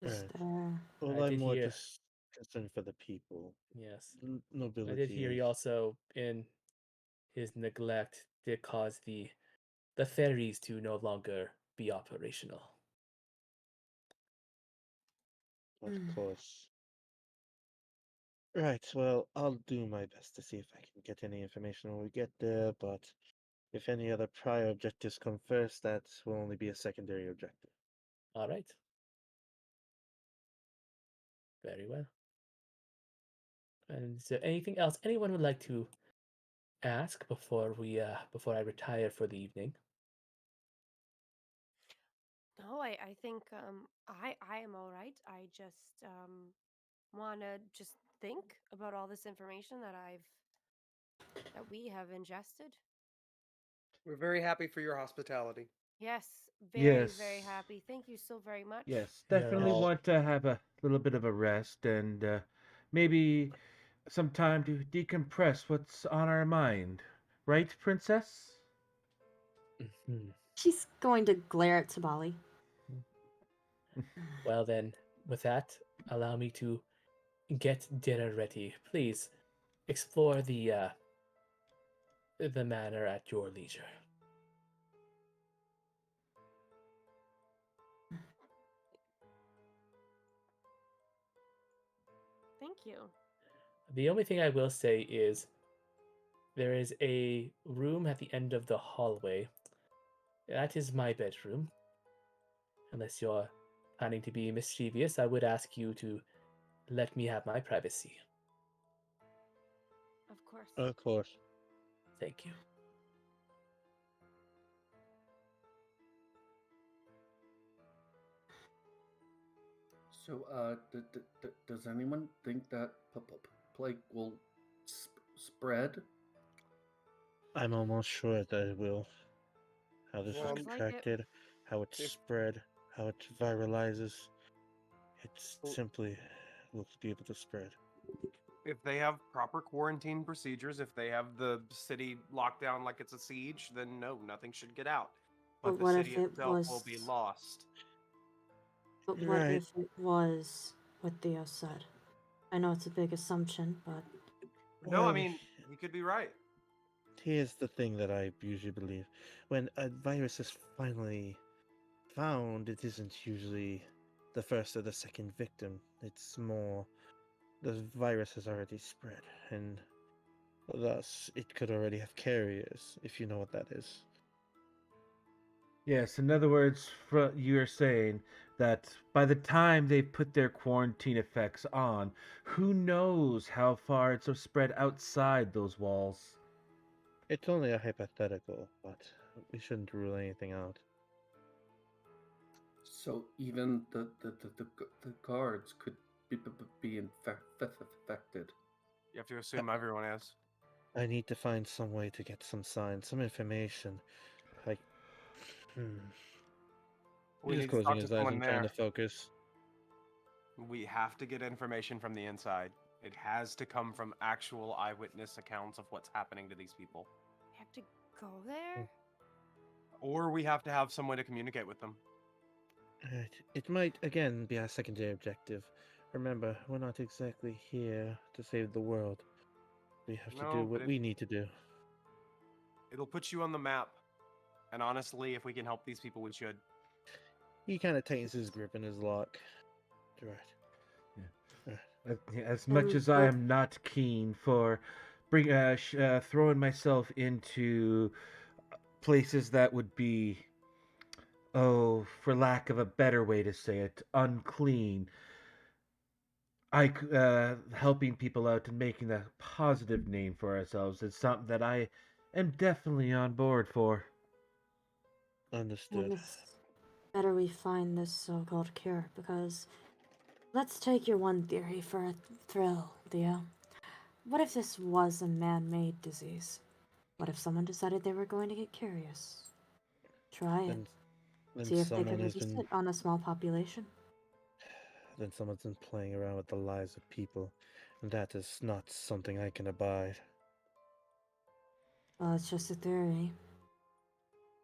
Is Right. there Well, I I'm did more hear. just concerned for the people. Yes, I did Nobility hear he is. also, in his neglect, did cause the ferries to no longer be operational. Of course. Right, well, I'll do my best to see if I can get any information when we get there, but if any other prior objectives come first, that will only be a secondary objective. All right. Very well. And is there anything else anyone would like to ask before I retire for the evening? No, I think I am all right. I just want to just think about all this information that we have ingested. We're very happy for your hospitality. Yes, very very Yes. happy. Thank you so very much. Yes, You're definitely all want to have a little bit of a rest and maybe some time to decompress what's on our mind. Right, Princess? Mhm. She's going to glare at Tabali. Well then, with that, allow me to get dinner ready. Please explore the manor at your leisure. Thank you. The only thing I will say is there is a room at the end of the hallway. That is my bedroom. Unless you're planning to be mischievous, I would ask you to let me have my privacy. Of course. Of course. Thank you. So, does anyone think that plague will spread? I'm almost sure that it will. How this is Sounds like it. contracted, how it's If spread, how it viralizes. It's Well- simply will be able to spread. If they have proper quarantine procedures, if they have the city locked down like it's a siege, then no, nothing should get out. But But the what city if it itself will was? be lost. But what Right. if it was what Theo said? I know it's a big assumption, but No, I Well, mean, he could be right. here's the thing that I usually believe. When a virus is finally found, it isn't usually the first or the second victim. It's more the virus has already spread, and thus it could already have carriers, if you know what that is. Yes, in other words, you're saying that by the time they put their quarantine effects on, who knows how far it's spread outside those walls? It's only a hypothetical, but we shouldn't rule anything out. So even the guards could be infected. You have to assume everyone is. I need to find some way to get some signs, some information. Like, hmm. We He's need just to closing talk to his eyes someone and trying to there. focus. We have to get information from the inside. It has to come from actual eyewitness accounts of what's happening to these people. We have to go there? Or we have to have some way to communicate with them. It might, again, be our secondary objective. Remember, we're not exactly here to save the world. We have to do No, but what we need to do. it'll put you on the map. And honestly, if we can help these people, we should. He kind of tightens his grip in his lock. Right. As much as I but am not keen for throwing myself into places that would be, oh, for lack of a better way to say it, unclean. Helping people out and making a positive name for ourselves is something that I am definitely on board for. then Understood. it's better we find this so-called cure, because let's take your one theory for a thrill, Theo. What if this was a man-made disease? What if someone decided they were going to get curious? Try it. Then, then See if they could someone has resist been it on a small population. then someone's been playing around with the lives of people, and that is not something I can abide. Well, it's just a theory.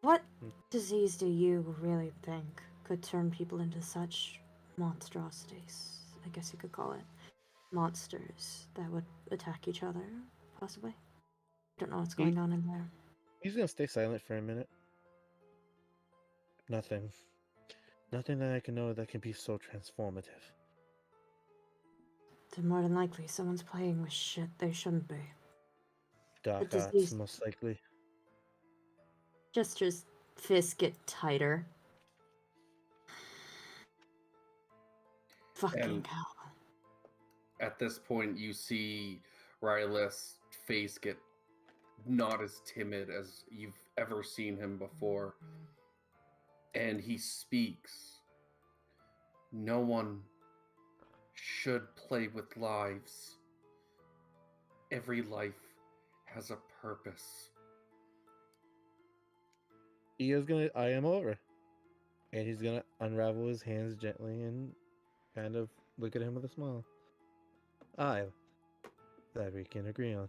What Hmm. disease do you really think could turn people into such monstrosities? I guess you could call it monsters that would attack each other, possibly. Don't know what's He, going on in there. he's gonna stay silent for a minute. Nothing. Nothing that I can know that can be so transformative. Then more than likely, someone's playing with shit they shouldn't be. The Dark arts, disease. most likely. Jester's fists get tighter. Fucking And hell. at this point, you see Ryleth's face get not as timid as you've ever seen him before. And he speaks. No one should play with lives. Every life has a purpose. He is gonna I am over. And he's gonna unravel his hands gently and kind of look at him with a smile. I that we can agree on.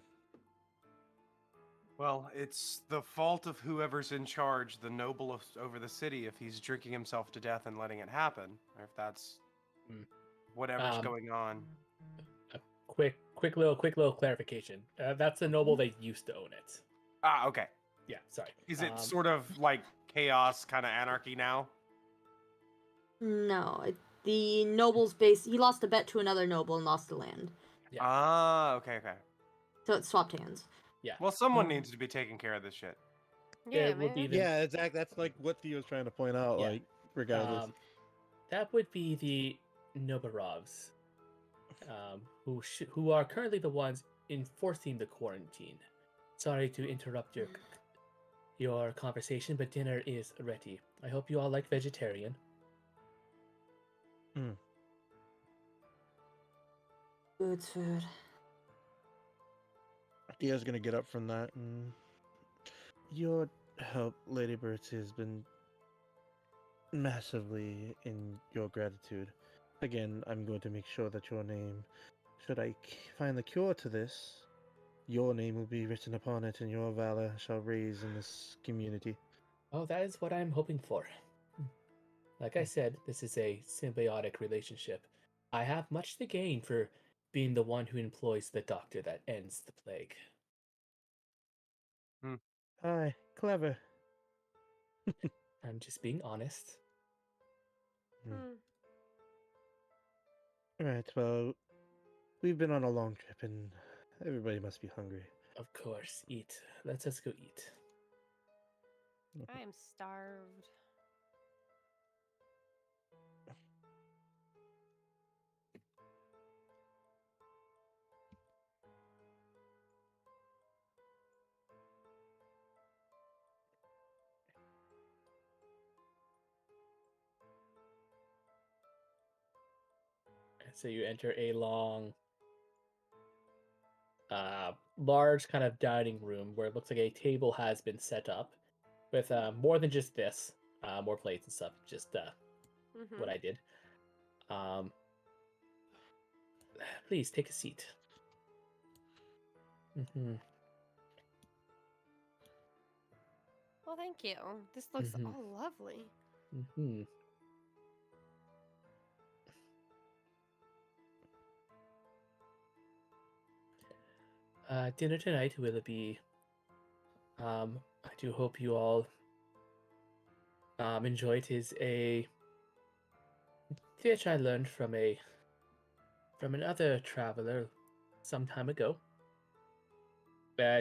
Well, it's the fault of whoever's in charge, the noble over the city, if he's drinking himself to death and letting it happen, or if that's Mm. whatever's Um, going on. A quick little clarification. That's the noble that used to own it. Ah, okay. Yeah, sorry. Is it sort of like chaos, kind of anarchy now? No, the noble's base. He lost a bet to another noble and lost the land, Yeah. Ah, okay, okay. so it swapped hands. Yeah. Well, someone needs to be taking care of this shit. Yeah, It would be man. the Yeah, exactly. That's like what Theo's trying to point out. Yeah. Like, regardless. That would be the Noborovs, who are currently the ones enforcing the quarantine. Sorry to interrupt your conversation, but dinner is ready. I hope you all like vegetarian. Food's food. Theo's gonna get up from that and your help, Lady Birch, has been massively in your gratitude. Again, I'm going to make sure that your name, should I find the cure to this, your name will be written upon it and your valor shall raise in this community. Oh, that is what I'm hoping for. Like I said, this is a symbiotic relationship. I have much to gain for being the one who employs the doctor that ends the plague. Aye, clever. I'm just being honest. Hmm. Right, well, we've been on a long trip and everybody must be hungry. Of course, eat. Let's just go eat. I am starved. So you enter a large kind of dining room where it looks like a table has been set up with more than just this, more plates and stuff. Just what I did. Please take a seat. Well, thank you. This looks all lovely. Dinner tonight will be. I do hope you all enjoy it. Is a dish I learned from another traveler some time ago.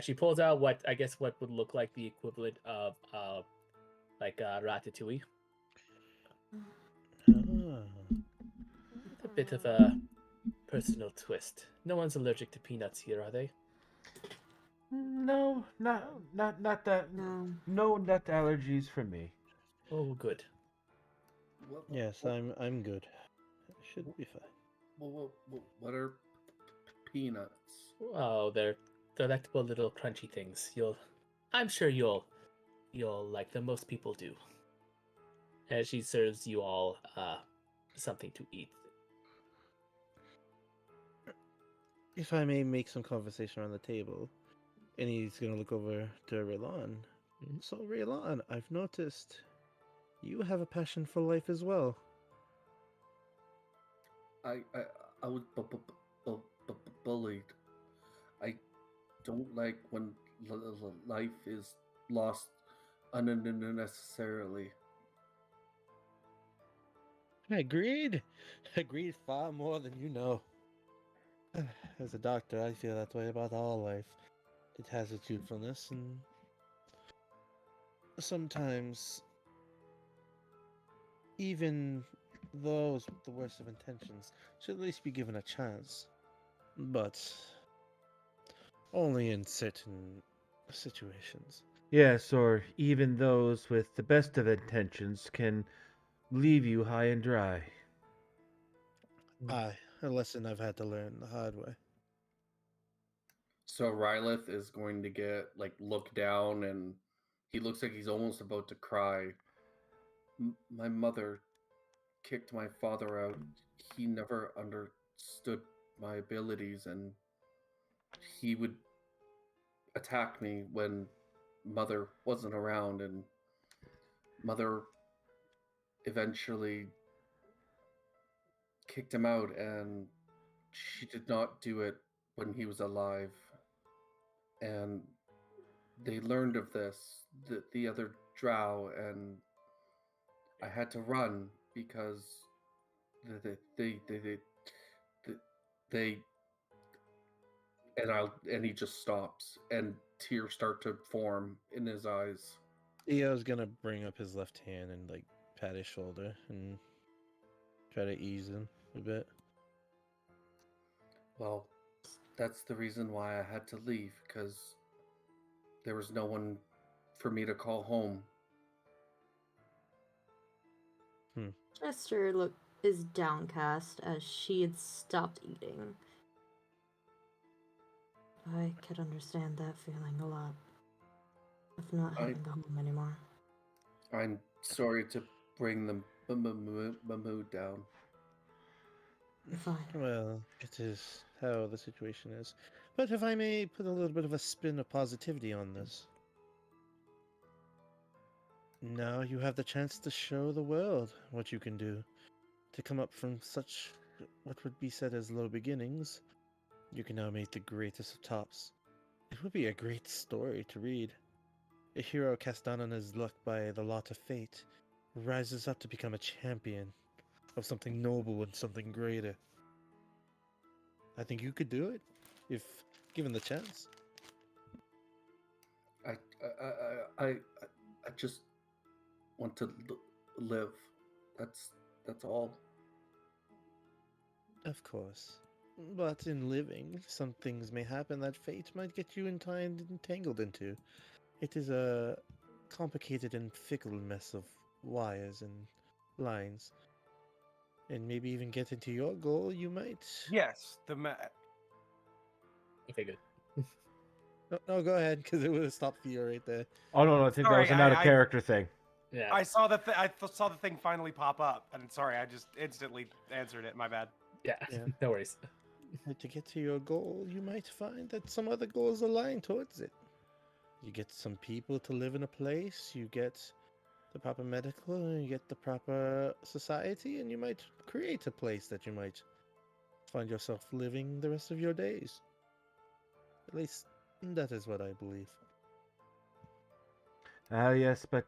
She pulls out what I guess what would look like the equivalent of ratatouille. Ah. A bit of a personal twist. No one's allergic to peanuts here, are they? No, not that. No. No nut allergies for me. Oh, good. Yes, I'm good. Should be fine. What are peanuts? Oh, they're delectable little crunchy things. I'm sure you'll like them. Most people do. As she serves you all something to eat. If I may make some conversation around the table, and he's gonna look over to Raylan. So Raylan, I've noticed you have a passion for life as well. I was bullied. I don't like when life is lost unnecessarily. Agreed. Agreed far more than you know. As a doctor, I feel that way about all life. It has its usefulness, and sometimes even those with the worst of intentions should at least be given a chance. but only in certain situations. Yes, or even those with the best of intentions can leave you high and dry. Aye, a lesson I've had to learn the hard way. So Rylith is going to get like look down, and he looks like he's almost about to cry. My mother kicked my father out. He never understood my abilities, and he would attack me when mother wasn't around, and mother eventually kicked him out, and she did not do it when he was alive. And they learned of this, the other drow, and I had to run because they, they and he just stops, and tears start to form in his eyes. Theo's gonna bring up his left hand and like pat his shoulder and try to ease him a bit. Well, that's the reason why I had to leave, because there was no one for me to call home. Jester is downcast as she had stopped eating. I could understand that feeling a lot of not having a home anymore. I'm sorry to bring the mood down. Fine. Well, it is how the situation is. But if I may put a little bit of a spin of positivity on this, now you have the chance to show the world what you can do. To come up from such what would be said as low beginnings, you can now make the greatest of tops. It would be a great story to read. A hero cast down on his luck by the lot of fate rises up to become a champion of something noble and something greater. I think you could do it if given the chance. I I I I, I just want to live. That's all. Of course. But in living, some things may happen that fate might get you entangled into. It is a complicated and fickle mess of wires and lines. And maybe even get into your goal, you might. Yes, Okay, good. No, go ahead, because it would have stopped Theo right there. Oh no, I think that Sorry, was an out of I- character thing. Yeah. I saw saw the thing finally pop up, and sorry, I just instantly answered it. My bad. Yeah. Yeah. No worries. To get to your goal, you might find that some other goals align towards it. You get some people to live in a place, you get the proper medical, and you get the proper society, and you might create a place that you might find yourself living the rest of your days. At least, that is what I believe. Ah, yes, but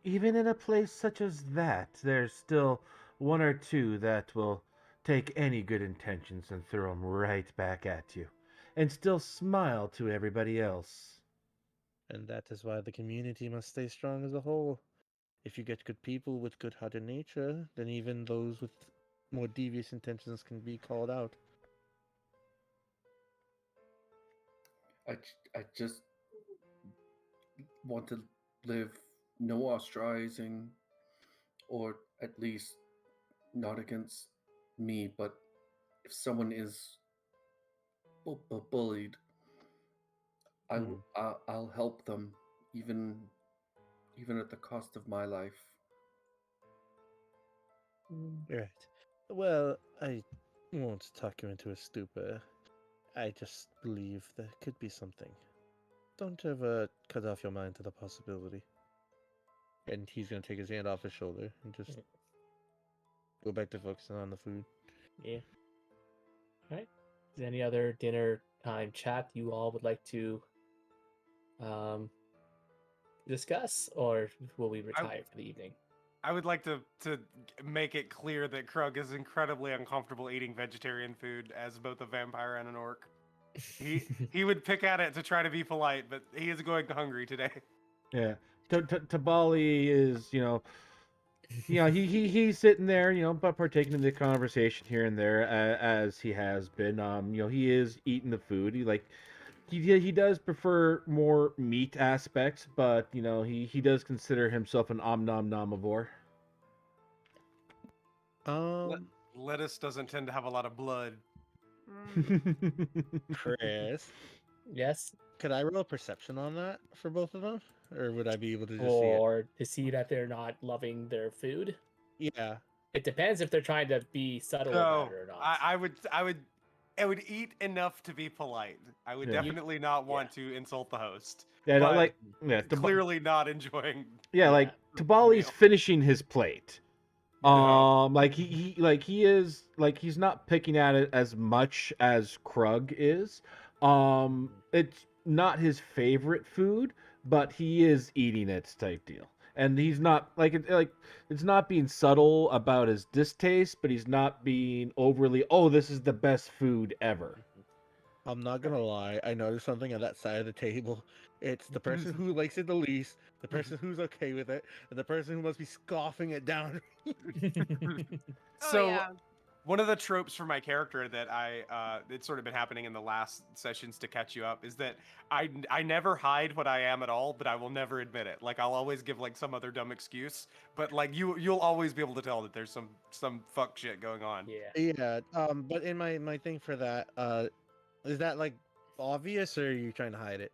even in a place such as that, there's still one or two that will take any good intentions and throw them right back at you, and still smile to everybody else. And that is why the community must stay strong as a whole. If you get good people with good-hearted nature, then even those with more devious intentions can be called out. I just want to live, no ostracizing, or at least not against me, but if someone is bullied, I'll help them, even at the cost of my life. Right. Well, I won't talk you into a stupor. I just believe there could be something. Don't ever cut off your mind to the possibility. And he's gonna take his hand off his shoulder and just go back to focusing on the food. Yeah. All right. Is there any other dinner time chat you all would like to discuss, or will we retire for the evening? I would like to make it clear that Krug is incredibly uncomfortable eating vegetarian food as both a vampire and an orc. He would pick at it to try to be polite, but he is going hungry today. Yeah, Tabali is, he's sitting there, but partaking in the conversation here and there, as he has been. He is eating the food. He does prefer more meat aspects, but he does consider himself an omnivore. Let- Um, Lettuce doesn't tend to have a lot of blood. Chris, Yes, could I roll a perception on that for both of them, or would I be able to just see it? or to see that they're not loving their food. Yeah. It depends if they're trying to be subtle about No, it or not. I would eat enough to be polite. I would Yeah. definitely not want to insult the host. Yeah, no, But clearly, clearly not enjoying. yeah, like the Tabali's meal. finishing his plate. No. Like he is like he's not picking at it as much as Krug is. It's not his favorite food, but he is eating it type deal. And he's not it's not being subtle about his distaste, but he's not being overly, oh, this is the best food ever. I'm not gonna lie, I noticed something at that side of the table. It's the person who likes it the least, the person who's okay with it, and the person who must be scoffing it down. So yeah. one of the tropes for my character that it's sort of been happening in the last sessions to catch you up is that I never hide what I am at all, but I will never admit it. Like I'll always give like some other dumb excuse, but like you'll always be able to tell that there's some fuck shit going on. Yeah. Yeah, but in my thing for that, is that like obvious, or are you trying to hide it?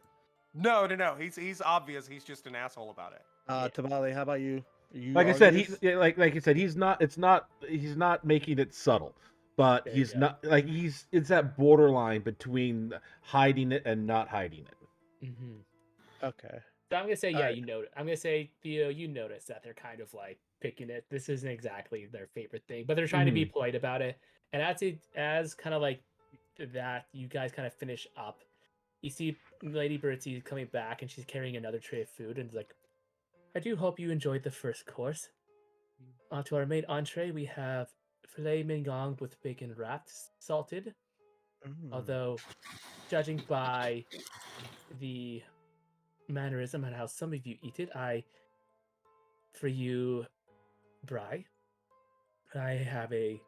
No. He's obvious. He's just an asshole about it. Tamale, how about you? Are you Like I said, obvious? like I said, he's not making it subtle, but There you he's go. not like it's that borderline between hiding it and not hiding it. Okay. So I'm gonna say, yeah, Alright. you know. I'm gonna say, Theo, you notice that they're kind of like picking it. This isn't exactly their favorite thing, but they're trying to be polite about it. And as kind of like that, you guys kind of finish up. You see Lady Birdsie coming back, and she's carrying another tray of food, and it's like, I do hope you enjoyed the first course. To our main entree, we have filet mignon with bacon wrapped, salted. Although, judging by the mannerism and how some of you eat it, for you, Bry, I have a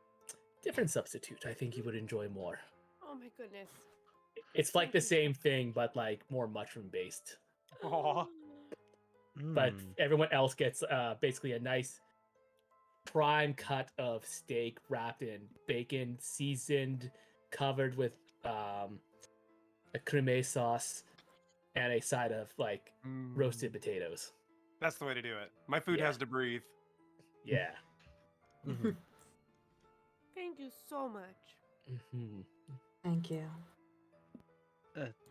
different substitute I think you would enjoy more. Oh my goodness. It's like the same thing, but like more mushroom based. Aw. But everyone else gets basically a nice prime cut of steak wrapped in bacon, seasoned, covered with a creme sauce, and a side of like roasted potatoes. That's the way to do it. My food Yeah. has to breathe. Yeah. Thank you so much. Thank you.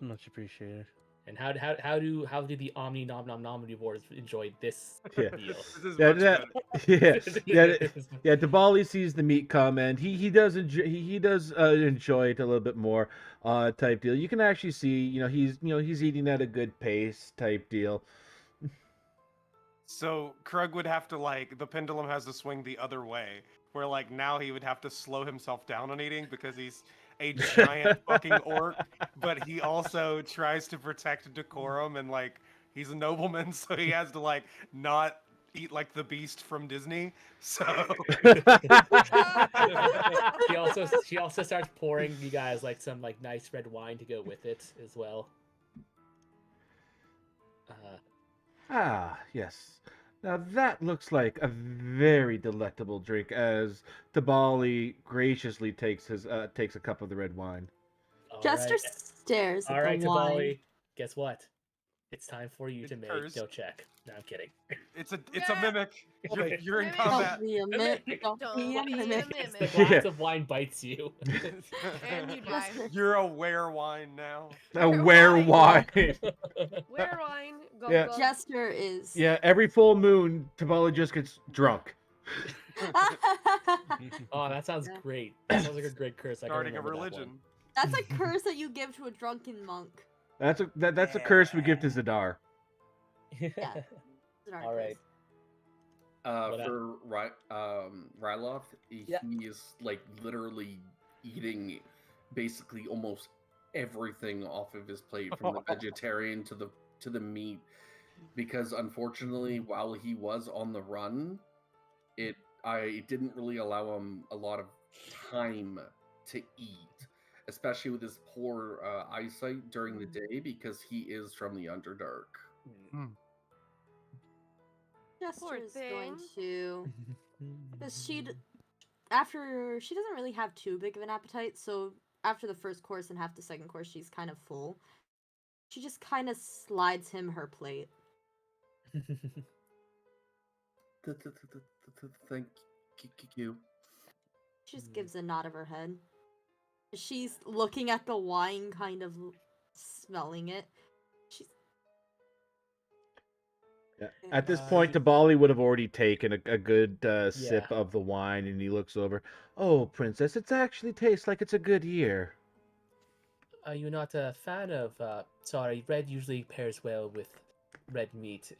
Much appreciated. And how do the Omni Nom Nom Nomnivores enjoy this Yeah. deal? This is Yeah, much better. yeah. Dabali sees the meat come, and he does enjoy enjoy it a little bit more, type deal. You can actually see, he's eating at a good pace, type deal. So Krug would have to the pendulum has to swing the other way, where now he would have to slow himself down on eating because he's a giant fucking orc, but he also tries to protect decorum and he's a nobleman, so he has to not eat like the beast from Disney. So she also starts pouring you guys some nice red wine to go with it as well. Yes. Now that looks like a very delectable drink, as Tabali graciously takes a cup of the red wine. Jester stares at the wine. Tabali, guess what? It's time for you to make cursed. no check. No, I'm kidding. it's a mimic. You're in Mimic. combat. Don't be a mimic. Don't be a Don't be a mimic. It's the mimic. glass Yeah. of wine bites you. And you die. You're a were wine now. A Where where wine? wine. Where wine? Go, Yeah. go. Jester is. Yeah, every full moon, Tabali just gets drunk. Oh, that sounds great. That sounds like a great curse. I can Starting a remember that one. religion. That's a curse that you give to a drunken monk. That's a curse we give to Zadar. Yeah. It's an art All right. curse. What For Ryloth, he is literally eating basically almost everything off of his plate, from the vegetarian to the meat, because unfortunately, while he was on the run, it didn't really allow him a lot of time to eat, especially with his poor eyesight during the day because he is from the Underdark. Hmm. Jester Poor is going thing. to, because after she doesn't really have too big of an appetite, so after the first course and half the second course, she's kind of full. She just kind of slides him her plate. Thank you. She just gives a nod of her head. She's looking at the wine, kind of smelling it. She's Yeah. At this point, Tabali would have already taken a good sip Yeah. of the wine, and he looks over. Oh, princess, it actually tastes like it's a good year. Are you not a fan of? Sorry, red usually pairs well with red meat.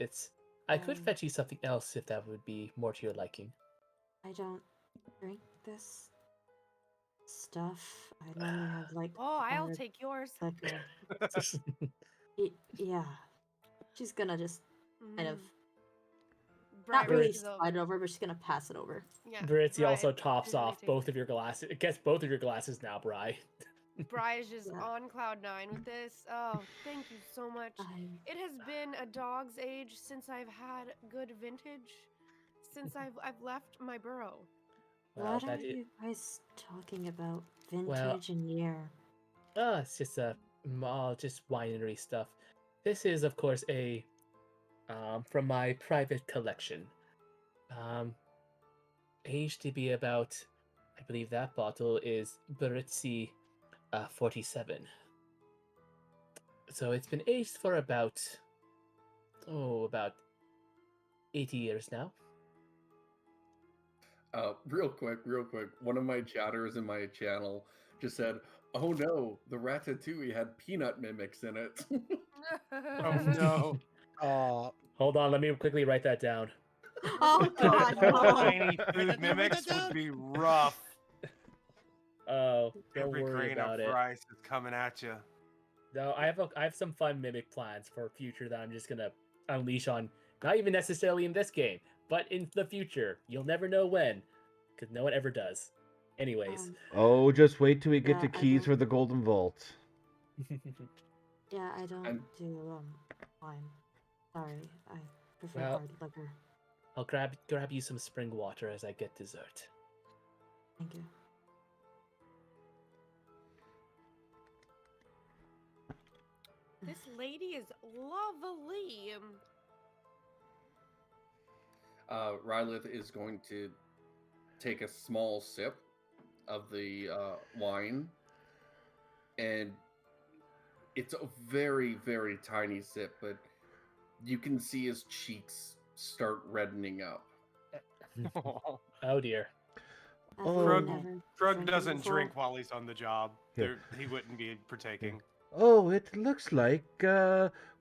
I could Um, fetch you something else if that would be more to your liking. I don't drink this stuff. I normally have like Oh, I'll other take yours. liquor. Yeah. She's gonna just kind of not Bri really reaches over. slide it over, but she's gonna pass it over. Yeah. Britzy Bri also tops physically off takes both it. of your glasses. It gets both of your glasses now, Bri. Bri is just Yeah. on cloud 9 with this. Oh, thank you so much. It has been a dog's age since I've had good vintage, since I've left my burrow. Well, What are that is you guys talking about? well. Vintage and year. It's just just winery stuff. This is, of course, a from my private collection. Um, aged to be about, I believe that bottle is Baritzi 47. So it's been aged for about 80 years now. Real quick. One of my chatters in my channel just said, "Oh no, the Ratatouille had peanut mimics in it." Oh no. Oh, Hold on, let me quickly write that down. Oh god, Tiny no. food mimics would be rough. Oh, don't Every worry grain about of it. rice is coming at you. No, I have some fun mimic plans for future that I'm just gonna unleash on. Not even necessarily in this game, but in the future. You'll never know when, because no one ever does. Anyways, Oh, just wait till we get Yeah, the I keys don't- for the Golden Vault. Yeah, I don't And- do wine. Sorry, I prefer Well- hard liquor. I'll grab you some spring water as I get dessert. Thank you. This lady is lovely. Rylith is going to take a small sip of the wine, and it's a very, very tiny sip, but you can see his cheeks start reddening up. Oh dear. Have Oh. you Krug, never Krug drinking doesn't before? drink while he's on the job. Yeah. He wouldn't be partaking. Oh, it looks like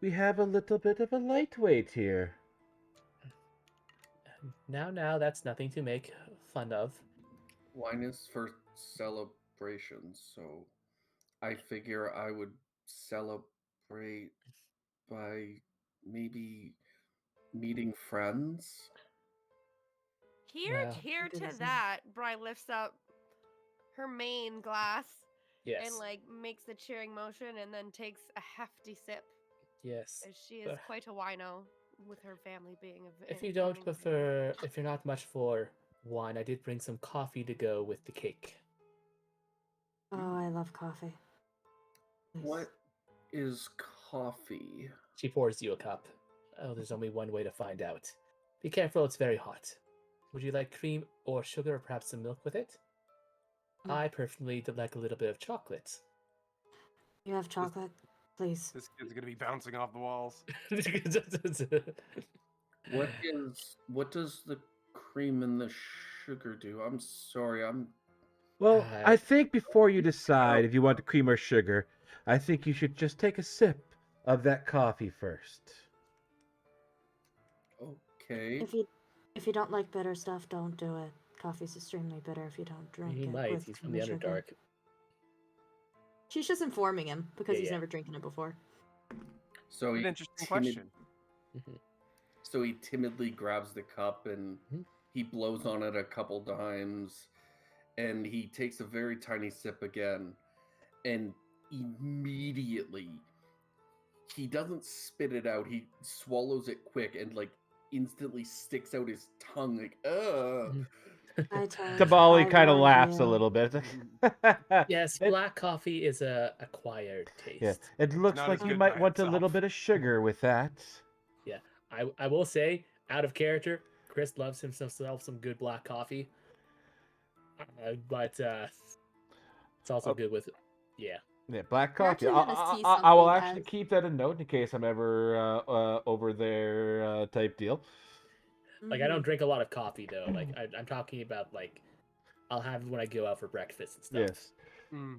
we have a little bit of a lightweight here. Now, that's nothing to make fun of. Wine is for celebrations, so I figure I would celebrate by maybe meeting friends. Well, Here Good to as that. Bri lifts up her main glass Yes. and like makes the cheering motion and then takes a hefty sip. Yes. As she is But quite a wino with her family being a if you don't prefer, if you're not much for wine, I did bring some coffee to go with the cake. Oh, I love coffee. Please. What is coffee? She pours you a cup. Oh, there's only one way to find out. Be careful, it's very hot. Would you like cream or sugar or perhaps some milk with it? No. I personally would like a little bit of chocolate. You have chocolate, please. This kid's gonna be bouncing off the walls. What does the cream and the sugar do? I'm sorry, Well, I Uh, think before you decide if you want cream or sugar, I think you should just take a sip of that coffee first. okay. If you don't like bitter stuff, don't do it. Coffee's extremely bitter if you don't drink he it. might. with He's cream from the and sugar. Underdark. She's just informing him because Yeah, he's yeah. never drinking it before. So An he interesting question. so he timidly grabs the cup and He blows on it a couple times, and he takes a very tiny sip again, and immediately he doesn't spit it out. He swallows it quick and like instantly sticks out his tongue like, ugh. I told you. Tabali I kind of warned laughs a you. little bit. Yes, It, black coffee is a acquired yeah, taste. it looks not like as you good might by want a little itself. bit of sugar with that. Yeah, I will say, out of character, Chris loves himself some good black coffee. But it's also Oh, good with, yeah. yeah, black You're coffee. actually gonna see I will something actually as keep that a note in case I'm ever over there type deal. Like I don't Mhm. drink a lot of coffee though. Like I'm talking about like I'll have it when I go out for breakfast and stuff. Yes.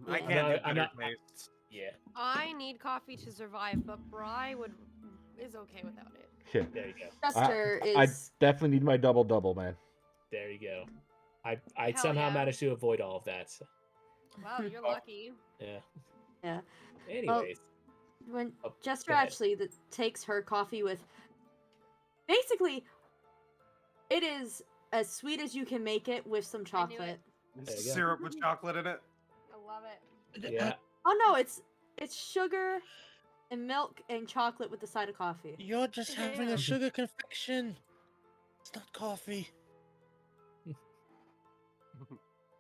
I Yeah. can't do I'm bitter not. tastes. Yeah, I need coffee to survive, but Bry is okay without it. Yeah. there you go. Chester I is definitely need my double, man. There you go. I Hell somehow yeah. managed to avoid all of that. So, Wow, you're lucky. yeah. yeah. Anyways, When oh, Chester go ahead. actually takes her coffee with basically it is as sweet as you can make it with some I knew it. chocolate. There you go. Syrup with chocolate in it. I love it. Yeah. Oh no, it's sugar and milk and chocolate with the side of coffee. You're just having a Damn. sugar confection. It's not coffee.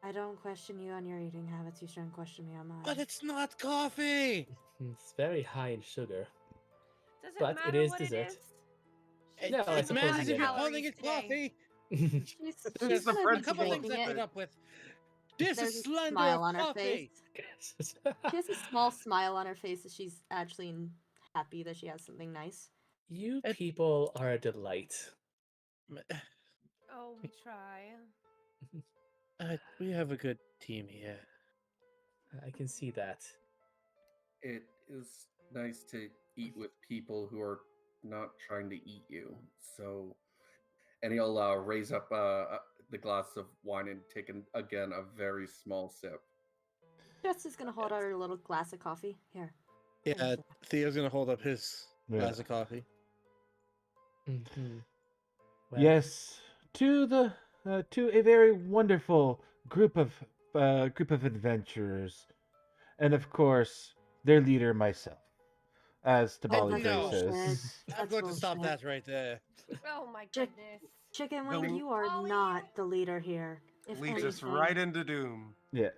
I don't question you on your eating habits. You shouldn't question me on mine. But it's not coffee. It's very high in sugar. Does it But it matter is what dessert. it is? It, No, I it suppose matters you if you're get it. calling it Calories coffee. She's It's the gonna French be A couple people. things I drinking put it. up with. This There's is a slander smile of on her face. coffee. She has a small smile on her face as she's actually happy that she has something nice. You It- people are a delight. Oh, we try. We have a good team here. I can see that. It is nice to eat with people who are not trying to eat you. So, and he'll raise up the glass of wine and take again a very small sip. Jess is gonna hold out her little glass of coffee. Here. Yeah, Theo's gonna hold up his Yeah. glass of coffee. Well, Yes, to a very wonderful group of adventurers, and of course their leader myself, as Tabali no. says. I'm That's going to stop bullshit. that right there. Oh my Chick- goodness. Chicken The Wing, l- you are Ollie. not the leader here. If Leads us anything, right into doom. Yeah,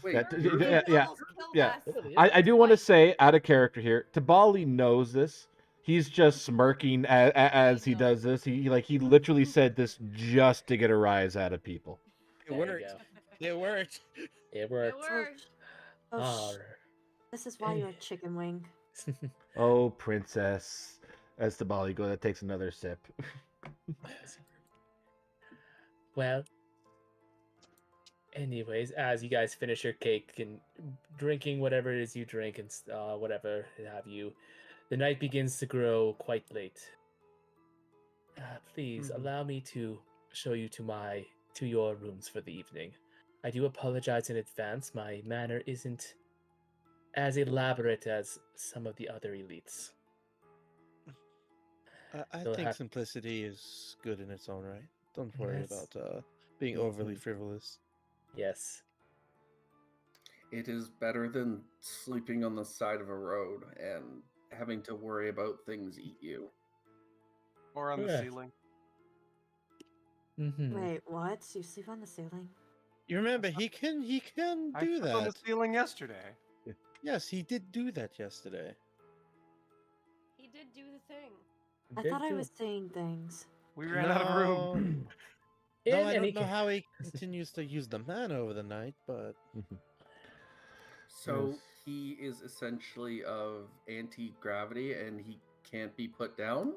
Wait, yeah, you're the- yeah, yeah. Almost killed yeah. us. Really, I do want to Twice. say, out of character here, Tabali knows this. He's just smirking as he knows. does this. He literally said this just to get a rise out of people. It there you worked. go. It worked. It It worked. worked. oh, Arr. this is why you're a chicken wing. Oh, princess! As Tabali goes, that takes another sip. Well, anyways, as you guys finish your cake and drinking whatever it is you drink and whatever have you, the night begins to grow quite late. Please allow me to show you to your rooms for the evening. I do apologize in advance. My manner isn't as elaborate as some of the other elites. I You'll think have- simplicity is good in its own right. Don't worry Yes. about being overly Mhm. frivolous. Yes. It is better than sleeping on the side of a road and having to worry about things eat you. Or on the Yeah. ceiling. Mm-hmm. Wait, what? You sleep on the ceiling? You remember he can I do slept on the that. ceiling yesterday. Yes, he did do that yesterday. He did do the thing. I thought I was saying things. We ran out of room. No, In I any don't know ca- how he continues to use the man over the night, but So Yes. he is essentially of anti-gravity and he can't be put down?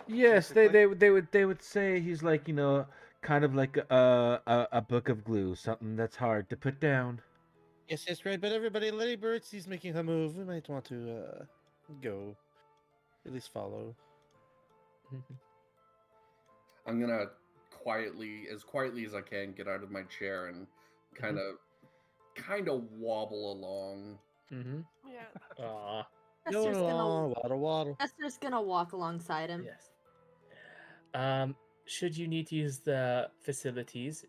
Yes, Basically. they would say he's like, kind of like a book of glue, something that's hard to put down. yes, right. But everybody, Lady Birdie's making her move. We might want to go, at least follow. I'm gonna quietly as I can, get out of my chair and kind of wobble along. Mm-hmm. Yeah. Aw. Chester's gonna Waddle, waddle. Chester's gonna walk alongside him. Yes. should you need to use the facilities,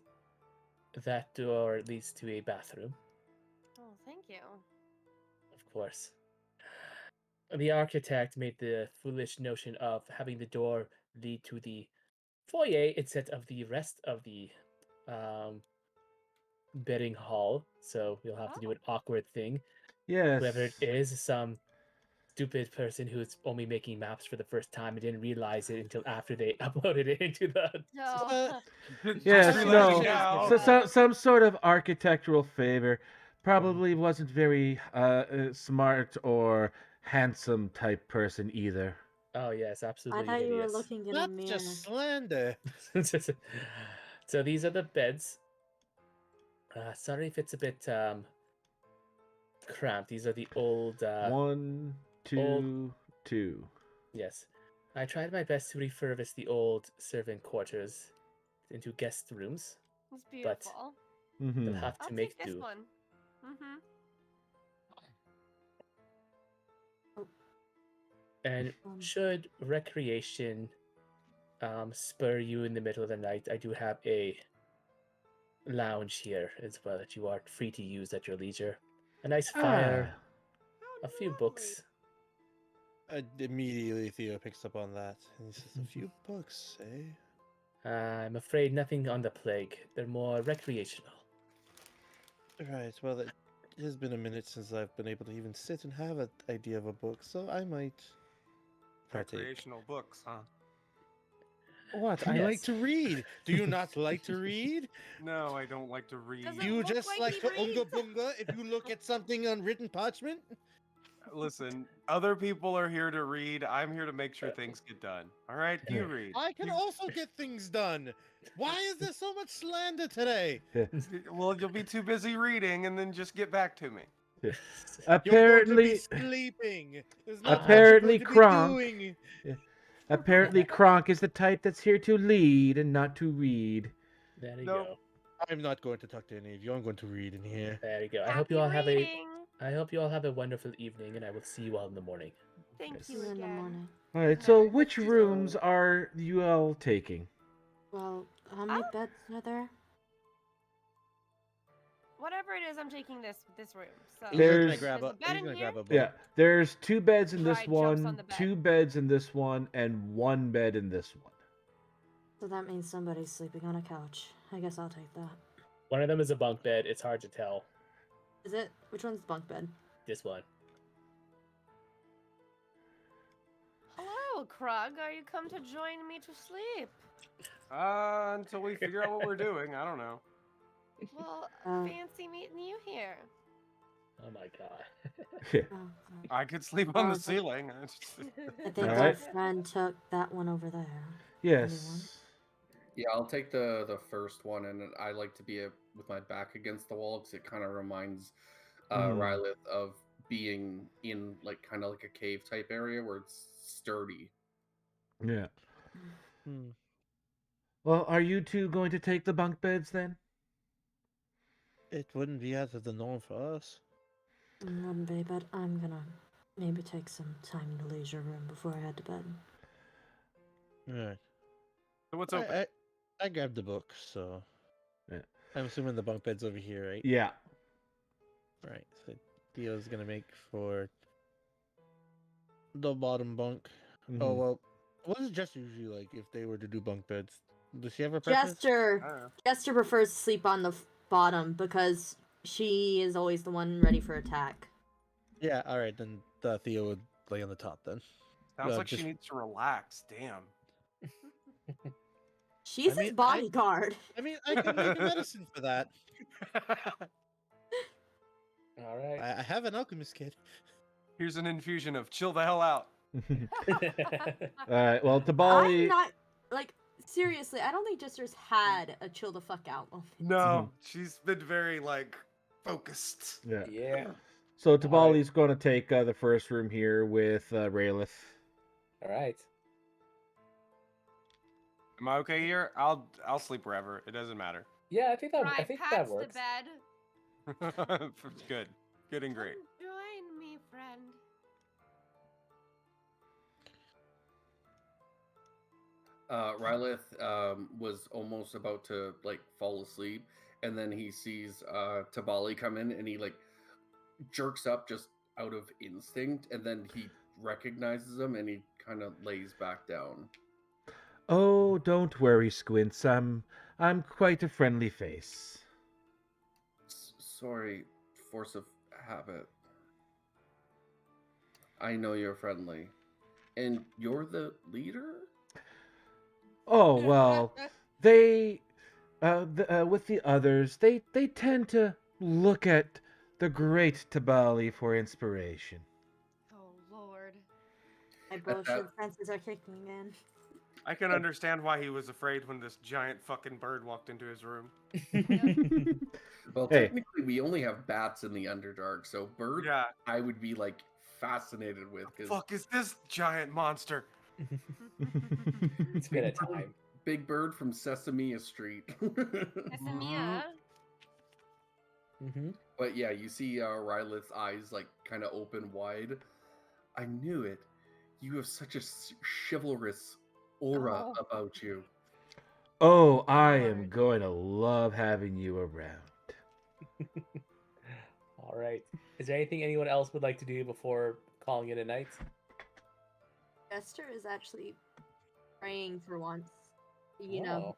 that door leads to a bathroom, Oh, thank you. of course. The architect made the foolish notion of having the door lead to the foyer instead of the rest of the um, bidding hall. So you'll have to do Oh. an awkward thing. Yes. Whoever it is, some stupid person who's only making maps for the first time and didn't realize it until after they uploaded it into the. No. Just Yes, realizing no. now. Some sort of architectural favor. Probably wasn't very smart or handsome type person either. Oh yes, I absolutely thought you were hideous. looking in a That's mirror. just slander. So these are the beds. Sorry if it's a bit cramped. These are the old. One, two, two. Yes, I tried my best to refurbish the old servant quarters into guest rooms. It's beautiful. Mm-hmm. They'll have to I'll make take this do. one. Mm-hmm. And should recreation spur you in the middle of the night, I do have a lounge here as well that you are free to use at your leisure. A nice fire, a few books. Immediately, Theo picks up on that. And he says, a few books, eh? I'm afraid nothing on the plague. They're more recreational. Right, well, it has been a minute since I've been able to even sit and have an idea of a book, so I might partake. Recreational books, huh? What? I like Yes. to read. Do you not like to read? No, I don't like to read. Doesn't Do you look just like like he to reads. unga bunga if you look at something on written parchment? Listen, other people are here to read. I'm here to make sure things get done. All right, you read. I can also get things done. Why is there so much slander today? Well, you'll be too busy reading, and then just get back to me. You're going to Apparently, be sleeping. There's not Apparently much you're going Kronk. to be doing. apparently Kronk is the type that's here to lead and not to read. There you Nope. go. I'm not going to talk to any of you. I'm going to read in here. There you go. I Happy hope you all have a. reading. I hope you all have a wonderful evening, and I will see you all in the morning. Thank See you you in the again. morning. All right. So, which rooms are you all taking? Well, how many Oh. beds are there? Whatever it is, I'm taking this room. So He's gonna There's- grab there's a, a bed he's in gonna here. grab a book. Yeah, there's 2 beds in this Pride jumps on one, the bed. 2 beds in this one, and 1 bed in this one. So that means somebody's sleeping on a couch. I guess I'll take that. One of them is a bunk bed. It's hard to tell. Is it? Which one's bunk bed? This one. Hello, Krug. Are you come to join me to sleep? Until we figure out what we're doing, I don't know. Well, Uh. fancy meeting you here. Oh my god. Oh, oh. I could sleep on the Okay. ceiling. I think our Alright. friend took that one over there. Yes. Yeah, I'll take the first one, and I like to be with my back against the wall because it kind of reminds Rylith of being in like kind of like a cave type area where it's sturdy. Yeah. Hmm. Well, are you two going to take the bunk beds then? It wouldn't be out of the norm for us. Wouldn't be, but I'm gonna maybe take some time in the leisure room before I head to bed. Right. So what's open? I grabbed the book, so Yeah. I'm assuming the bunk bed's over here, right? Yeah. Right. So Theo's gonna make for the bottom bunk. Oh Mhm. well, what is Jester usually like if they were to do bunk beds? Does she have a preference? I don't Jester, know. Jester prefers to sleep on the bottom because she is always the one ready for attack. Yeah. All right, then Theo would lay on the top then. Sounds like just- she needs to relax. Damn. She's I his mean, bodyguard. I mean, I can make a medicine for that. All right. I have an alchemist kit. Here's an infusion of chill the hell out. All right. Well, I'm Tabali. not like seriously. I don't think Jester's had a chill the fuck out moment. No, she's been very like focused. Yeah. Yeah. So Tabali's going to take the first room here with Raylith. All right. Am I okay here? I'll sleep wherever. It doesn't matter. Yeah, I think that Pride that pats works. the bed. Good. Good and great. Come join me, friend. Rylith was almost about to like fall asleep, and then he sees Tabali come in, and he like jerks up just out of instinct, and then he recognizes him, and he kind of lays back down. Oh, don't worry, Squints. I'm quite a friendly face. Sorry, force of habit. I know you're friendly, and you're the leader. Oh well, they with the others, they tend to look at the great Tabali for inspiration. Oh Lord. My At that, bullshit senses are kicking in. I can understand why he was afraid when this giant fucking bird walked into his room. well, Hey, technically, we only have bats in the Underdark, so bird Yeah. I would be like fascinated with because Fuck is this giant monster? It's been a time. Big Bird from Sesame Street. Mia. Mm-hmm. But yeah, you see Rylith's eyes like kind of open wide. I knew it. You have such a chivalrous aura Oh. about you. oh, I am Lord. going to love having you around. All right. Is there anything anyone else would like to do before calling it a night? Jester is actually praying for once. You know,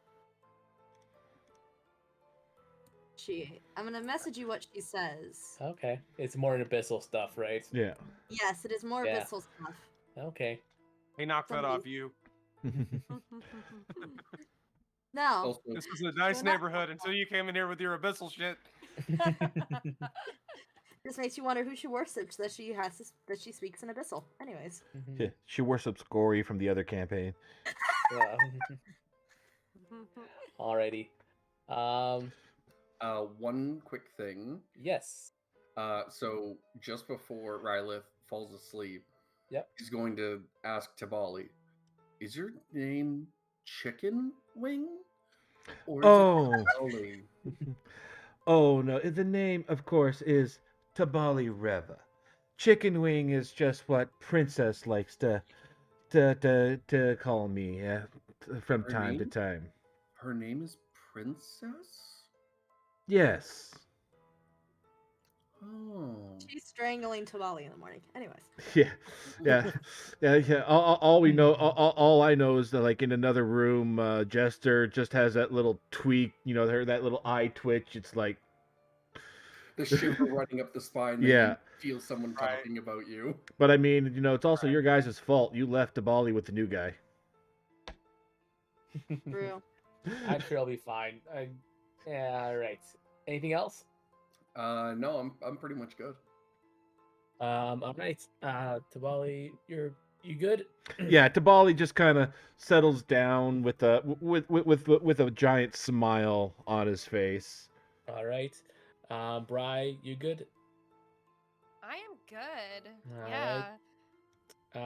I'm gonna message you what she says. Okay. It's more an abyssal stuff, right? Yeah. Yes, it is more Yeah. abyssal stuff. Okay. He knocked that Somebody- off you. No, Also, This was a nice neighborhood until you came in here with your abyssal shit. this makes you wonder who she worships that she speaks in abyssal. Anyways, Mhm. Yeah, she worships Gory from the other campaign. Yeah. Alrighty. one quick thing. Yes. So just before Rylith falls asleep, Yep. he's going to ask Tabali, "Is your name Chicken Wing, or is Oh. it Tabali?" Oh no, the name, of course, is Tabali Reva. Chicken Wing is just what Princess likes to call me from Her time to name? time. Her name is Princess? Yes. Oh. she's strangling Tabali in the morning. Anyways, Yeah, yeah. All we know, all I know is that, like, in another room, Jester just has that little tweak. You know, that little eye twitch. It's like, The shiver running up the spine. yeah. That you feel someone Right. talking about you. But I mean, you know, it's also your guys' fault. You left Tabali with the new guy. true. I'm sure I'll be fine. Yeah, all right. Anything else? No, I'm pretty much good. All right. Tabali, you good? Yeah, Tabali just kind of settles down with a giant smile on his face. All right. Bri, you good? I am good. All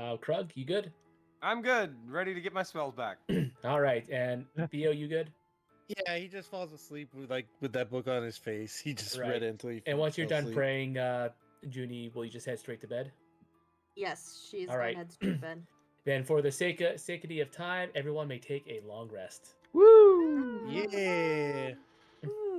Yeah. Krug, you good? I'm good. Ready to get my spells back. All right. And Theo, you good? Yeah, he just falls asleep with that book on his face. He just Right. read it until he And once you're fell done asleep. praying, Junie, will you just head straight to bed? Yes, she's All going right. to head straight to bed. Then, for the sake of time, everyone may take a long rest. Woo! Yeah.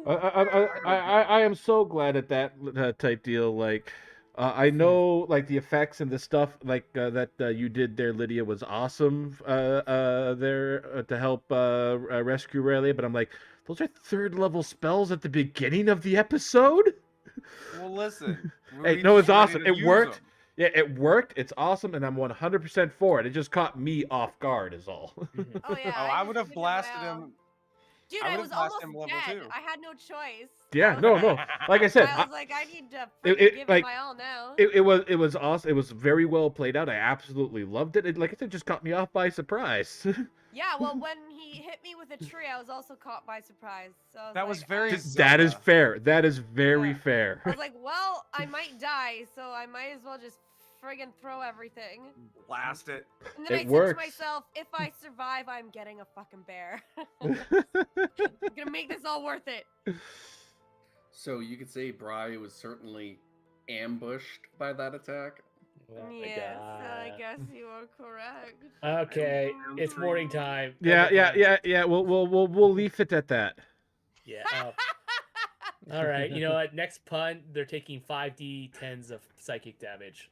I am so glad at that type deal. Like, I know, like, the effects and the stuff like that you did there, Lydia, was awesome. There to help rescue Rayleigh, but I'm like, those are third level spells at the beginning of the episode. Well, listen. Hey, we no, it's just ready awesome. to It use worked. 'em. Yeah, it worked. It's awesome, and I'm 100% for it. It just caught me off guard, is all. Mhm. Oh yeah. Oh, I would just have did it blasted well. him. Dude, I I would've was blasted almost him level dead. 2. I had no choice. Yeah, I was no, like, no. Like I said, I was like, I need to it- freaking give like, it my all now. it was awesome. It was very well played out. I absolutely loved it. Like I said, just caught me off by surprise. Yeah, well, when he hit me with a tree, I was also caught by surprise. So I was That was like, very That is Zelda. fair. That is very Yeah. fair. I was like, well, I might die, so I might as well just friggin' throw everything. Blast it. And then It I works. said to myself, if I survive, I'm getting a fucking bear. I'm gonna make this all worth it. So you could say Bri was certainly ambushed by that attack. Oh my Yes, I God. guess Yes, you are correct. Okay, it's morning time. Yeah, yeah, Everyone- yeah, yeah. We'll leave it at that. Yeah. All right. You know what? Next punt, they're taking 5d10s of psychic damage.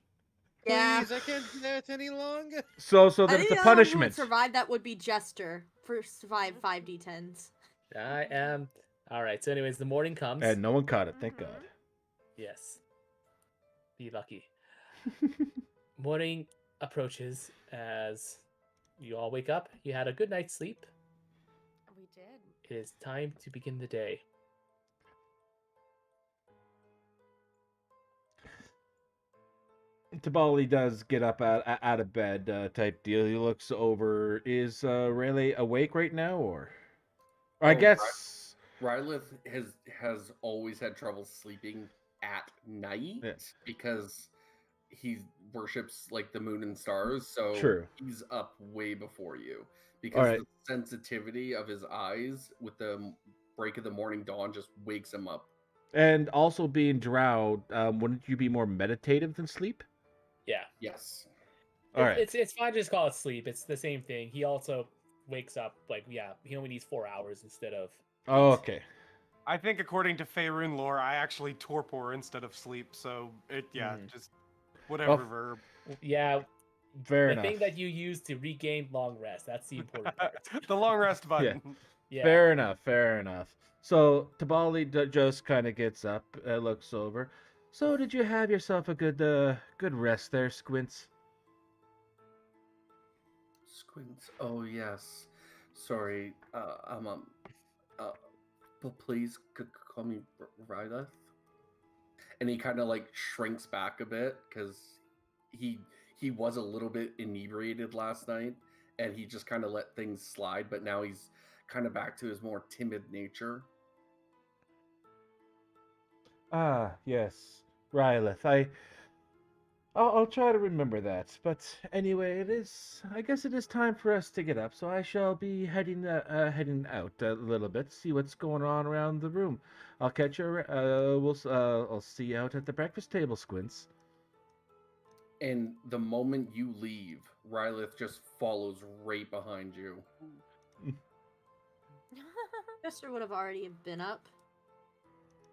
Yeah. Please, I can't bear it any longer. So I then think it's a the only one who would punishment. survive that would be Jester for survive 5d10s. I am. All right. So, anyways, the morning comes. And no one caught it. Thank God. Yes. Be lucky. Morning approaches as you all wake up. You had a good night's sleep. We did. It is time to begin the day. Tabali does get up out of bed type deal. He looks over. Is Rayleigh awake right now, or I Oh, guess Rylith has always had trouble sleeping at night Yeah. because he worships like the moon and stars, so True. he's up way before you because All right. the sensitivity of his eyes with the break of the morning dawn just wakes him up. And also being drowned, wouldn't you be more meditative than sleep? Yeah. Yes. All right. It's fine to just call it sleep. It's the same thing. He also wakes up he only needs 4 hours instead of. Oh, okay. I think according to Faerun lore, I actually torpor instead of sleep, so just whatever Oh. verb. Yeah. Fair the enough. thing that you use to regain long rest. That's the important part. The long rest button. Yeah. Fair enough. Fair enough. So Tabali just kind of gets up, looks over. So did you have yourself a good rest there, Squints? Squints. Oh yes. Sorry. But please call me Rylith. And he kind of like shrinks back a bit because he was a little bit inebriated last night, and he just kind of let things slide. But now he's kind of back to his more timid nature. Ah, yes, Rylith. I'll try to remember that. But anyway, I guess it is time for us to get up. So I shall be heading out a little bit, see what's going on around the room. I'll catch you. I'll see you out at the breakfast table, Squints. And the moment you leave, Rylith just follows right behind you. Jester would have already been up.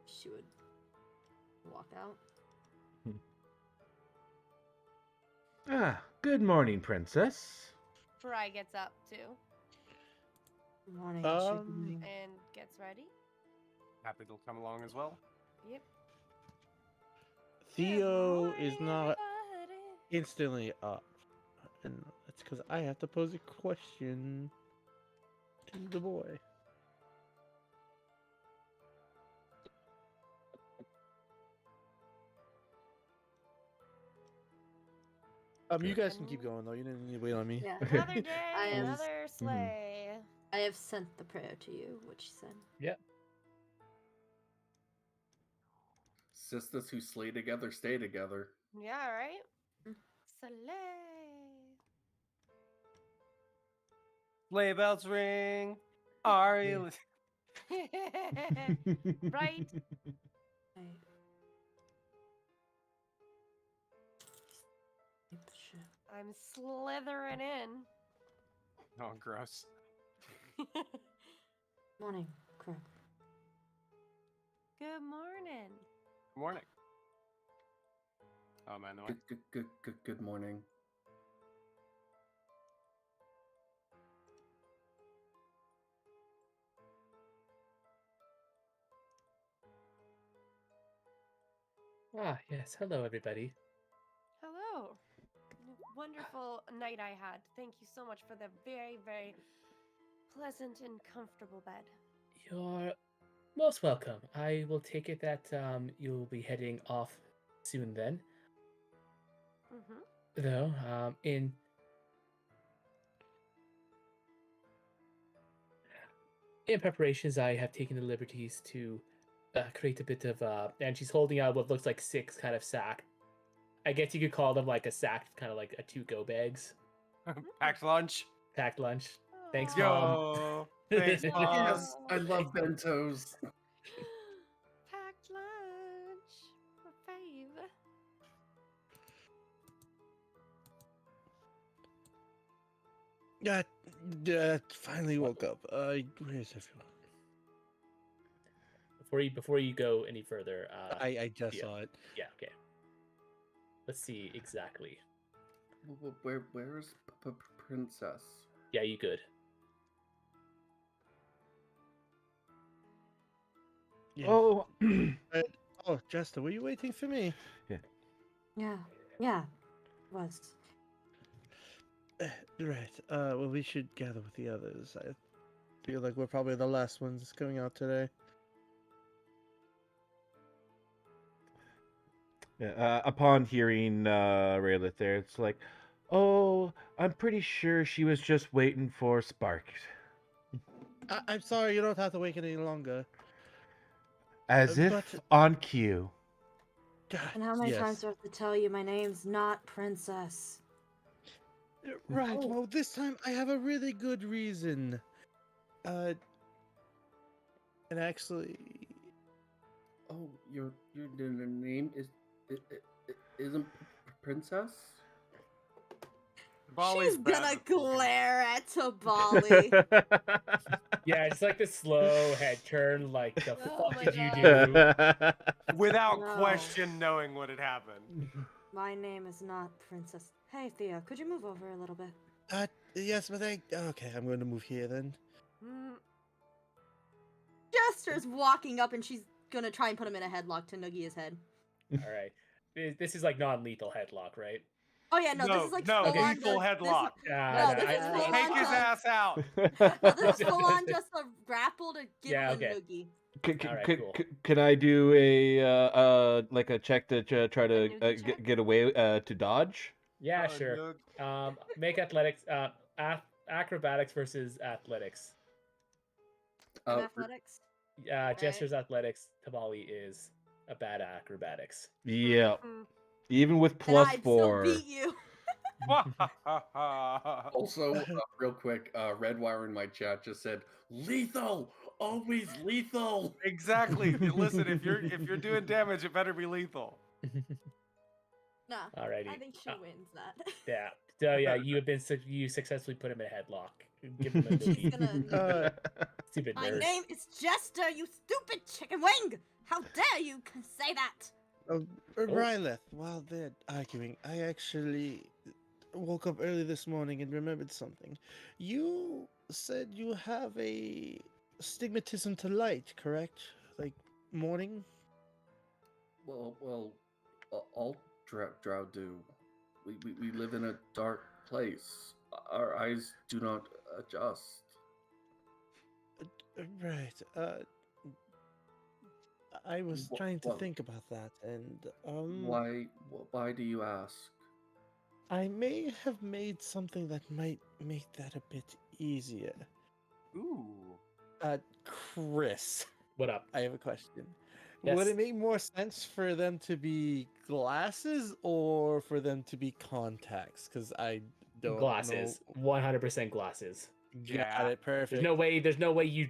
She would walk out. Ah, good morning, princess. Fry gets up too Good morning. and gets ready. Happy to come along as well. Yep. Theo is Good not morning, instantly up, and that's because I have to pose a question to the boy. You guys can keep going though. You didn't need to wait on me. Yeah. Another day, I am- another sleigh. I have sent the prayer to you, which she said. Sisters who slay together stay together. Yeah, right? Mm. Sleigh. Sleigh bells ring. Are you Right? I'm slithering in. Oh, gross. Morning, crap. Good morning. Morning. Oh man, no. Good morning. Ah, yes. Hello, everybody. Hello. Wonderful night I had. Thank you so much for the very, very pleasant and comfortable bed. You're most welcome. I will take it that you'll be heading off soon then. Mm-hmm. Though, in preparations, I have taken the liberties to create a bit of and she's holding out what looks like 6 kind of sack. I guess you could call them like a sack, kind of like a 2-go bags. Packed lunch. Packed lunch. Thanks, Aw. Mom. Yo. Thanks, Yes, Mom. Yes, I love bentos. Packed lunch. My fave. Yeah, finally woke up. Where's everyone? Before you go any further, I just yeah. saw it. Yeah, okay. Let's see exactly. Where's Princess? Yeah, you good. Yes. Oh, Oh, Jester, were you waiting for me? Yeah, was. Right. Well, we should gather with the others. I feel like we're probably the last ones coming out today. yeah, upon hearing Raylet there, it's like, oh, I'm pretty sure she was just waiting for Spark. I'm sorry, you don't have to wait any longer. As if But on cue. And how many times yes. do I have to tell you my name's not Princess? Right. Oh. Well, this time I have a really good reason. And actually, Oh, your name isn't Princess? Bali's She's bad gonna at poking. glare at Tabali. Yeah, just like the slow head turn, like the Oh fuck my did you God. do? Without No. question knowing what had happened. My name is not Princess. Hey, Theo, could you move over a little bit? yes, but okay, I'm going to move here then. Mm, Jester's walking up and she's gonna try and put him in a headlock to noogie his head. All right. This is like non-lethal headlock, right? Oh yeah, no, this is like no, full on lethal just headlock. no, this is full Take on his just ass out. no, this is full on just a grapple to get Yeah, him a okay. noogie. All right, cool. Can I do like a check to try to noogie check? get away to dodge? Yeah, sure. Make athletics, acrobatics versus athletics. And athletics. Jester's athletics. Tabali is a bad acrobatics. Yeah, mm. even with And plus I'd still 4. beat you. Also, real quick, Redwire in my chat just said, "Lethal, always lethal." Exactly. Listen, if you're doing damage, it better be lethal. Nah, Alrighty. I think she wins that. Yeah. So yeah, you successfully put him in a headlock. Give him a She's noogie. gonna. Stupid My nerd. name is Jester, you stupid chicken wing! How dare you say that? Ryleth, while they're arguing, I actually woke up early this morning and remembered something. You said you have a stigmatism to light, correct? Like morning? Well, all drow do. We live in a dark place. Our eyes do not adjust. Right. I was trying to think about that, and Why do you ask? I may have made something that might make that a bit easier. Ooh. Chris, What up? I have a question. Yes. Would it make more sense for them to be glasses or for them to be contacts? Because I don't Glasses. 100% glasses. know. Yeah. Got it. Perfect. There's no way you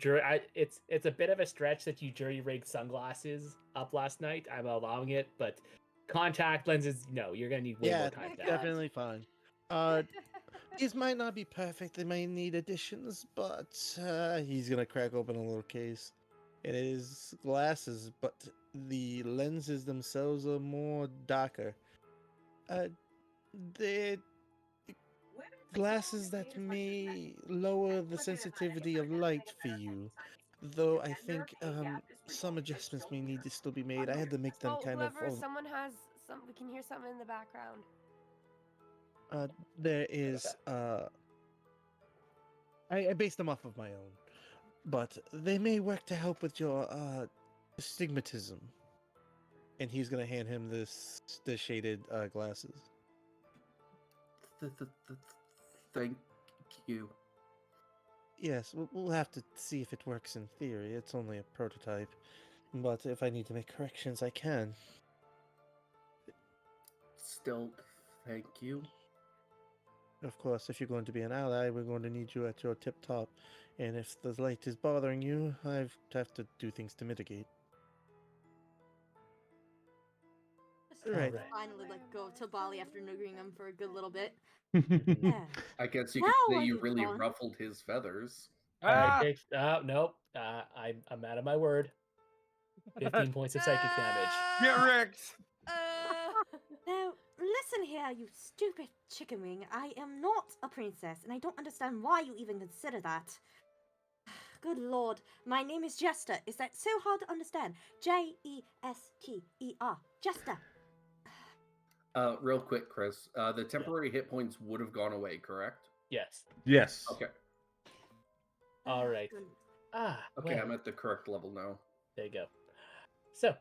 it's a bit of a stretch that you jury rigged sunglasses up last night. I'm allowing it, but contact lenses, no, you're gonna need way more time for that. definitely fine. These might not be perfect. They might need additions, but he's gonna crack open a little case. It is glasses, but the lenses themselves are more darker. They're glasses that may lower the sensitivity of light for you. Though I think some adjustments may need to still be made. I had to make them Oh, kind whoever, someone has some. We can hear something in the background. there is I based them off of my own, but they may work to help with your astigmatism. And he's gonna hand him the shaded glasses. Thank you. Yes, we'll have to see if it works in theory. It's only a prototype, but if I need to make corrections, I can. Still, thank you. Of course, if you're going to be an ally, we're going to need you at your tip top. And if the light is bothering you, I have to do things to mitigate. Right. Alright. Finally let go to Bali after noogling him for a good little bit. Mhm. Yeah. I guess you Now could say are you you really done? ruffled his feathers. Alright, Ah! takes. Nope. I'm out of my word. 15 points of psychic damage. Get wrecked! Now, listen here, you stupid chicken wing. I am not a princess, and I don't understand why you even consider that. Good lord, my name is Jester. Is that so hard to understand? Jester. Jester. Real quick, Chris. The temporary hit points would have gone away, correct? Yes. Yes. Okay. Alright. Goodness. Okay, Well, I'm at the correct level now. there you go. So,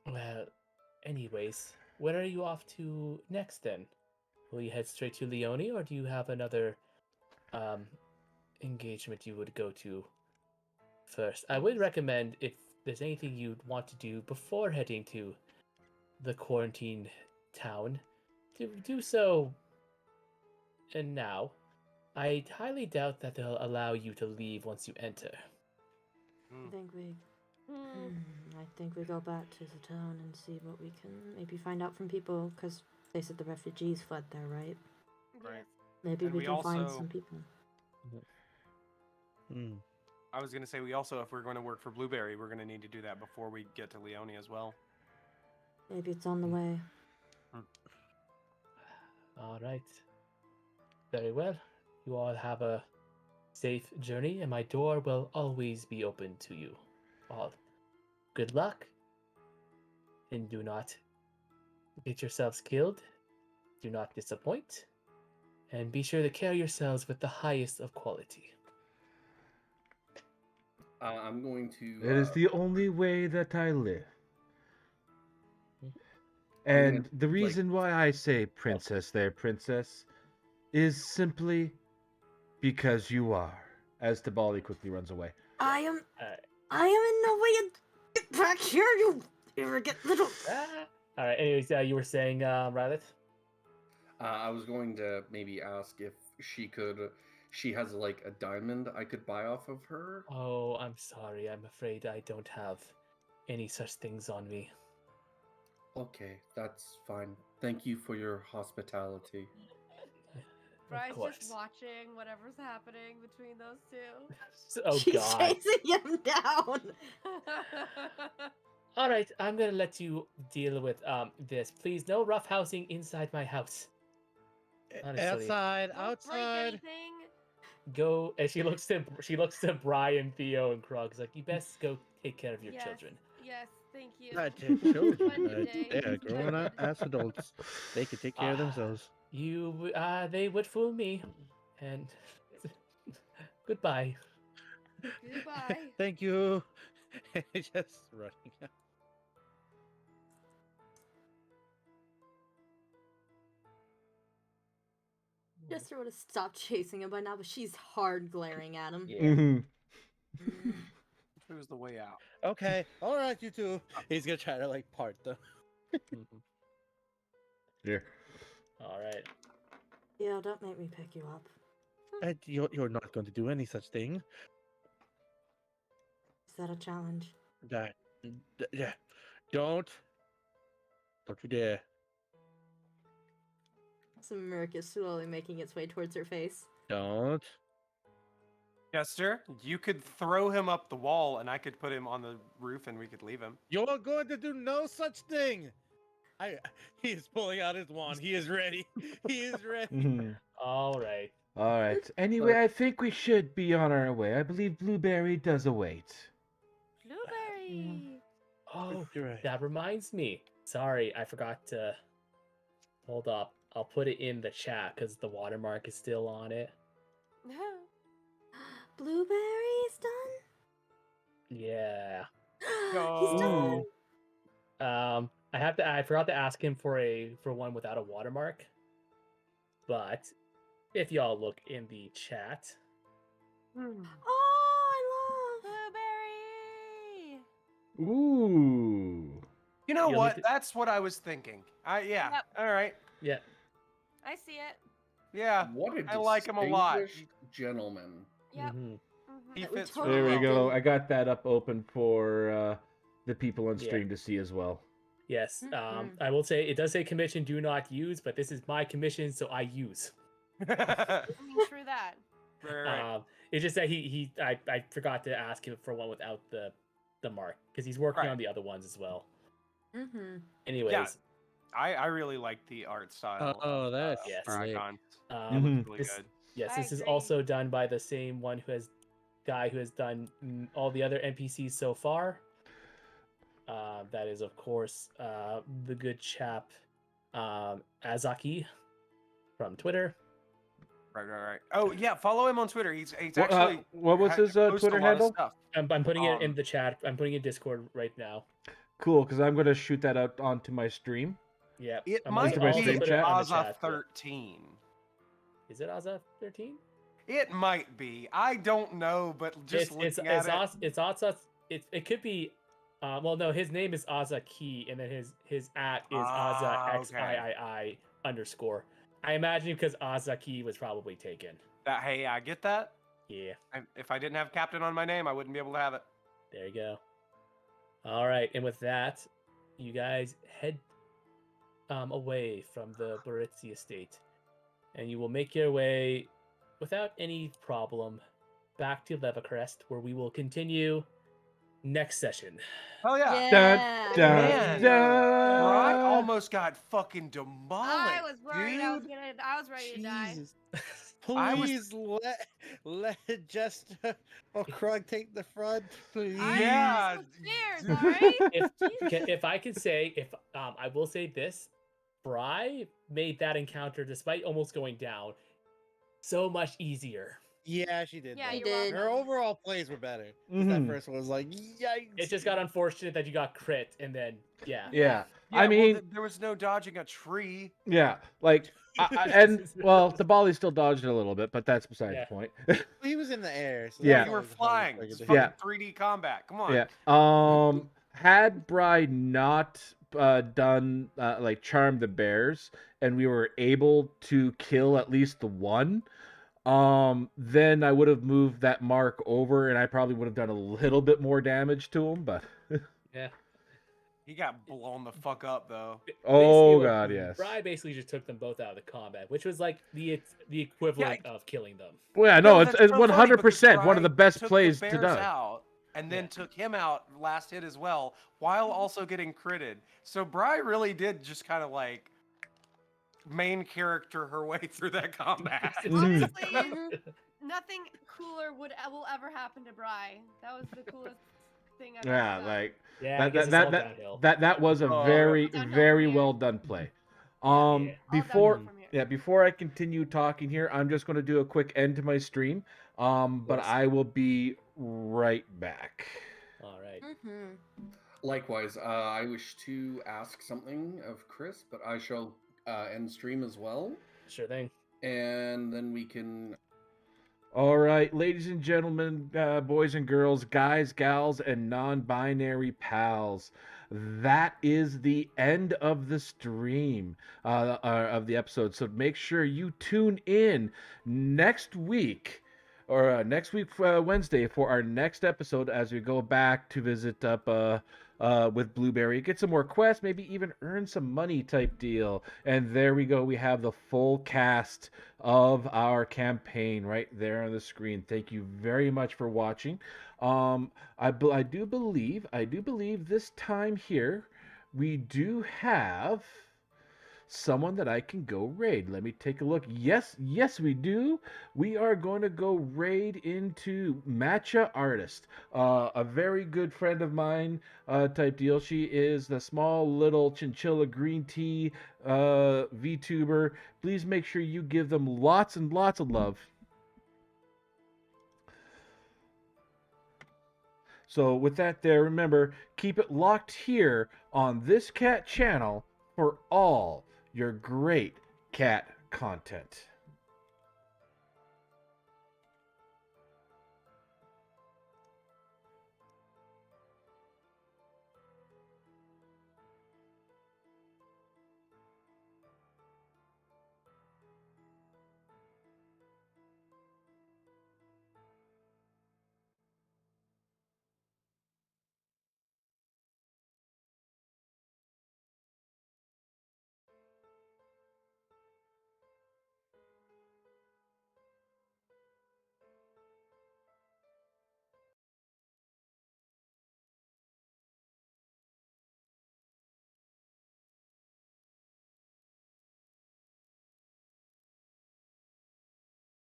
well, anyways, where are you off to next then? Will you head straight to Leone, or do you have another um engagement you would go to first? I would recommend, if there's anything you'd want to do before heading to the quarantine town, to do so. And now, I highly doubt that they'll allow you to leave once you enter. I think we go back to the town and see what we can maybe find out from people, because they said the refugees fled there, right? Right. Maybe And we we can find also- some people. Hmm. I was gonna say we also, if we're going to work for Blueberry, we're gonna need to do that before we get to Leone as well. Maybe it's on the way. All right. Very well. You all have a safe journey, and my door will always be open to you all. Good luck, and do not get yourselves killed. Do not disappoint, and be sure to carry yourselves with the highest of quality. I'm going to. It is the only way that I live. I'm gonna, And the reason why I say princess there, princess, is simply because you are. As Tabali quickly runs away. I am Alright. I am in no way to get back here, you arrogant little. All right. Anyways, you were saying, Rylet? I was going to maybe ask if she could. She has like a diamond I could buy off of her. Oh, I'm sorry. I'm afraid I don't have any such things on me. Okay, that's fine. Thank you for your hospitality. Bry's Of course. just watching whatever's happening between those two. Oh She's God. chasing him down. All right, I'm gonna let you deal with this. Please, no roughhousing inside my house. Honestly. Outside, Don't break outside. anything. Go. And she looks to Brian, Theo, and Krug. Like, you best go take care of your Yes, children. Yes, thank you. Not their children. Splendid day. They are grown up Splendid. as adults. They can take care of themselves. They would fool me, and goodbye. Goodbye. Thank you. Just running out. Jester would have stopped chasing him by now, but she's hard glaring at him. Yeah. Mhm. Who's the way out? Okay, all right, you two. He's gonna try to like part them. Mhm. Here. All right. Yeah, don't make me pick you up. And you're not going to do any such thing. Is that a challenge? That, yeah. Don't you dare. Some murk is slowly making its way towards her face. Don't. Jester, you could throw him up the wall, and I could put him on the roof, and we could leave him. You're going to do no such thing. He is pulling out his wand. He is ready. He is ready. Mhm. All right. All right. Anyway, I think we should be on our way. I believe Blueberry does await. Blueberry. Oh, You're right. that reminds me. Sorry, I forgot to. Hold up. I'll put it in the chat because the watermark is still on it. Blueberry's done? Yeah. He's done? I forgot to ask him for one without a watermark. But if y'all look in the chat, Oh, I love. Blueberry. Ooh. You know You'll what? need to- That's what I was thinking. Yeah. Yep. All right. yeah. I see it. Yeah. What a I like him a lot. distinguished gentleman. Yep. Mhm. He We fits totally There we really well. go. I got that up open for the people on Yeah. stream to see as well. Yes. Mhm. I will say it does say commission do not use, but this is my commission, so I use. I mean, true that. Right. It's just that I forgot to ask him for one without the mark because he's working Right. on the other ones as well. Mm-hmm. Anyways, I really like the art style. Oh, of, that's Yes. for lit. icons. It um, looks really this good. yes, I this is agree. also done by the same guy who has done all the other NPCs so far. That is, of course, the good chap Azaki from Twitter. Right. Oh yeah, follow him on Twitter. He's What, actually what was his posts Twitter a lot handle? of stuff. I'm putting it in Um, the chat. I'm putting it in Discord right now. Cool, because I'm going to shoot that out onto my stream. Yeah, It I'm might Into my also stream be put it chat? on the Aza chat. Yeah. 13. Is it Aza 13? It might be. I don't know, but just looking at it, It's Aza. It could be. Well, no, his name is Aza Key, and then his at is Aza okay. XIII_. I imagine because Aza Key was probably taken. Hey, I get that. Yeah, If I didn't have Captain on my name, I wouldn't be able to have it. there you go. All right, and with that, you guys head away from the Baritzi estate, and you will make your way without any problem back to Levercrest, where we will continue next session. Hell yeah. Yeah. Man, dun. Bri almost got fucking demolished. I was worried dude. I was ready to die. Jesus. I was- Please let Jester or Krug take the front, please. Yeah, Cheers, dude. all right? If I could say, I will say this, Bri made that encounter, despite almost going down, so much easier. Yeah, she did. Yeah, though. you you're did. Her welcome. overall plays were better. 'Cause Mhm. That first one was like, yikes. It just got unfortunate that you got crit, and then Yeah. Yeah, I mean, there was no dodging a tree. yeah, like, and, well, the Bali still dodged it a little bit, but that's beside Yeah. the point. He was in the air. So Yeah. that's You were always the hardest flying. thing It's to fucking Yeah. 3D combat. Come on. Yeah. Had Bri not done like charm the bears, and we were able to kill at least the one, then I would have moved that mark over, and I probably would have done a little bit more damage to him. But yeah. He got blown the fuck up though. oh Basically, god, yes. Bri basically just took them both out of the combat, which was like the equivalent of killing them. Well, yeah, no, that's it's so 100% one of the Bri best took plays the to bears die. out and then Yeah. took him out last hit as well, while also getting critted. So Bri really did just kind of like main character her way through that combat. Mhm. Honestly, nothing cooler will ever happen to Bri. That was the coolest thing I've Yeah, ever done. like Yeah, I that guess that it's all that, downhill. that was a Oh, very downhill from very here. well done play. Yeah. All Before downhill from here. yeah, before I continue talking here, I'm just going to do a quick end to my stream. But course. I will be right back. All right. Mm-hmm. Likewise, I wish to ask something of Chris, but I shall end stream as well, Sure thing. and then we can. All right, ladies and gentlemen, boys and girls, guys, gals, and non-binary pals. That is the end of the stream of the episode. So make sure you tune in next week, or next week Wednesday, for our next episode as we go back to visit up with Blueberry, get some more quests, maybe even earn some money type deal. And there we go. We have the full cast of our campaign right there on the screen. Thank you very much for watching. I do believe this time here we do have someone that I can go raid. Let me take a look. Yes, we do. We are going to go raid into Matcha Artist, a very good friend of mine type deal. She is the small little chinchilla green tea VTuber. Please make sure you give them lots and lots of love. So with that there, remember, keep it locked here on this cat channel for all your great cat content.